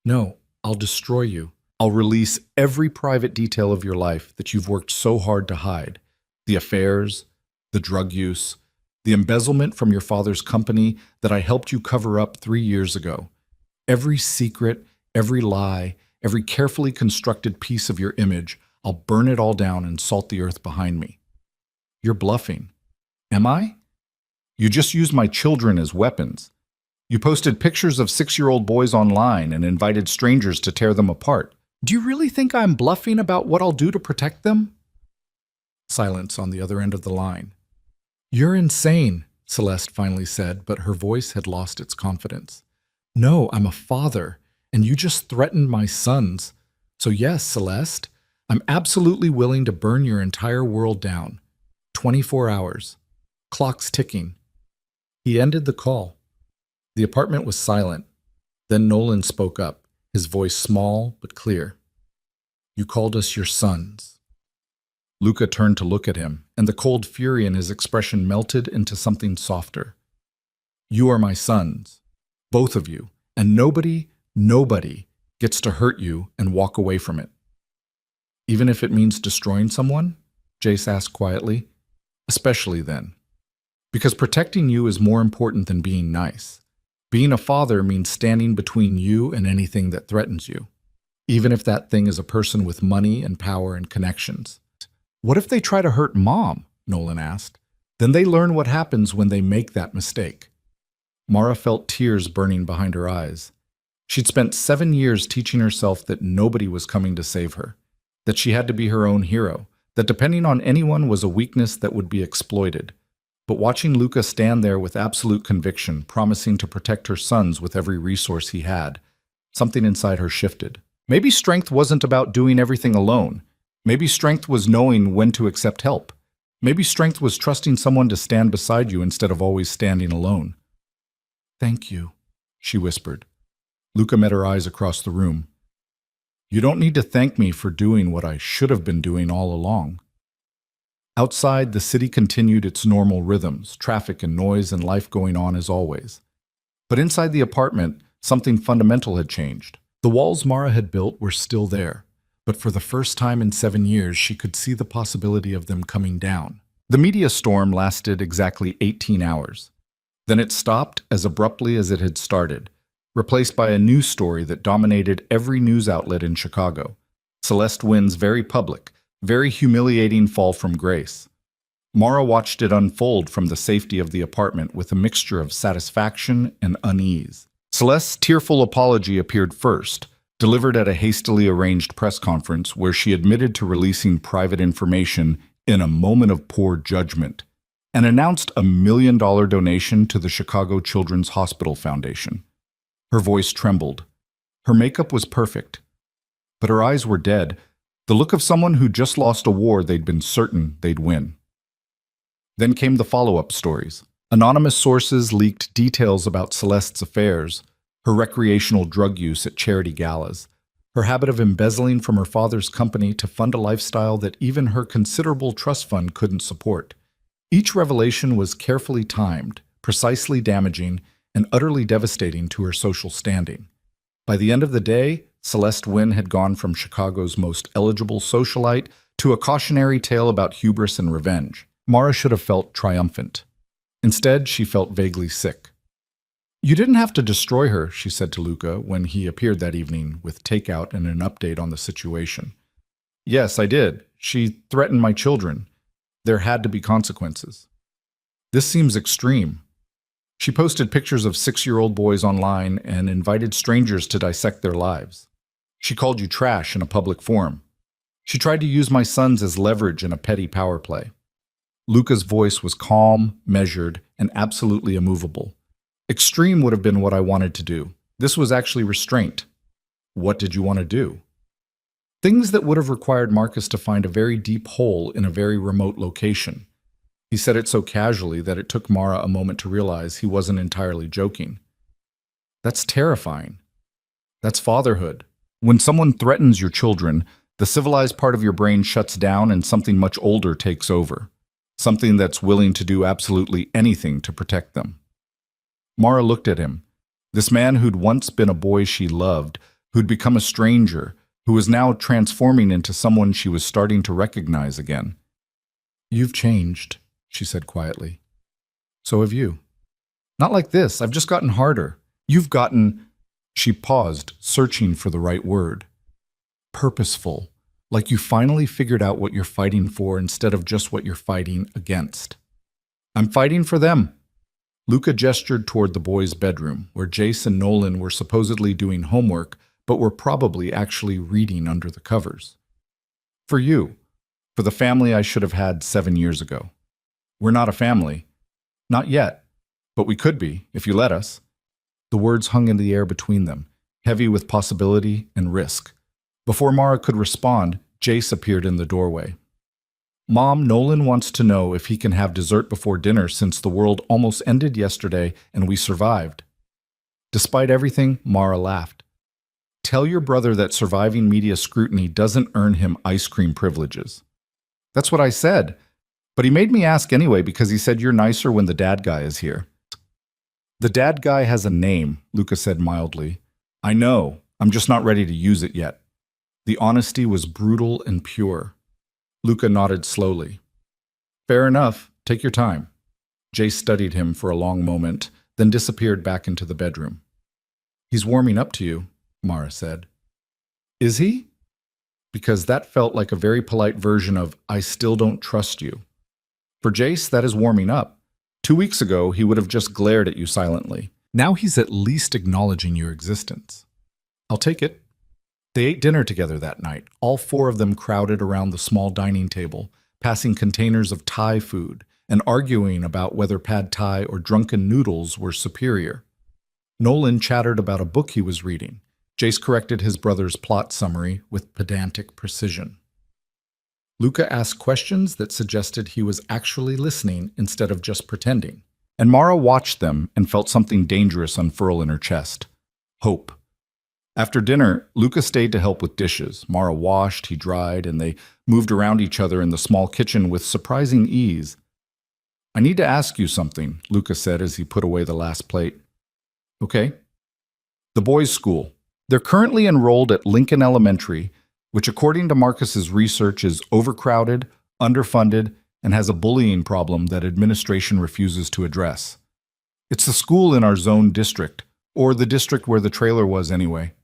No, I'll destroy you. I'll release every private detail of your life that you've worked so hard to hide. The affairs, the drug use, the embezzlement from your father's company that I helped you cover up 3 years ago. Every secret, every lie, every carefully constructed piece of your image, I'll burn it all down and salt the earth behind me." "You're bluffing." "Am I? You just used my children as weapons. You posted pictures of 6-year-old boys online and invited strangers to tear them apart. Do you really think I'm bluffing about what I'll do to protect them?" Silence on the other end of the line. "You're insane," Celeste finally said, but her voice had lost its confidence. "No, I'm a father, and you just threatened my sons. So yes, Celeste, I'm absolutely willing to burn your entire world down. 24 hours. Clock's ticking." He ended the call. The apartment was silent. Then Nolan spoke up, his voice small but clear. "You called us your sons." Luca turned to look at him, and the cold fury in his expression melted into something softer. "You are my sons, both of you, and nobody gets to hurt you and walk away from it." "Even if it means destroying someone?" Jace asked quietly. "Especially then. Because protecting you is more important than being nice. Being a father means standing between you and anything that threatens you, even if that thing is a person with money and power and connections." "What if they try to hurt Mom?" Nolan asked. "Then they learn what happens when they make that mistake." Mara felt tears burning behind her eyes. She'd spent 7 years teaching herself that nobody was coming to save her, that she had to be her own hero, that depending on anyone was a weakness that would be exploited. But watching Luca stand there with absolute conviction, promising to protect her sons with every resource he had, something inside her shifted. Maybe strength wasn't about doing everything alone. Maybe strength was knowing when to accept help. Maybe strength was trusting someone to stand beside you instead of always standing alone. "Thank you," she whispered. Luca met her eyes across the room. "You don't need to thank me for doing what I should have been doing all along." Outside, the city continued its normal rhythms, traffic and noise and life going on as always. But inside the apartment, something fundamental had changed. The walls Mara had built were still there, but for the first time in 7 years, she could see the possibility of them coming down. The media storm lasted exactly 18 hours. Then it stopped as abruptly as it had started, replaced by a news story that dominated every news outlet in Chicago. Celeste Wynn's very public, very humiliating fall from grace. Mara watched it unfold from the safety of the apartment with a mixture of satisfaction and unease. Celeste's tearful apology appeared first, delivered at a hastily arranged press conference where she admitted to releasing private information in a moment of poor judgment, and announced a $1 million donation to the Chicago Children's Hospital Foundation. Her voice trembled. Her makeup was perfect, but her eyes were dead, the look of someone who just lost a war they'd been certain they'd win. Then came the follow-up stories. Anonymous sources leaked details about Celeste's affairs, her recreational drug use at charity galas, her habit of embezzling from her father's company to fund a lifestyle that even her considerable trust fund couldn't support. Each revelation was carefully timed, precisely damaging, and utterly devastating to her social standing. By the end of the day, Celeste Wynn had gone from Chicago's most eligible socialite to a cautionary tale about hubris and revenge. Mara should have felt triumphant. Instead, she felt vaguely sick. "You didn't have to destroy her," she said to Luca when he appeared that evening with takeout and an update on the situation. "Yes, I did. She threatened my children. There had to be consequences." This seems extreme. She posted pictures of 6-year-old boys online and invited strangers to dissect their lives. She called you trash in a public forum. She tried to use my sons as leverage in a petty power play. Luca's voice was calm, measured, and absolutely immovable. Extreme would have been what I wanted to do. This was actually restraint. What did you want to do? Things that would have required Marcus to find a very deep hole in a very remote location. He said it so casually that it took Mara a moment to realize he wasn't entirely joking. That's terrifying. That's fatherhood. When someone threatens your children, the civilized part of your brain shuts down and something much older takes over. Something that's willing to do absolutely anything to protect them. Mara looked at him. This man who'd once been a boy she loved, who'd become a stranger, who was now transforming into someone she was starting to recognize again. "You've changed," she said quietly. "So have you. Not like this. I've just gotten harder. You've gotten—" She paused, searching for the right word. "Purposeful. Like you finally figured out what you're fighting for instead of just what you're fighting against." "I'm fighting for them." Luca gestured toward the boys' bedroom, where Jace and Nolan were supposedly doing homework, but were probably actually reading under the covers. "For you. For the family I should have had 7 years ago. We're not a family. Not yet. But we could be, if you let us." The words hung in the air between them, heavy with possibility and risk. Before Mara could respond, Jace appeared in the doorway. "Mom, Nolan wants to know if he can have dessert before dinner since the world almost ended yesterday and we survived." Despite everything, Mara laughed. "Tell your brother that surviving media scrutiny doesn't earn him ice cream privileges." "That's what I said. But he made me ask anyway because he said you're nicer when the dad guy is here." "The dad guy has a name," Luca said mildly. "I know. I'm just not ready to use it yet." The honesty was brutal and pure. Luca nodded slowly. "Fair enough. Take your time." Jace studied him for a long moment, then disappeared back into the bedroom. "He's warming up to you," Mara said. "Is he?" Because that felt like a very polite version of, "I still don't trust you." For Jace, that is warming up. 2 weeks ago, he would have just glared at you silently. Now he's at least acknowledging your existence. "I'll take it." They ate dinner together that night, all 4 of them crowded around the small dining table, passing containers of Thai food and arguing about whether pad Thai or drunken noodles were superior. Nolan chattered about a book he was reading. Jace corrected his brother's plot summary with pedantic precision. Luca asked questions that suggested he was actually listening instead of just pretending. And Mara watched them and felt something dangerous unfurl in her chest. Hope. After dinner, Luca stayed to help with dishes. Mara washed, he dried, and they moved around each other in the small kitchen with surprising ease. "I need to ask you something," Luca said as he put away the last plate. "Okay." "The boys' school. They're currently enrolled at Lincoln Elementary, which according to Marcus's research is overcrowded, underfunded, and has a bullying problem that administration refuses to address. It's the school in our zone district, or the district where the trailer was anyway.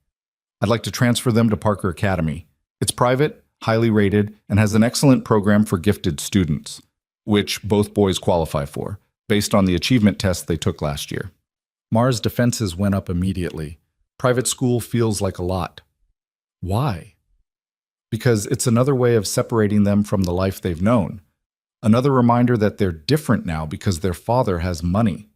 I'd like to transfer them to Parker Academy. It's private, highly rated, and has an excellent program for gifted students, which both boys qualify for, based on the achievement test they took last year." Mara's defenses went up immediately. Private school feels like a lot. Why? Because it's another way of separating them from the life they've known. Another reminder that they're different now because their father has money.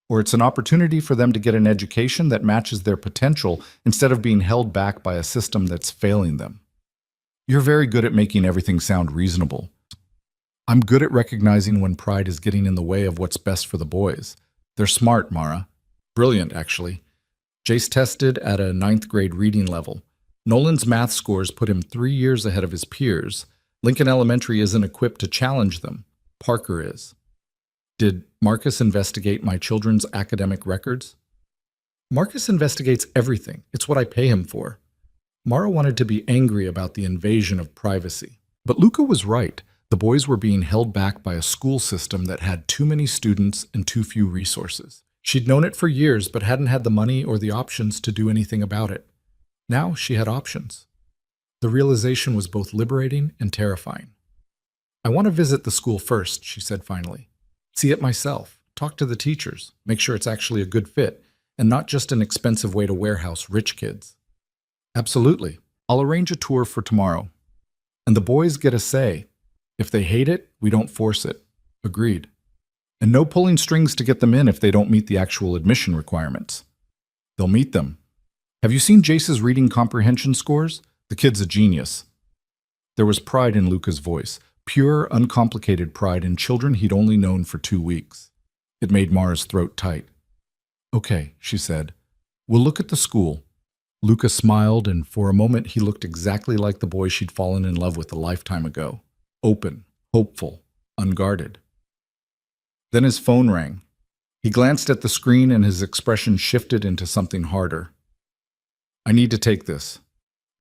Or it's an opportunity for them to get an education that matches their potential instead of being held back by a system that's failing them. "You're very good at making everything sound reasonable." "I'm good at recognizing when pride is getting in the way of what's best for the boys. They're smart, Mara. Brilliant, actually." Jace tested at a 9th grade reading level. Nolan's math scores put him 3 years ahead of his peers. Lincoln Elementary isn't equipped to challenge them. Parker is. "Did Marcus investigate my children's academic records?" "Marcus investigates everything. It's what I pay him for." Mara wanted to be angry about the invasion of privacy. But Luca was right. The boys were being held back by a school system that had too many students and too few resources. She'd known it for years, but hadn't had the money or the options to do anything about it. Now she had options. The realization was both liberating and terrifying. "I want to visit the school first," she said finally. See it myself. Talk to the teachers. Make sure it's actually a good fit and not just an expensive way to warehouse rich kids. Absolutely. I'll arrange a tour for tomorrow. And the boys get a say. If they hate it, we don't force it. Agreed. And no pulling strings to get them in if they don't meet the actual admission requirements. They'll meet them. Have you seen Jace's reading comprehension scores? The kid's a genius. There was pride in Luca's voice, pure, uncomplicated pride in children he'd only known for 2 weeks. It made Mara's throat tight. Okay, she said. We'll look at the school. Luca smiled, and for a moment he looked exactly like the boy she'd fallen in love with a lifetime ago. Open, hopeful, unguarded. Then his phone rang. He glanced at the screen and his expression shifted into something harder. I need to take this.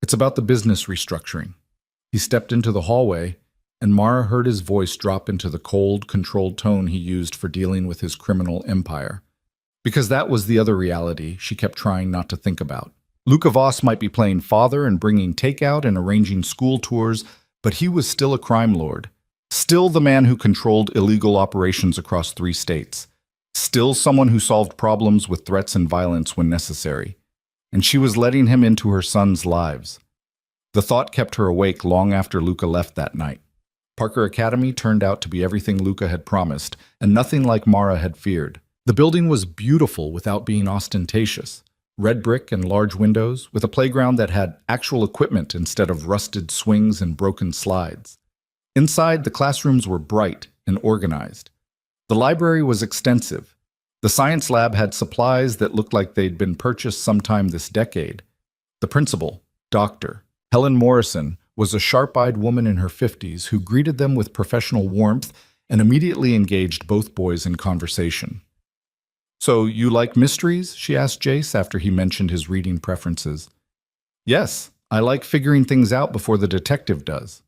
It's about the business restructuring. He stepped into the hallway, and Mara heard his voice drop into the cold, controlled tone he used for dealing with his criminal empire. Because that was the other reality she kept trying not to think about. Luca Voss might be playing father and bringing takeout and arranging school tours, but he was still a crime lord. Still the man who controlled illegal operations across 3 states. Still someone who solved problems with threats and violence when necessary. And she was letting him into her son's lives. The thought kept her awake long after Luca left that night. Parker Academy turned out to be everything Luca had promised, and nothing like Mara had feared. The building was beautiful without being ostentatious. Red brick and large windows, with a playground that had actual equipment instead of rusted swings and broken slides. Inside, the classrooms were bright and organized. The library was extensive. The science lab had supplies that looked like they'd been purchased sometime this decade. The principal, Dr. Helen Morrison, was a sharp-eyed woman in her 50s who greeted them with professional warmth and immediately engaged both boys in conversation. So, you like mysteries? She asked Jace after he mentioned his reading preferences. Yes, I like figuring things out before the detective does.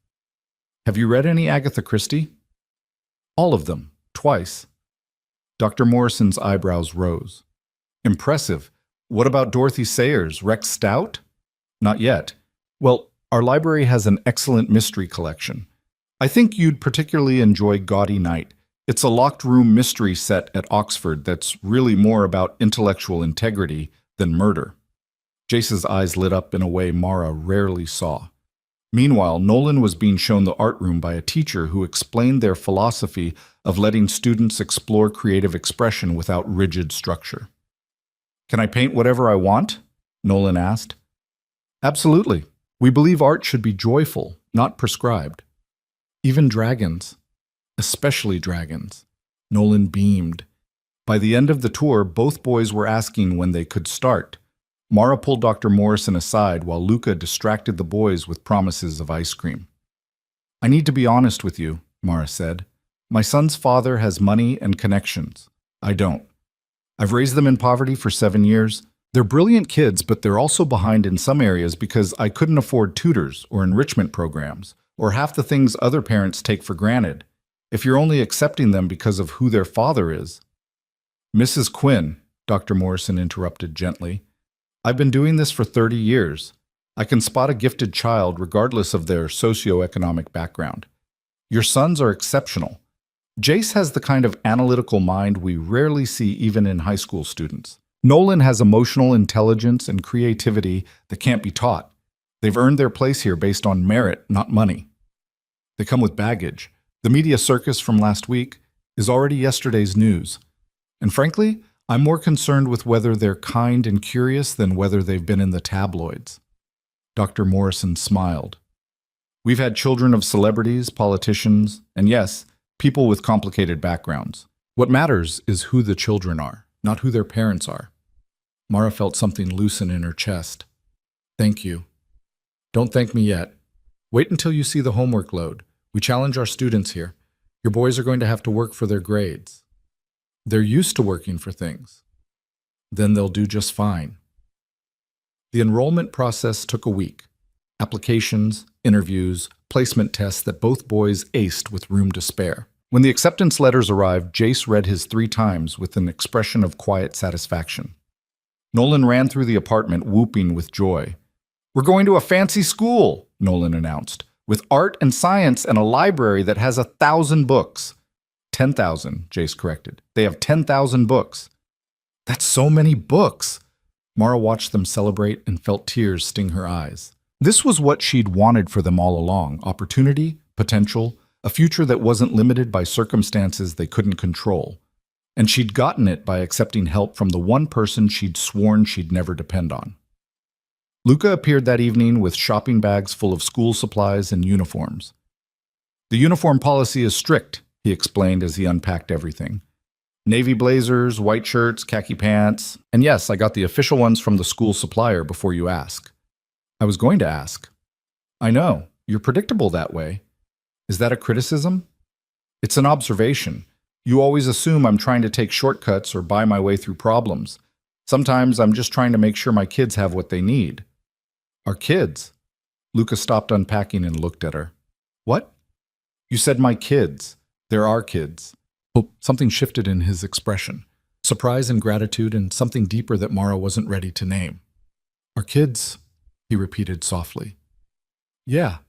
Have you read any Agatha Christie? All of them, twice. Dr. Morrison's eyebrows rose. Impressive. What about Dorothy Sayers, Rex Stout? Not yet. Well, our library has an excellent mystery collection. I think you'd particularly enjoy Gaudy Night. It's a locked-room mystery set at Oxford that's really more about intellectual integrity than murder. Jace's eyes lit up in a way Mara rarely saw. Meanwhile, Nolan was being shown the art room by a teacher who explained their philosophy of letting students explore creative expression without rigid structure. Can I paint whatever I want? Nolan asked. Absolutely. We believe art should be joyful, not prescribed. Even dragons. Especially dragons. Nolan beamed. By the end of the tour, both boys were asking when they could start. Mara pulled Dr. Morrison aside while Luca distracted the boys with promises of ice cream. I need to be honest with you, Mara said. My son's father has money and connections. I don't. I've raised them in poverty for 7 years. They're brilliant kids, but they're also behind in some areas because I couldn't afford tutors or enrichment programs, or half the things other parents take for granted. If you're only accepting them because of who their father is. Mrs. Quinn, Dr. Morrison interrupted gently, I've been doing this for 30 years. I can spot a gifted child regardless of their socioeconomic background. Your sons are exceptional. Jace has the kind of analytical mind we rarely see even in high school students. Nolan has emotional intelligence and creativity that can't be taught. They've earned their place here based on merit, not money. They come with baggage. The media circus from last week is already yesterday's news. And frankly, I'm more concerned with whether they're kind and curious than whether they've been in the tabloids. Dr. Morrison smiled. We've had children of celebrities, politicians, and yes, people with complicated backgrounds. What matters is who the children are, not who their parents are. Mara felt something loosen in her chest. Thank you. Don't thank me yet. Wait until you see the homework load. We challenge our students here. Your boys are going to have to work for their grades. They're used to working for things. Then they'll do just fine. The enrollment process took a week. Applications, interviews, placement tests that both boys aced with room to spare. When the acceptance letters arrived, Jace read his 3 times with an expression of quiet satisfaction. Nolan ran through the apartment, whooping with joy. We're going to a fancy school, Nolan announced, with art and science and a library that has 1,000 books. 10,000, Jace corrected. They have 10,000 books. That's so many books. Mara watched them celebrate and felt tears sting her eyes. This was what she'd wanted for them all along: opportunity, potential, a future that wasn't limited by circumstances they couldn't control. And she'd gotten it by accepting help from the one person she'd sworn she'd never depend on. Luca appeared that evening with shopping bags full of school supplies and uniforms. The uniform policy is strict, he explained as he unpacked everything. Navy blazers, white shirts, khaki pants, and yes, I got the official ones from the school supplier before you ask. I was going to ask. I know, you're predictable that way. Is that a criticism? It's an observation. You always assume I'm trying to take shortcuts or buy my way through problems. Sometimes I'm just trying to make sure my kids have what they need. Our kids? Luca stopped unpacking and looked at her. What? You said my kids. They're our kids. Oh, something shifted in his expression. Surprise and gratitude and something deeper that Mara wasn't ready to name. Our kids, he repeated softly. Yeah,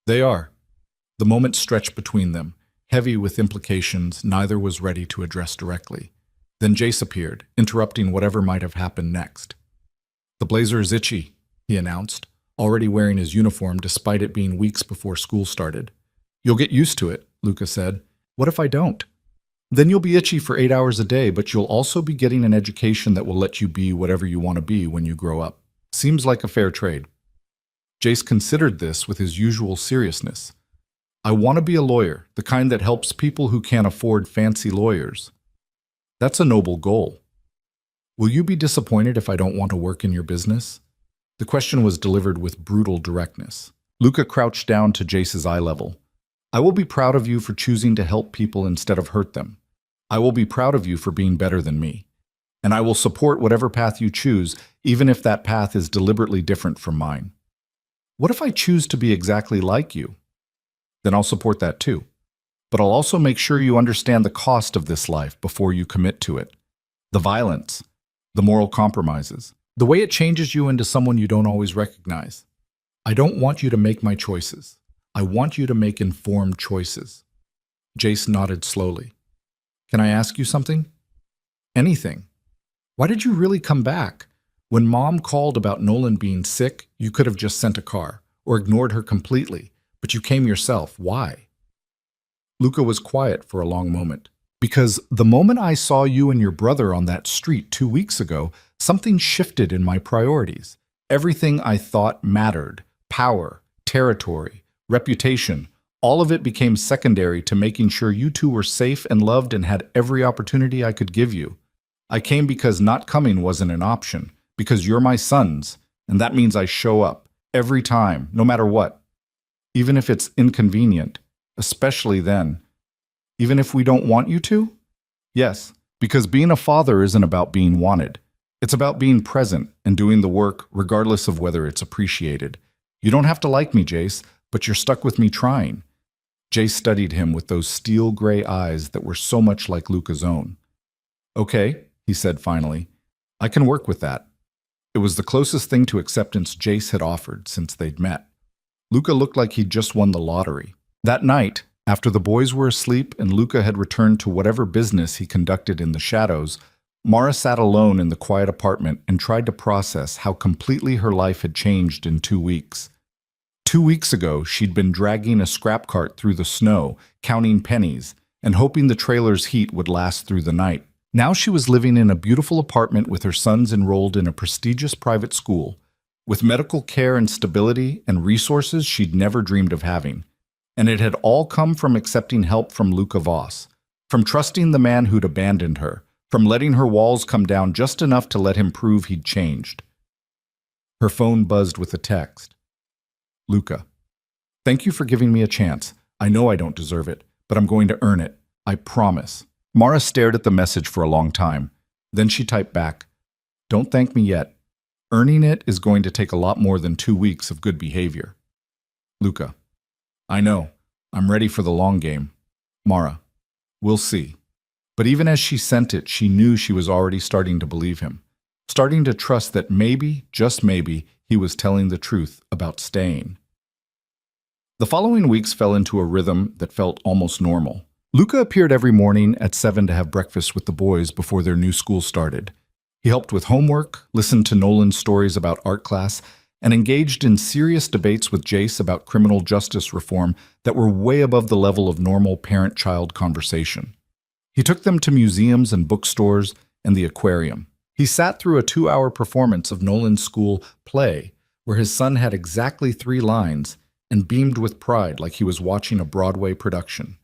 they are. The moment stretched between them, heavy with implications neither was ready to address directly. Then Jace appeared, interrupting whatever might have happened next. The blazer is itchy, he announced, already wearing his uniform despite it being weeks before school started. You'll get used to it, Luca said. What if I don't? Then you'll be itchy for 8 hours a day, but you'll also be getting an education that will let you be whatever you want to be when you grow up. Seems like a fair trade. Jace considered this with his usual seriousness. I want to be a lawyer, the kind that helps people who can't afford fancy lawyers. That's a noble goal. Will you be disappointed if I don't want to work in your business? The question was delivered with brutal directness. Luca crouched down to Jace's eye level. I will be proud of you for choosing to help people instead of hurt them. I will be proud of you for being better than me. And I will support whatever path you choose, even if that path is deliberately different from mine. What if I choose to be exactly like you? Then I'll support that too. But I'll also make sure you understand the cost of this life before you commit to it. The violence, the moral compromises, the way it changes you into someone you don't always recognize. I don't want you to make my choices. I want you to make informed choices. Jace nodded slowly. Can I ask you something? Anything. Why did you really come back? When Mom called about Nolan being sick, you could have just sent a car or ignored her completely, but you came yourself. Why? Luca was quiet for a long moment. Because the moment I saw you and your brother on that street 2 weeks ago, something shifted in my priorities. Everything I thought mattered, power, territory, reputation, all of it became secondary to making sure you two were safe and loved and had every opportunity I could give you. I came because not coming wasn't an option, because you're my sons, and that means I show up, every time, no matter what. Even if it's inconvenient, especially then. Even if we don't want you to? Yes, because being a father isn't about being wanted. It's about being present and doing the work regardless of whether it's appreciated. You don't have to like me, Jace, but you're stuck with me trying. Jace studied him with those steel gray eyes that were so much like Luca's own. Okay, he said finally. I can work with that. It was the closest thing to acceptance Jace had offered since they'd met. Luca looked like he'd just won the lottery. That night, after the boys were asleep and Luca had returned to whatever business he conducted in the shadows, Mara sat alone in the quiet apartment and tried to process how completely her life had changed in 2 weeks. 2 weeks ago, she'd been dragging a scrap cart through the snow, counting pennies, and hoping the trailer's heat would last through the night. Now she was living in a beautiful apartment with her sons enrolled in a prestigious private school, with medical care and stability and resources she'd never dreamed of having. And it had all come from accepting help from Luca Voss, from trusting the man who'd abandoned her, from letting her walls come down just enough to let him prove he'd changed. Her phone buzzed with a text. Luca, thank you for giving me a chance. I know I don't deserve it, but I'm going to earn it. I promise. Mara stared at the message for a long time. Then she typed back, don't thank me yet. Earning it is going to take a lot more than 2 weeks of good behavior. Luca, I know. I'm ready for the long game. Mara, we'll see. But even as she sent it, she knew she was already starting to believe him, starting to trust that maybe, just maybe, he was telling the truth about staying. The following weeks fell into a rhythm that felt almost normal. Luca appeared every morning at 7 to have breakfast with the boys before their new school started. He helped with homework, listened to Nolan's stories about art class, and engaged in serious debates with Jace about criminal justice reform that were way above the level of normal parent-child conversation. He took them to museums and bookstores and the aquarium. He sat through a 2-hour performance of Nolan's school play, where his son had exactly 3 lines and beamed with pride like he was watching a Broadway production.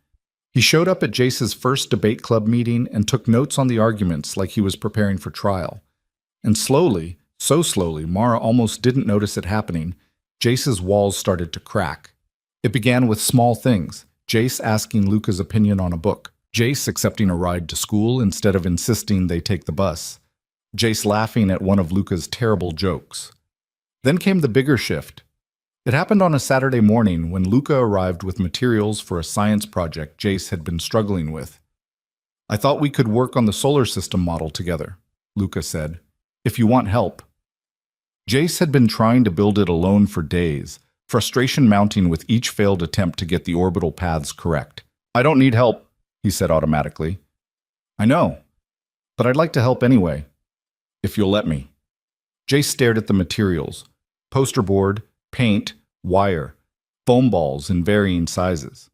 He showed up at Jace's first debate club meeting and took notes on the arguments like he was preparing for trial. And slowly, so slowly, Mara almost didn't notice it happening, Jace's walls started to crack. It began with small things, Jace asking Luca's opinion on a book, Jace accepting a ride to school instead of insisting they take the bus, Jace laughing at one of Luca's terrible jokes. Then came the bigger shift. It happened on a Saturday morning when Luca arrived with materials for a science project Jace had been struggling with. "I thought we could work on the solar system model together," Luca said, "if you want help." Jace had been trying to build it alone for days, frustration mounting with each failed attempt to get the orbital paths correct. "I don't need help," he said automatically. "I know, but I'd like to help anyway, if you'll let me." Jace stared at the materials: poster board, paint, wire, foam balls in varying sizes.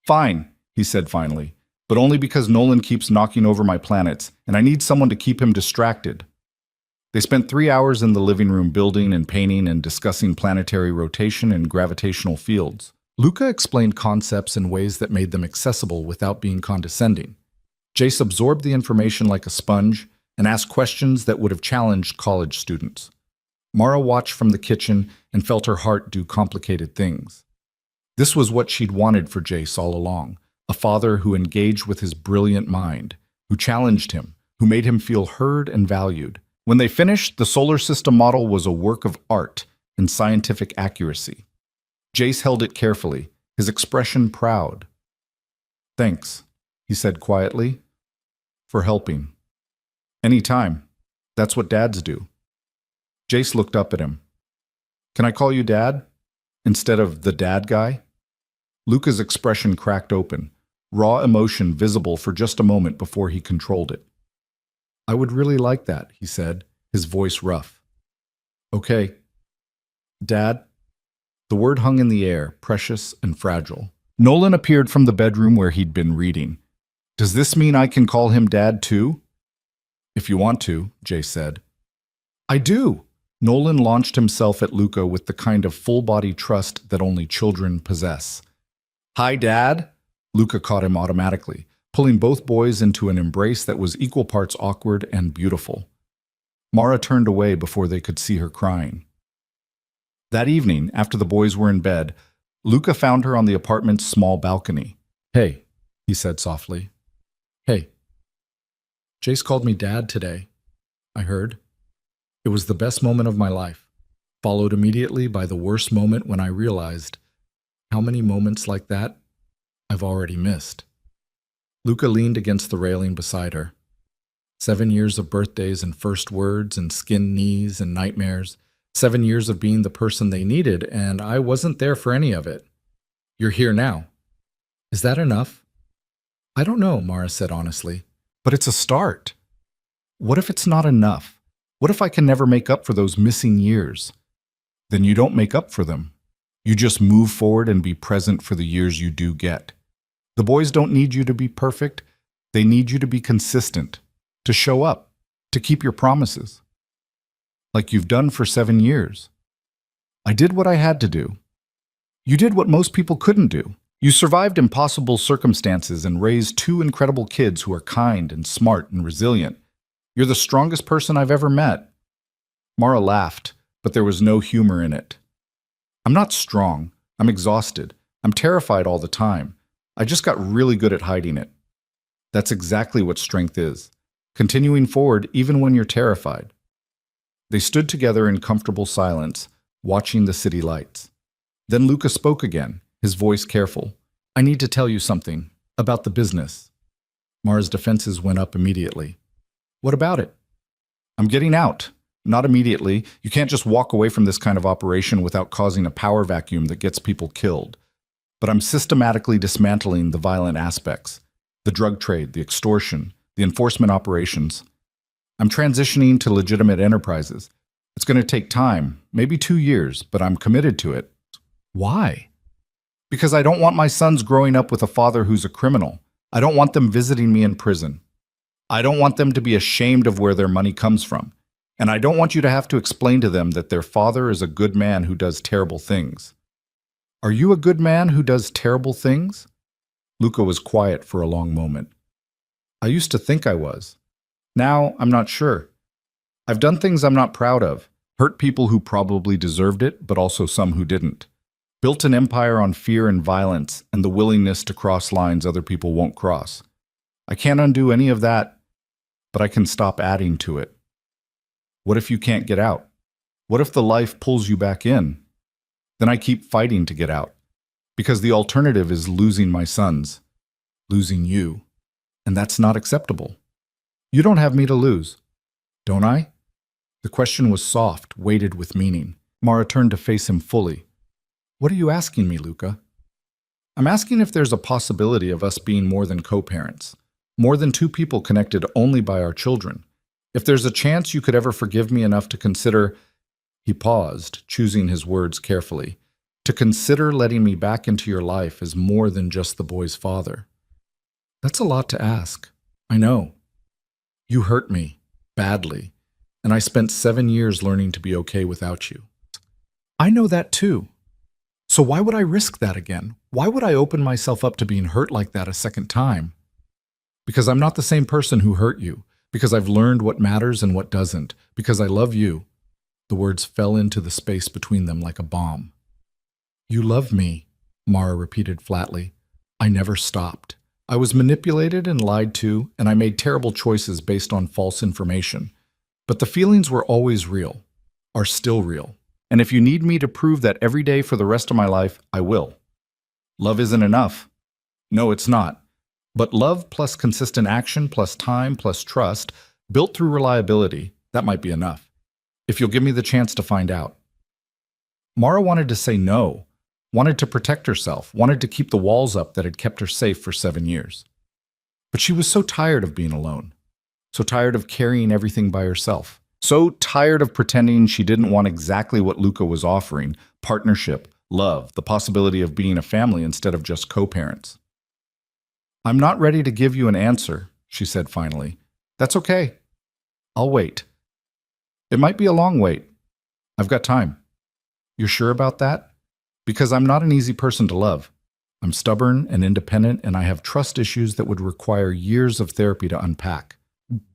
"Fine," he said finally, "but only because Nolan keeps knocking over my planets, and I need someone to keep him distracted." They spent 3 hours in the living room building and painting and discussing planetary rotation and gravitational fields. Luca explained concepts in ways that made them accessible without being condescending. Jace absorbed the information like a sponge and asked questions that would have challenged college students. Mara watched from the kitchen and felt her heart do complicated things. This was what she'd wanted for Jace all along, a father who engaged with his brilliant mind, who challenged him, who made him feel heard and valued. When they finished, the solar system model was a work of art and scientific accuracy. Jace held it carefully, his expression proud. "Thanks," he said quietly, "for helping." "Any time. That's what dads do." Jace looked up at him. "Can I call you Dad? Instead of the dad guy?" Luca's expression cracked open, raw emotion visible for just a moment before he controlled it. "I would really like that," he said, his voice rough. "Okay. Dad." The word hung in the air, precious and fragile. Nolan appeared from the bedroom where he'd been reading. "Does this mean I can call him Dad too?" "If you want to," Jace said. "I do." Nolan launched himself at Luca with the kind of full-body trust that only children possess. "Hi, Dad." Luca caught him automatically, pulling both boys into an embrace that was equal parts awkward and beautiful. Mara turned away before they could see her crying. That evening, after the boys were in bed, Luca found her on the apartment's small balcony. "Hey," he said softly. "Hey. Jace called me Dad today, I heard. It was the best moment of my life, followed immediately by the worst moment when I realized how many moments like that I've already missed." Luca leaned against the railing beside her. 7 years of birthdays and first words and skinned knees and nightmares. 7 years of being the person they needed, and I wasn't there for any of it. You're here now. Is that enough? "I don't know," Mara said honestly, "but it's a start. What if it's not enough? What if I can never make up for those missing years?" "Then you don't make up for them. You just move forward and be present for the years you do get. The boys don't need you to be perfect. They need you to be consistent, to show up, to keep your promises. Like you've done for 7 years. I did what I had to do. You did what most people couldn't do. You survived impossible circumstances and raised 2 incredible kids who are kind and smart and resilient. You're the strongest person I've ever met." Mara laughed, but there was no humor in it. "I'm not strong. I'm exhausted. I'm terrified all the time. I just got really good at hiding it. That's exactly what strength is. Continuing forward even when you're terrified." They stood together in comfortable silence, watching the city lights. Then Luca spoke again, his voice careful. "I need to tell you something about the business." Mara's defenses went up immediately. "What about it?" "I'm getting out. Not immediately. You can't just walk away from this kind of operation without causing a power vacuum that gets people killed. but I'm systematically dismantling the violent aspects, the drug trade, the extortion, the enforcement operations. I'm transitioning to legitimate enterprises. It's going to take time, maybe 2 years, but I'm committed to it. Why? Because I don't want my sons growing up with a father who's a criminal. I don't want them visiting me in prison. I don't want them to be ashamed of where their money comes from. And I don't want you to have to explain to them that their father is a good man who does terrible things. Are you a good man who does terrible things? Luca was quiet for a long moment. I used to think I was. Now I'm not sure. I've done things I'm not proud of, hurt people who probably deserved it, but also some who didn't. Built an empire on fear and violence and the willingness to cross lines other people won't cross. I can't undo any of that, but I can stop adding to it. What if you can't get out? What if the life pulls you back in? Then I keep fighting to get out, because the alternative is losing my sons, losing you, and that's not acceptable. You don't have me to lose, don't I? The question was soft, weighted with meaning. Mara turned to face him fully. What are you asking me, Luca? I'm asking if there's a possibility of us being more than co-parents, more than two people connected only by our children. If there's a chance you could ever forgive me enough to consider, he paused, choosing his words carefully, to consider letting me back into your life as more than just the boy's father. That's a lot to ask. I know. You hurt me, badly, and I spent 7 years learning to be okay without you. I know that too. So why would I risk that again? Why would I open myself up to being hurt like that a second time? Because I'm not the same person who hurt you. Because I've learned what matters and what doesn't. Because I love you. The words fell into the space between them like a bomb. You love me, Mara repeated flatly. I never stopped. I was manipulated and lied to, and I made terrible choices based on false information. But the feelings were always real, are still real. And if you need me to prove that every day for the rest of my life, I will. Love isn't enough. No, it's not. But love plus consistent action plus time plus trust, built through reliability, that might be enough. If you'll give me the chance to find out. Mara wanted to say no, wanted to protect herself, wanted to keep the walls up that had kept her safe for 7 years. But she was so tired of being alone, so tired of carrying everything by herself. So tired of pretending she didn't want exactly what Luca was offering, partnership, love, the possibility of being a family instead of just co-parents. I'm not ready to give you an answer, she said finally. That's okay. I'll wait. It might be a long wait. I've got time. You're sure about that? Because I'm not an easy person to love. I'm stubborn and independent, and I have trust issues that would require years of therapy to unpack.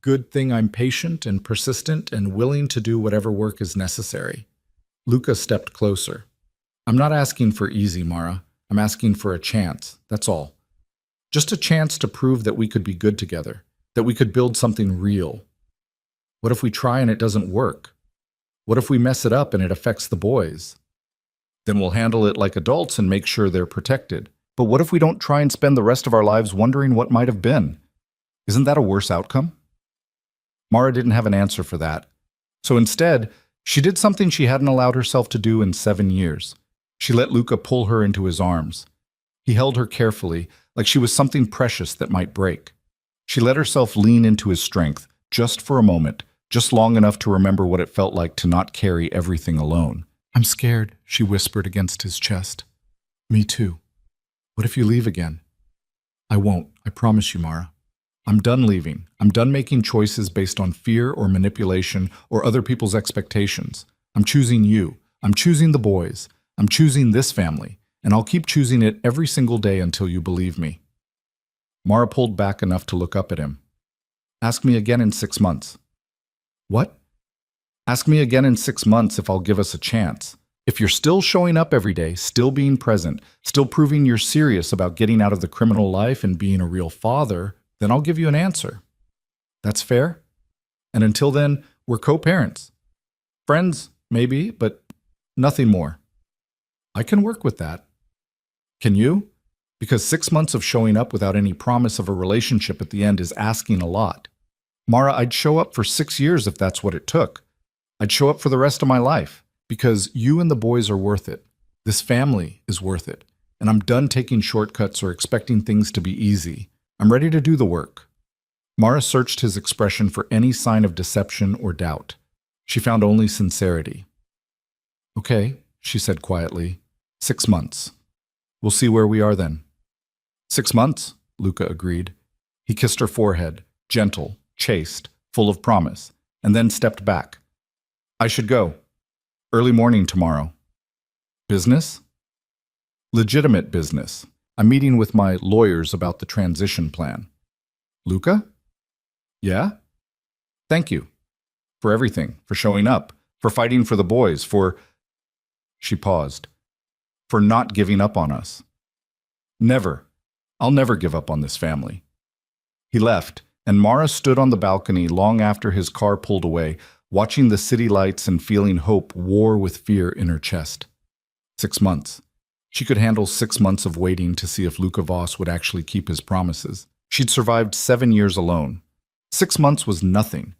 Good thing I'm patient and persistent and willing to do whatever work is necessary. Luca stepped closer. I'm not asking for easy, Mara. I'm asking for a chance, that's all. Just a chance to prove that we could be good together, that we could build something real. What if we try and it doesn't work? What if we mess it up and it affects the boys? Then we'll handle it like adults and make sure they're protected. But what if we don't try and spend the rest of our lives wondering what might have been? Isn't that a worse outcome? Mara didn't have an answer for that. So instead, she did something she hadn't allowed herself to do in 7 years. She let Luca pull her into his arms. He held her carefully, like she was something precious that might break. She let herself lean into his strength, just for a moment, just long enough to remember what it felt like to not carry everything alone. I'm scared, she whispered against his chest. Me too. What if you leave again? I won't, I promise you, Mara. I'm done leaving. I'm done making choices based on fear or manipulation or other people's expectations. I'm choosing you. I'm choosing the boys. I'm choosing this family. And I'll keep choosing it every single day until you believe me. Mara pulled back enough to look up at him. Ask me again in 6 months. What? Ask me again in 6 months if I'll give us a chance. If you're still showing up every day, still being present, still proving you're serious about getting out of the criminal life and being a real father, then I'll give you an answer. That's fair? And until then, we're co-parents. Friends, maybe, but nothing more. I can work with that. Can you? Because 6 months of showing up without any promise of a relationship at the end is asking a lot. Mara, I'd show up for 6 years if that's what it took. I'd show up for the rest of my life, because you and the boys are worth it. This family is worth it. and I'm done taking shortcuts or expecting things to be easy. I'm ready to do the work. Mara searched his expression for any sign of deception or doubt. She found only sincerity. Okay, she said quietly. 6 months. We'll see where we are then. 6 months, Luca agreed. He kissed her forehead, gentle, chaste, full of promise, and then stepped back. I should go. Early morning tomorrow. Business? Legitimate business. I'm meeting with my lawyers about the transition plan. Luca? Yeah? Thank you. For everything, for showing up, for fighting for the boys, for... She paused. For not giving up on us. Never. I'll never give up on this family. He left, and Mara stood on the balcony long after his car pulled away, watching the city lights and feeling hope war with fear in her chest. 6 months. She could handle 6 months of waiting to see if Luca Voss would actually keep his promises. She'd survived 7 years alone. 6 months was nothing.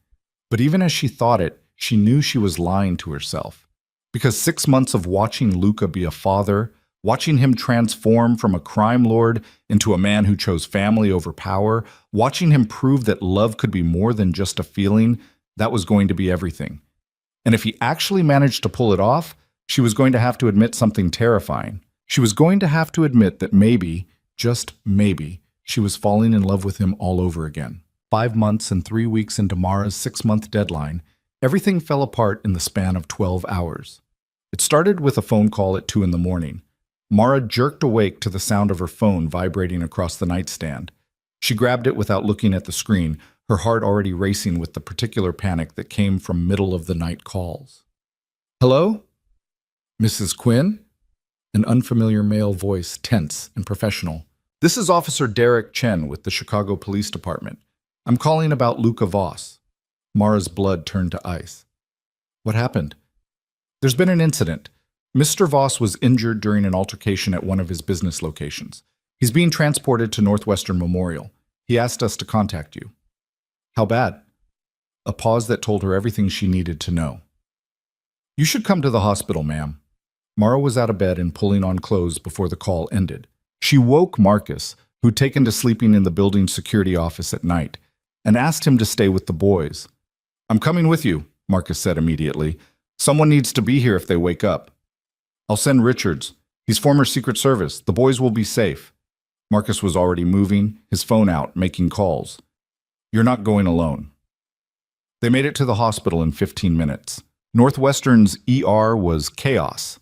But even as she thought it, she knew she was lying to herself. Because 6 months of watching Luca be a father, watching him transform from a crime lord into a man who chose family over power, watching him prove that love could be more than just a feeling, that was going to be everything. And if he actually managed to pull it off, she was going to have to admit something terrifying. She was going to have to admit that maybe, just maybe, she was falling in love with him all over again. 5 months and 3 weeks into Mara's 6-month deadline, everything fell apart in the span of 12 hours. It started with a phone call at 2 in the morning. Mara jerked awake to the sound of her phone vibrating across the nightstand. She grabbed it without looking at the screen, her heart already racing with the particular panic that came from middle-of-the-night calls. Hello? Mrs. Quinn? An unfamiliar male voice, tense and professional. This is Officer Derek Chen with the Chicago Police Department. I'm calling about Luca Voss. Mara's blood turned to ice. What happened? There's been an incident. Mr. Voss was injured during an altercation at one of his business locations. He's being transported to Northwestern Memorial. He asked us to contact you. How bad? A pause that told her everything she needed to know. You should come to the hospital, ma'am. Mara was out of bed and pulling on clothes before the call ended. She woke Marcus, who'd taken to sleeping in the building's security office at night, and asked him to stay with the boys. I'm coming with you, Marcus said immediately. Someone needs to be here if they wake up. I'll send Richards. He's former Secret Service. The boys will be safe. Marcus was already moving, his phone out, making calls. You're not going alone. They made it to the hospital in 15 minutes. Northwestern's ER was chaos.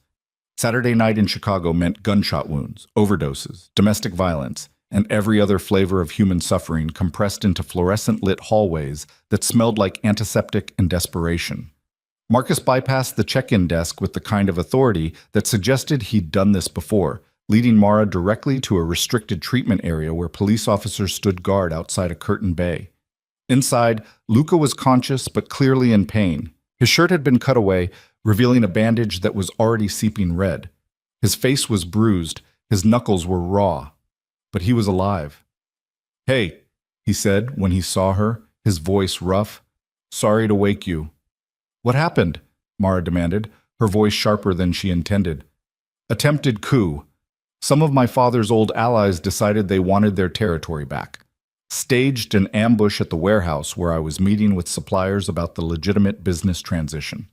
Saturday night in Chicago meant gunshot wounds, overdoses, domestic violence, and every other flavor of human suffering compressed into fluorescent-lit hallways that smelled like antiseptic and desperation. Marcus bypassed the check-in desk with the kind of authority that suggested he'd done this before, leading Mara directly to a restricted treatment area where police officers stood guard outside a curtained bay. Inside, Luca was conscious but clearly in pain. His shirt had been cut away, revealing a bandage that was already seeping red. His face was bruised, his knuckles were raw. But he was alive. Hey, he said when he saw her, his voice rough. Sorry to wake you. What happened? Mara demanded, her voice sharper than she intended. Attempted coup. Some of my father's old allies decided they wanted their territory back. Staged an ambush at the warehouse where I was meeting with suppliers about the legitimate business transition.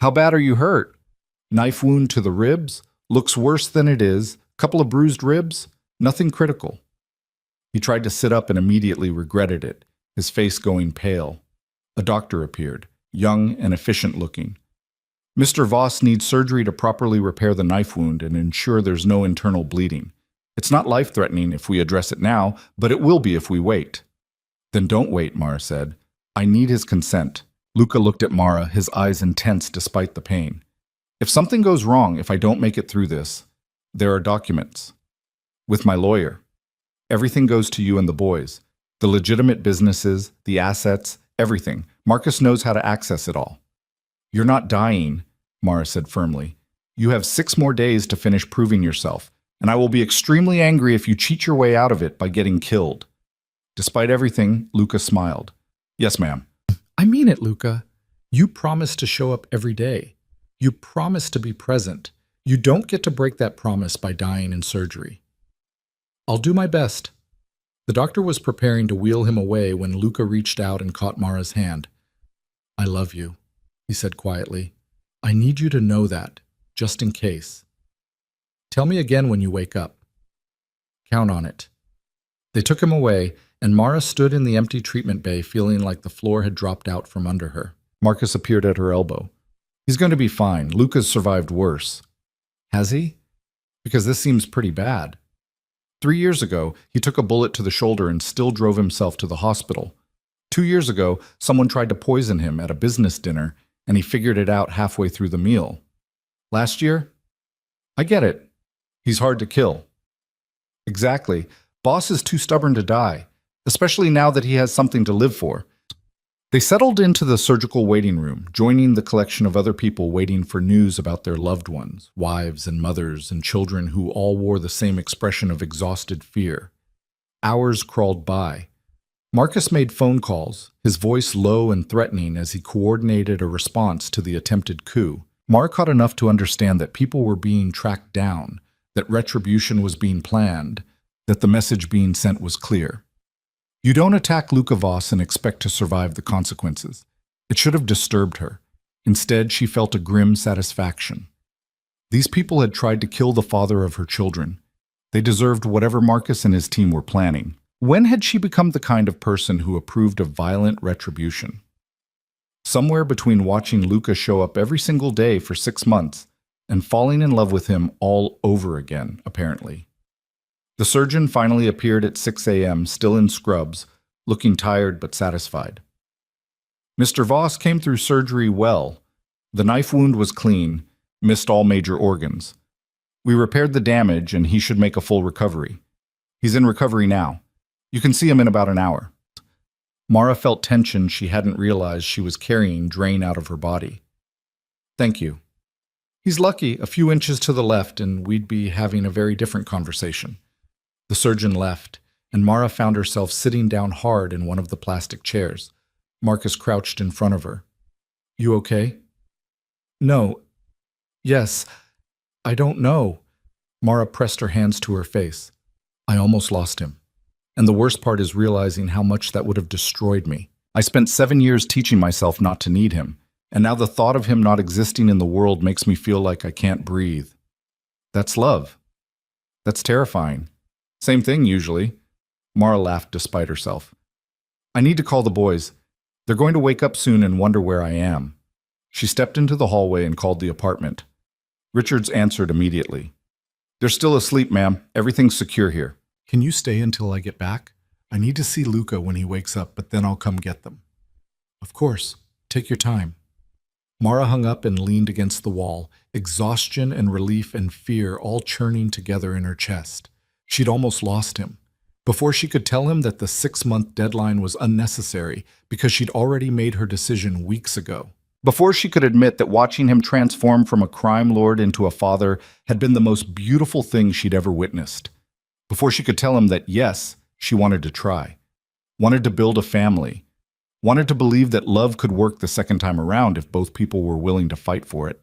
How bad are you hurt? Knife wound to the ribs? Looks worse than it is. Couple of bruised ribs? Nothing critical. He tried to sit up and immediately regretted it, his face going pale. A doctor appeared, young and efficient-looking. Mr. Voss needs surgery to properly repair the knife wound and ensure there's no internal bleeding. It's not life-threatening if we address it now, but it will be if we wait. Then don't wait, Mara said. I need his consent. Luca looked at Mara, his eyes intense despite the pain. If something goes wrong, if I don't make it through this, there are documents. With my lawyer. Everything goes to you and the boys. The legitimate businesses, the assets, everything. Marcus knows how to access it all. You're not dying, Mara said firmly. You have 6 more days to finish proving yourself, and I will be extremely angry if you cheat your way out of it by getting killed. Despite everything, Luca smiled. Yes, ma'am. I mean it, Luca. You promised to show up every day. You promised to be present. You don't get to break that promise by dying in surgery. I'll do my best. The doctor was preparing to wheel him away when Luca reached out and caught Mara's hand. I love you, he said quietly. I need you to know that, just in case. Tell me again when you wake up. Count on it. They took him away, and Mara stood in the empty treatment bay feeling like the floor had dropped out from under her. Marcus appeared at her elbow. He's going to be fine. Luca's survived worse. Has he? Because this seems pretty bad. 3 years ago, he took a bullet to the shoulder and still drove himself to the hospital. 2 years ago, someone tried to poison him at a business dinner, and he figured it out halfway through the meal. Last year? I get it. He's hard to kill. Exactly. Boss is too stubborn to die, especially now that he has something to live for. They settled into the surgical waiting room, joining the collection of other people waiting for news about their loved ones, wives and mothers and children who all wore the same expression of exhausted fear. Hours crawled by. Marcus made phone calls, his voice low and threatening as he coordinated a response to the attempted coup. Mara caught enough to understand that people were being tracked down, that retribution was being planned, that the message being sent was clear. You don't attack Luca Voss and expect to survive the consequences. It should have disturbed her. Instead, she felt a grim satisfaction. These people had tried to kill the father of her children. They deserved whatever Marcus and his team were planning. When had she become the kind of person who approved of violent retribution? Somewhere between watching Luca show up every single day for 6 months and falling in love with him all over again, apparently. The surgeon finally appeared at 6 a.m., still in scrubs, looking tired but satisfied. Mr. Voss came through surgery well. The knife wound was clean, missed all major organs. We repaired the damage, and he should make a full recovery. He's in recovery now. You can see him in about an hour. Mara felt tension she hadn't realized she was carrying drain out of her body. Thank you. He's lucky, a few inches to the left, and we'd be having a very different conversation. The surgeon left, and Mara found herself sitting down hard in one of the plastic chairs. Marcus crouched in front of her. You okay? No. Yes. I don't know. Mara pressed her hands to her face. I almost lost him. And the worst part is realizing how much that would have destroyed me. I spent 7 years teaching myself not to need him, and now the thought of him not existing in the world makes me feel like I can't breathe. That's love. That's terrifying. Same thing, usually. Mara laughed despite herself. I need to call the boys. They're going to wake up soon and wonder where I am. She stepped into the hallway and called the apartment. Richards answered immediately. They're still asleep, ma'am. Everything's secure here. Can you stay until I get back? I need to see Luca when he wakes up, but then I'll come get them. Of course. Take your time. Mara hung up and leaned against the wall, exhaustion and relief and fear all churning together in her chest. She'd almost lost him. Before she could tell him that the 6-month deadline was unnecessary because she'd already made her decision weeks ago. Before she could admit that watching him transform from a crime lord into a father had been the most beautiful thing she'd ever witnessed. Before she could tell him that, yes, she wanted to try. Wanted to build a family. Wanted to believe that love could work the second time around if both people were willing to fight for it.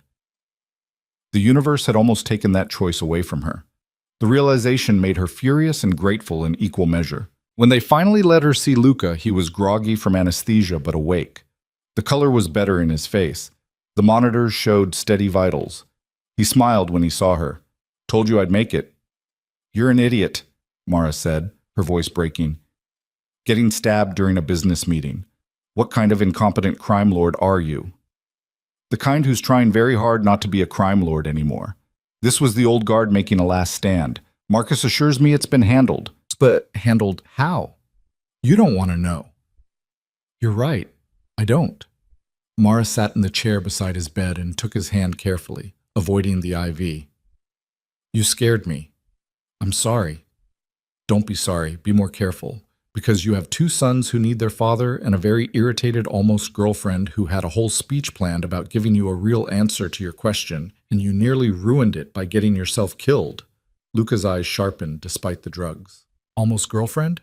The universe had almost taken that choice away from her. The realization made her furious and grateful in equal measure. When they finally let her see Luca, he was groggy from anesthesia but awake. The color was better in his face. The monitors showed steady vitals. He smiled when he saw her. Told you I'd make it. You're an idiot, Mara said, her voice breaking. Getting stabbed during a business meeting. What kind of incompetent crime lord are you? The kind who's trying very hard not to be a crime lord anymore. This was the old guard making a last stand. Marcus assures me it's been handled. But handled how? You don't want to know. You're right. I don't. Mara sat in the chair beside his bed and took his hand carefully, avoiding the IV. You scared me. I'm sorry. Don't be sorry. Be more careful. Because you have 2 sons who need their father and a very irritated almost girlfriend who had a whole speech planned about giving you a real answer to your question, and you nearly ruined it by getting yourself killed. Luca's eyes sharpened despite the drugs. Almost girlfriend?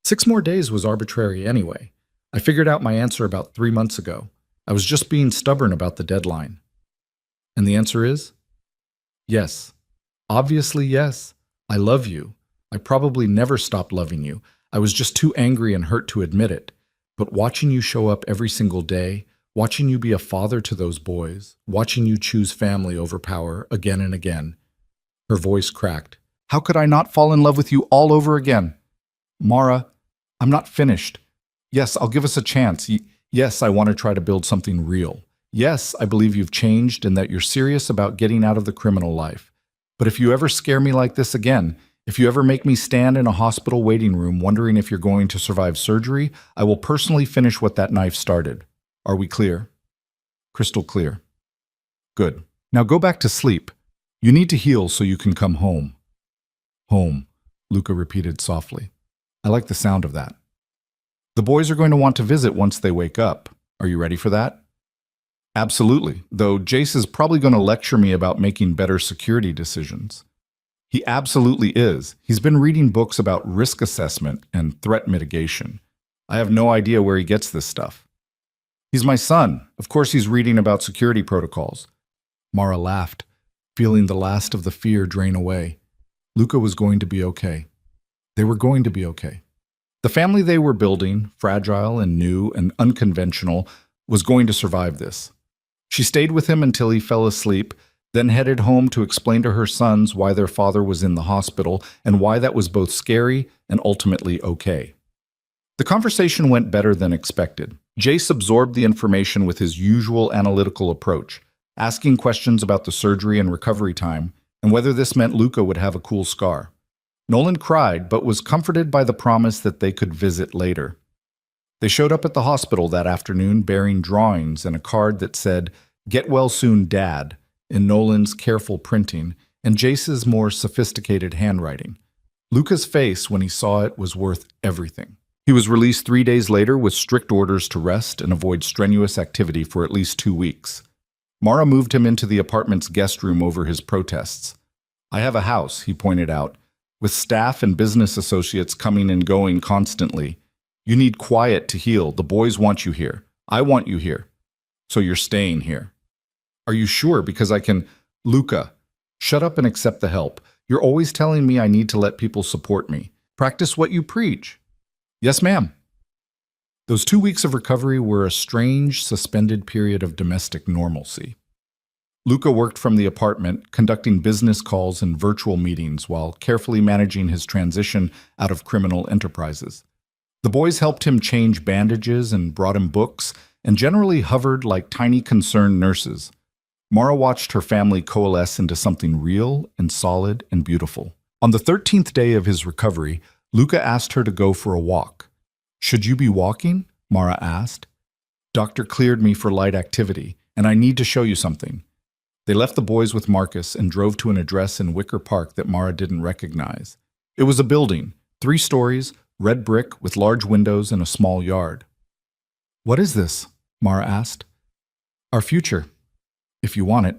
6 more days was arbitrary anyway. I figured out my answer about 3 months ago. I was just being stubborn about the deadline. And the answer is? Yes. Obviously, yes. I love you. I probably never stopped loving you. I was just too angry and hurt to admit it. But watching you show up every single day, watching you be a father to those boys, watching you choose family over power again and again. Her voice cracked. How could I not fall in love with you all over again? Mara, I'm not finished. Yes, I'll give us a chance. Yes, I want to try to build something real. Yes, I believe you've changed and that you're serious about getting out of the criminal life. But if you ever scare me like this again, if you ever make me stand in a hospital waiting room wondering if you're going to survive surgery, I will personally finish what that knife started. Are we clear? Crystal clear. Good. Now go back to sleep. You need to heal so you can come home. Home, Luca repeated softly. I like the sound of that. The boys are going to want to visit once they wake up. Are you ready for that? Absolutely, though Jace is probably going to lecture me about making better security decisions. He absolutely is. He's been reading books about risk assessment and threat mitigation. I have no idea where he gets this stuff. He's my son. Of course he's reading about security protocols. Mara laughed, feeling the last of the fear drain away. Luca was going to be okay. They were going to be okay. The family they were building, fragile and new and unconventional, was going to survive this. She stayed with him until he fell asleep, then headed home to explain to her sons why their father was in the hospital and why that was both scary and ultimately okay. The conversation went better than expected. Jace absorbed the information with his usual analytical approach, asking questions about the surgery and recovery time and whether this meant Luca would have a cool scar. Nolan cried, but was comforted by the promise that they could visit later. They showed up at the hospital that afternoon bearing drawings and a card that said, "Get well soon, Dad," in Nolan's careful printing and Jace's more sophisticated handwriting. Luca's face when he saw it was worth everything. He was released 3 days later with strict orders to rest and avoid strenuous activity for at least 2 weeks. Mara moved him into the apartment's guest room over his protests. I have a house, he pointed out, with staff and business associates coming and going constantly. You need quiet to heal. The boys want you here. I want you here. So you're staying here. Are you sure? Because I can... Luca, shut up and accept the help. You're always telling me I need to let people support me. Practice what you preach. Yes, ma'am. Those 2 weeks of recovery were a strange, suspended period of domestic normalcy. Luca worked from the apartment, conducting business calls and virtual meetings while carefully managing his transition out of criminal enterprises. The boys helped him change bandages and brought him books, and generally hovered like tiny concerned nurses. Mara watched her family coalesce into something real and solid and beautiful. On the 13th day of his recovery, Luca asked her to go for a walk. Should you be walking? Mara asked. Doctor cleared me for light activity, and I need to show you something. They left the boys with Marcus and drove to an address in Wicker Park that Mara didn't recognize. It was a building, 3 stories, red brick with large windows and a small yard. What is this? Mara asked. Our future, if you want it.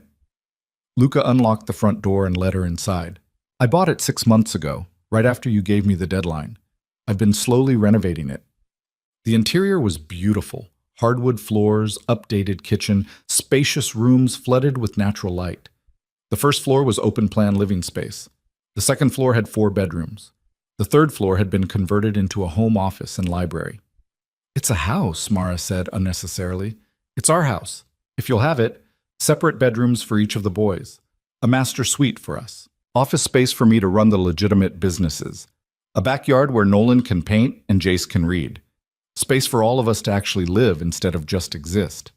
Luca unlocked the front door and led her inside. I bought it 6 months ago, right after you gave me the deadline. I've been slowly renovating it. The interior was beautiful. Hardwood floors, updated kitchen, spacious rooms flooded with natural light. The first floor was open-plan living space. The second floor had 4 bedrooms. The third floor had been converted into a home office and library. It's a house, Mara said unnecessarily. It's our house. If you'll have it, separate bedrooms for each of the boys. A master suite for us. Office space for me to run the legitimate businesses. A backyard where Nolan can paint and Jace can read. Space for all of us to actually live instead of just exist.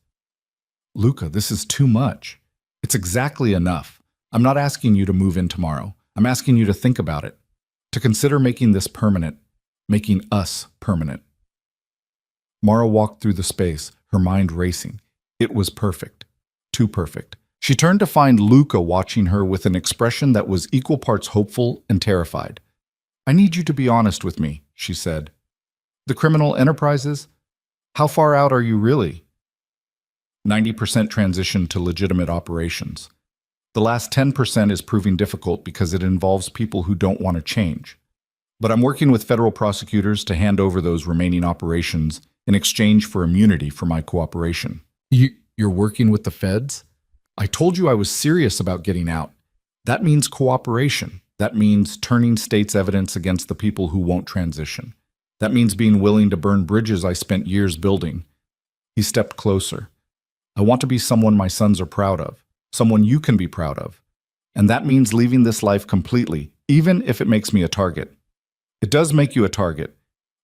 Luca, this is too much. It's exactly enough. I'm not asking you to move in tomorrow. I'm asking you to think about it. To consider making this permanent. Making us permanent. Mara walked through the space, her mind racing. It was perfect. Too perfect. She turned to find Luca watching her with an expression that was equal parts hopeful and terrified. I need you to be honest with me, she said. The criminal enterprises? How far out are you really? 90% transition to legitimate operations. The last 10% is proving difficult because it involves people who don't want to change. But I'm working with federal prosecutors to hand over those remaining operations in exchange for immunity for my cooperation. You're working with the feds? I told you I was serious about getting out. That means cooperation. That means turning state's evidence against the people who won't transition. That means being willing to burn bridges I spent years building. He stepped closer. I want to be someone my sons are proud of, someone you can be proud of. And that means leaving this life completely, even if it makes me a target. It does make you a target.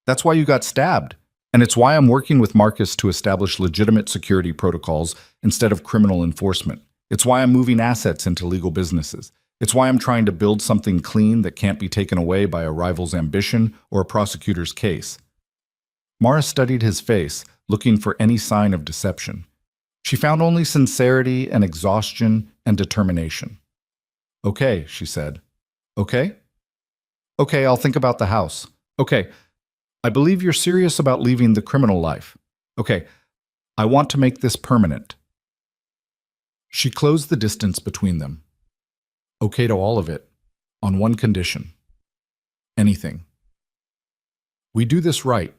That's why you got stabbed. And it's why I'm working with Marcus to establish legitimate security protocols instead of criminal enforcement. It's why I'm moving assets into legal businesses. It's why I'm trying to build something clean that can't be taken away by a rival's ambition or a prosecutor's case. Mara studied his face, looking for any sign of deception. She found only sincerity and exhaustion and determination. Okay, she said. Okay? Okay, I'll think about the house. Okay, I believe you're serious about leaving the criminal life. Okay, I want to make this permanent. She closed the distance between them. Okay to all of it, on one condition. Anything. We do this right.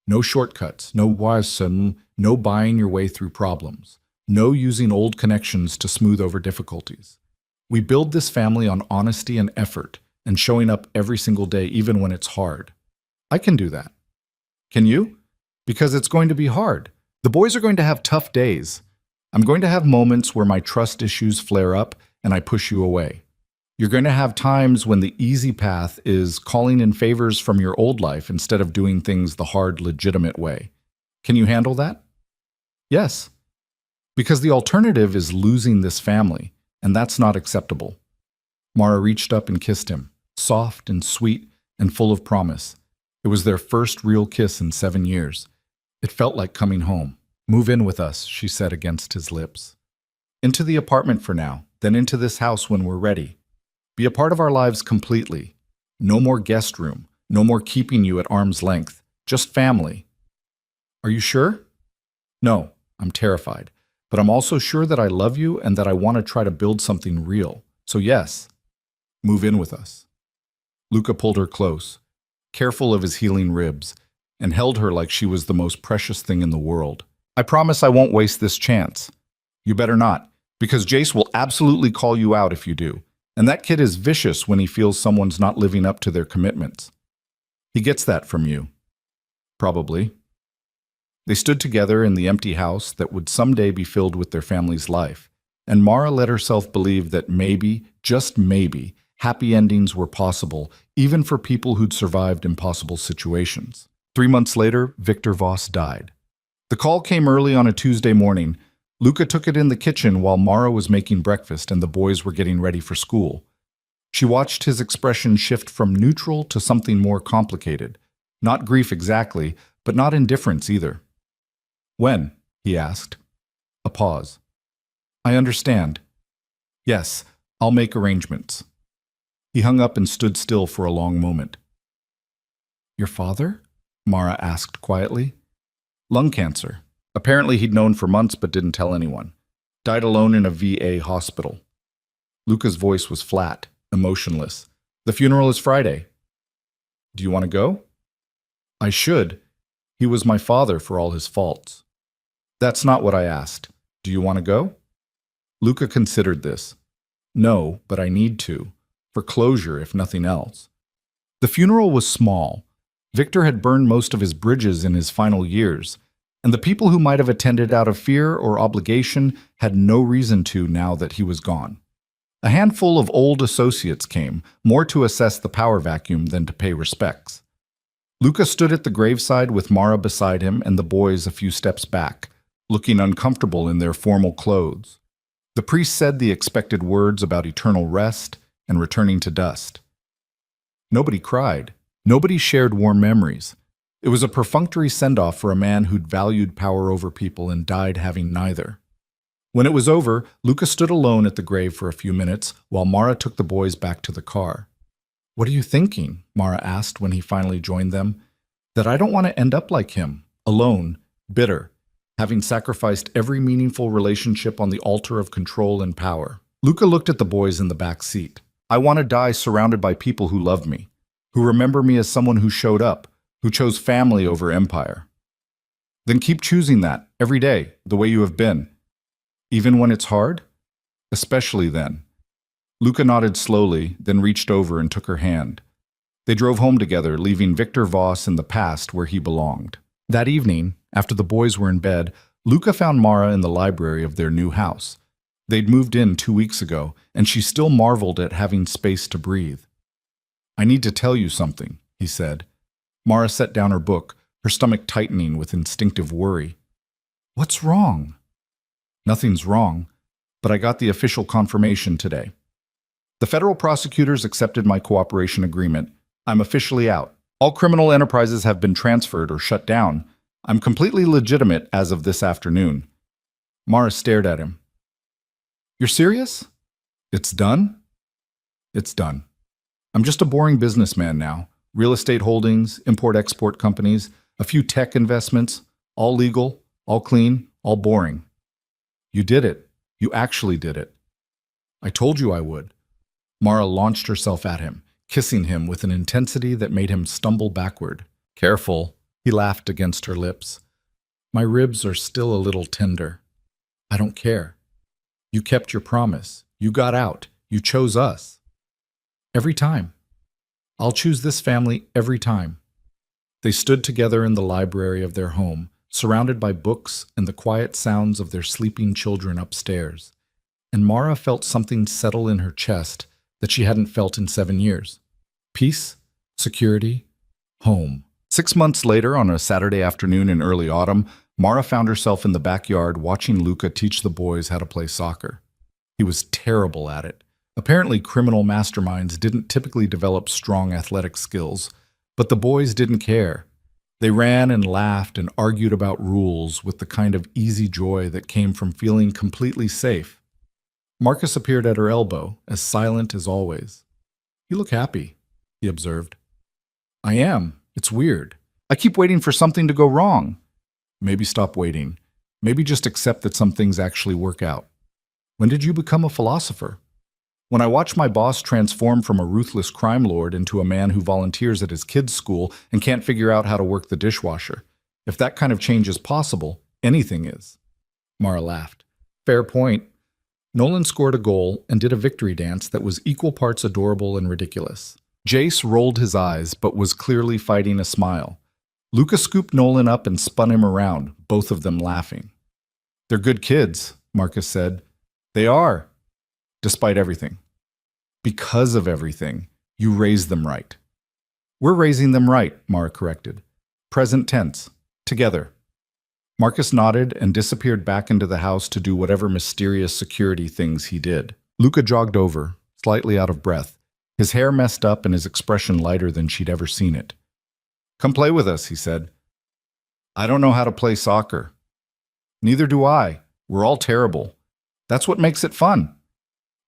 No shortcuts, no wasm, no buying your way through problems, no using old connections to smooth over difficulties. We build this family on honesty and effort and showing up every single day, even when it's hard. I can do that. Can you? Because it's going to be hard. The boys are going to have tough days. I'm going to have moments where my trust issues flare up and I push you away. You're going to have times when the easy path is calling in favors from your old life instead of doing things the hard, legitimate way. Can you handle that? Yes. Because the alternative is losing this family, and that's not acceptable. Mara reached up and kissed him, soft and sweet and full of promise. It was their first real kiss in 7 years. It felt like coming home. Move in with us, she said against his lips. Into the apartment for now, then into this house when we're ready. Be a part of our lives completely. No more guest room, no more keeping you at arm's length, just family. Are you sure? No, I'm terrified. But I'm also sure that I love you and that I want to try to build something real. So yes, move in with us. Luca pulled her close, careful of his healing ribs, and held her like she was the most precious thing in the world. I promise I won't waste this chance. You better not, because Jace will absolutely call you out if you do. And that kid is vicious when he feels someone's not living up to their commitments. He gets that from you. Probably. They stood together in the empty house that would someday be filled with their family's life, and Mara let herself believe that maybe, just maybe, happy endings were possible, even for people who'd survived impossible situations. 3 months later, Victor Voss died. The call came early on a Tuesday morning. Luca took it in the kitchen while Mara was making breakfast and the boys were getting ready for school. She watched his expression shift from neutral to something more complicated. Not grief exactly, but not indifference either. When? He asked. A pause. I understand. Yes, I'll make arrangements. He hung up and stood still for a long moment. Your father? Mara asked quietly. Lung cancer. Apparently he'd known for months but didn't tell anyone. Died alone in a VA hospital. Luca's voice was flat, emotionless. The funeral is Friday. Do you want to go? I should. He was my father for all his faults. That's not what I asked. Do you want to go? Luca considered this. No, but I need to. For closure, if nothing else. The funeral was small. Victor had burned most of his bridges in his final years, and the people who might have attended out of fear or obligation had no reason to now that he was gone. A handful of old associates came, more to assess the power vacuum than to pay respects. Luca stood at the graveside with Mara beside him and the boys a few steps back, looking uncomfortable in their formal clothes. The priest said the expected words about eternal rest and returning to dust. Nobody cried. Nobody shared warm memories. It was a perfunctory send-off for a man who'd valued power over people and died having neither. When it was over, Luca stood alone at the grave for a few minutes while Mara took the boys back to the car. What are you thinking? Mara asked when he finally joined them. That I don't want to end up like him, alone, bitter, having sacrificed every meaningful relationship on the altar of control and power. Luca looked at the boys in the back seat. I want to die surrounded by people who love me, who remember me as someone who showed up, who chose family over empire. Then keep choosing that, every day, the way you have been. Even when it's hard? Especially then. Luca nodded slowly, then reached over and took her hand. They drove home together, leaving Victor Voss in the past where he belonged. That evening, after the boys were in bed, Luca found Mara in the library of their new house. They'd moved in 2 weeks ago, and she still marveled at having space to breathe. "I need to tell you something," he said. Mara set down her book, her stomach tightening with instinctive worry. "What's wrong?" "Nothing's wrong, but I got the official confirmation today. The federal prosecutors accepted my cooperation agreement. I'm officially out. All criminal enterprises have been transferred or shut down. I'm completely legitimate as of this afternoon." Mara stared at him. "You're serious? It's done?" "It's done. I'm just a boring businessman now. Real estate holdings, import-export companies, a few tech investments, all legal, all clean, all boring." "You did it. You actually did it." "I told you I would." Mara launched herself at him, kissing him with an intensity that made him stumble backward. "Careful," he laughed against her lips. "My ribs are still a little tender." "I don't care. You kept your promise. You got out. You chose us. Every time. I'll choose this family every time." They stood together in the library of their home, surrounded by books and the quiet sounds of their sleeping children upstairs. And Mara felt something settle in her chest that she hadn't felt in 7 years. Peace, security, home. 6 months later, on a Saturday afternoon in early autumn, Mara found herself in the backyard watching Luca teach the boys how to play soccer. He was terrible at it. Apparently, criminal masterminds didn't typically develop strong athletic skills, but the boys didn't care. They ran and laughed and argued about rules with the kind of easy joy that came from feeling completely safe. Marcus appeared at her elbow, as silent as always. "You look happy," he observed. "I am. It's weird. I keep waiting for something to go wrong." "Maybe stop waiting. Maybe just accept that some things actually work out." "When did you become a philosopher?" "When I watch my boss transform from a ruthless crime lord into a man who volunteers at his kids' school and can't figure out how to work the dishwasher. If that kind of change is possible, anything is." Mara laughed. "Fair point." Nolan scored a goal and did a victory dance that was equal parts adorable and ridiculous. Jace rolled his eyes, but was clearly fighting a smile. Luca scooped Nolan up and spun him around, both of them laughing. "They're good kids," Marcus said. "They are. Despite everything. Because of everything, you raised them right." "We're raising them right," Mara corrected. "Present tense. Together." Marcus nodded and disappeared back into the house to do whatever mysterious security things he did. Luca jogged over, slightly out of breath, his hair messed up and his expression lighter than she'd ever seen it. "Come play with us," he said. "I don't know how to play soccer." "Neither do I. We're all terrible. That's what makes it fun."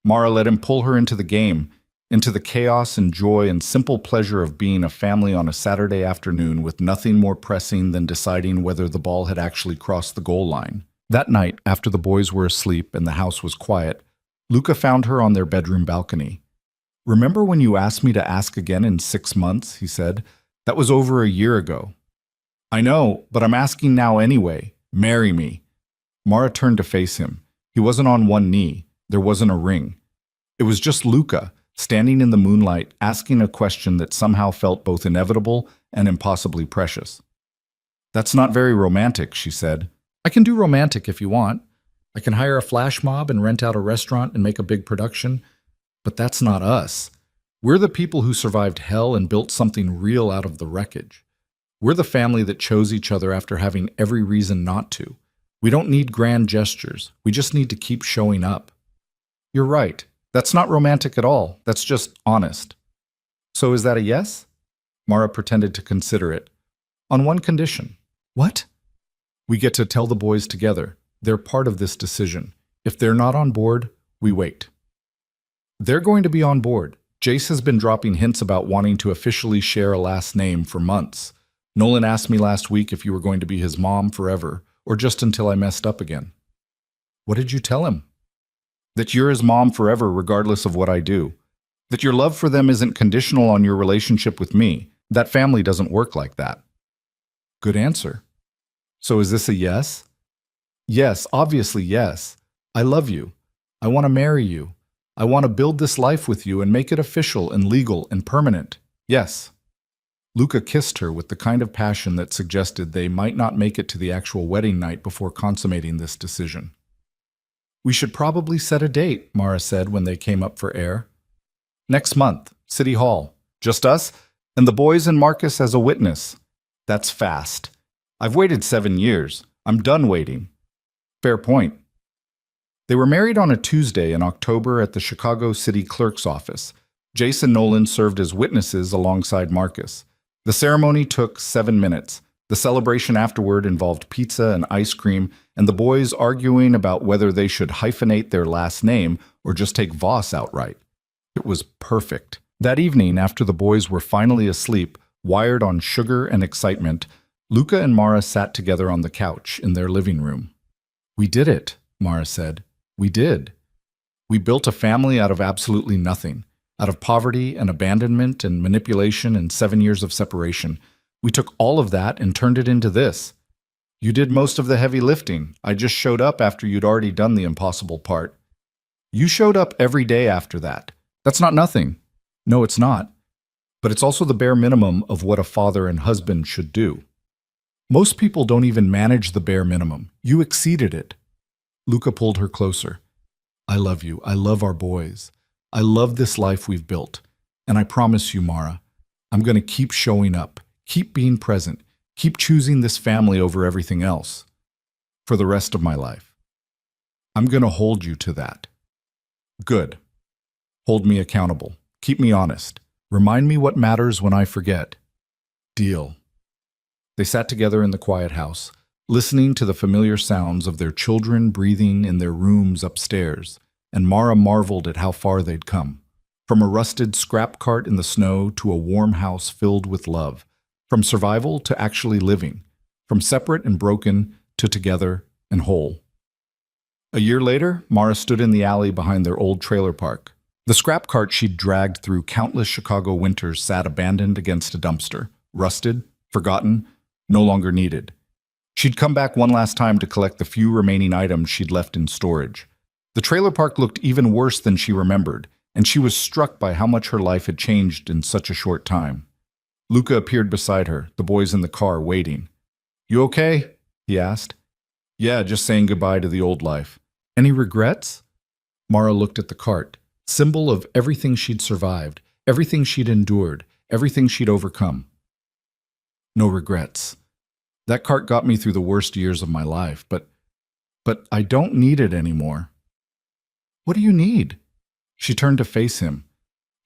Mara let him pull her into the game, into the chaos and joy and simple pleasure of being a family on a Saturday afternoon with nothing more pressing than deciding whether the ball had actually crossed the goal line. That night, after the boys were asleep and the house was quiet, Luca found her on their bedroom balcony. "Remember when you asked me to ask again in 6 months?" he said. "That was over a year ago." "I know, but I'm asking now anyway. Marry me." Mara turned to face him. He wasn't on one knee. There wasn't a ring. It was just Luca, standing in the moonlight, asking a question that somehow felt both inevitable and impossibly precious. "That's not very romantic," she said. "I can do romantic if you want. I can hire a flash mob and rent out a restaurant and make a big production. But that's not us. We're the people who survived hell and built something real out of the wreckage. We're the family that chose each other after having every reason not to. We don't need grand gestures. We just need to keep showing up." "You're right. That's not romantic at all. That's just honest." "So is that a yes?" Mara pretended to consider it. "On one condition." "What?" "We get to tell the boys together. They're part of this decision. If they're not on board, we wait." "They're going to be on board. Jace has been dropping hints about wanting to officially share a last name for months. Nolan asked me last week if you were going to be his mom forever, or just until I messed up again." "What did you tell him?" "That you're his mom forever regardless of what I do. That your love for them isn't conditional on your relationship with me. That family doesn't work like that." "Good answer. So is this a yes?" "Yes, obviously yes. I love you. I want to marry you. I want to build this life with you and make it official and legal and permanent. Yes." Luca kissed her with the kind of passion that suggested they might not make it to the actual wedding night before consummating this decision. "We should probably set a date," Mara said when they came up for air. "Next month, City Hall. Just us, and the boys and Marcus as a witness." "That's fast. I've waited 7 years. I'm done waiting." "Fair point." They were married on a Tuesday in October at the Chicago City Clerk's office. Jace and Nolan served as witnesses alongside Marcus. The ceremony took 7 minutes. The celebration afterward involved pizza and ice cream, and the boys arguing about whether they should hyphenate their last name or just take Voss outright. It was perfect. That evening, after the boys were finally asleep, wired on sugar and excitement, Luca and Mara sat together on the couch in their living room. "We did it," Mara said. "We did. We built a family out of absolutely nothing. Out of poverty and abandonment and manipulation and 7 years of separation. We took all of that and turned it into this. You did most of the heavy lifting. I just showed up after you'd already done the impossible part. You showed up every day after that. That's not nothing. No, it's not. But it's also the bare minimum of what a father and husband should do. Most people don't even manage the bare minimum. You exceeded it." Luca pulled her closer. "I love you. I love our boys. I love this life we've built. And I promise you, Mara, I'm going to keep showing up, keep being present, keep choosing this family over everything else. For the rest of my life. I'm going to hold you to that." "Good. Hold me accountable. Keep me honest. Remind me what matters when I forget." "Deal." They sat together in the quiet house, listening to the familiar sounds of their children breathing in their rooms upstairs, and Mara marveled at how far they'd come. From a rusted scrap cart in the snow to a warm house filled with love. From survival to actually living. From separate and broken to together and whole. A year later, Mara stood in the alley behind their old trailer park. The scrap cart she'd dragged through countless Chicago winters sat abandoned against a dumpster, rusted, forgotten, no longer needed. She'd come back one last time to collect the few remaining items she'd left in storage. The trailer park looked even worse than she remembered, and she was struck by how much her life had changed in such a short time. Luca appeared beside her, the boys in the car waiting. "You okay?" he asked. "Yeah, just saying goodbye to the old life." "Any regrets?" Mara looked at the cart, symbol of everything she'd survived, everything she'd endured, everything she'd overcome. "No regrets. That cart got me through the worst years of my life, but I don't need it anymore." "What do you need?" She turned to face him.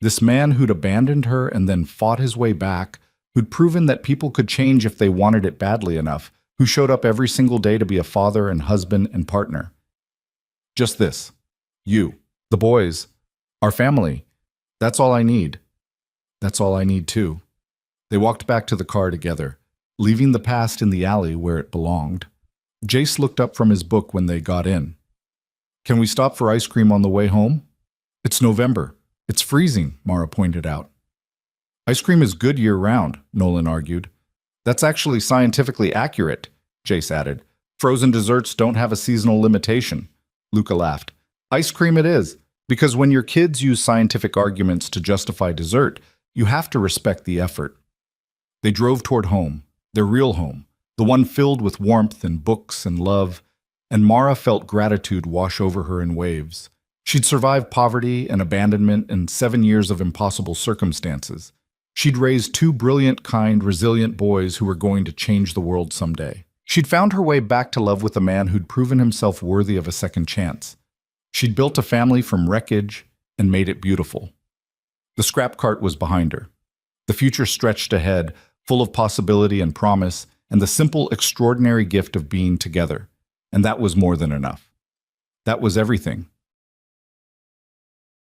This man who'd abandoned her and then fought his way back, who'd proven that people could change if they wanted it badly enough, who showed up every single day to be a father and husband and partner. "Just this. You. The boys. Our family. That's all I need." "That's all I need too." They walked back to the car together, leaving the past in the alley where it belonged. Jace looked up from his book when they got in. "Can we stop for ice cream on the way home?" "It's November. It's freezing," Mara pointed out. "Ice cream is good year-round," Nolan argued. "That's actually scientifically accurate," Jace added. "Frozen desserts don't have a seasonal limitation." Luca laughed. "Ice cream it is, because when your kids use scientific arguments to justify dessert, you have to respect the effort." They drove toward home, their real home, the one filled with warmth and books and love, and Mara felt gratitude wash over her in waves. She'd survived poverty and abandonment and 7 years of impossible circumstances. She'd raised 2 brilliant, kind, resilient boys who were going to change the world someday. She'd found her way back to love with a man who'd proven himself worthy of a second chance. She'd built a family from wreckage and made it beautiful. The scrap cart was behind her. The future stretched ahead, full of possibility and promise, and the simple, extraordinary gift of being together. And that was more than enough. That was everything.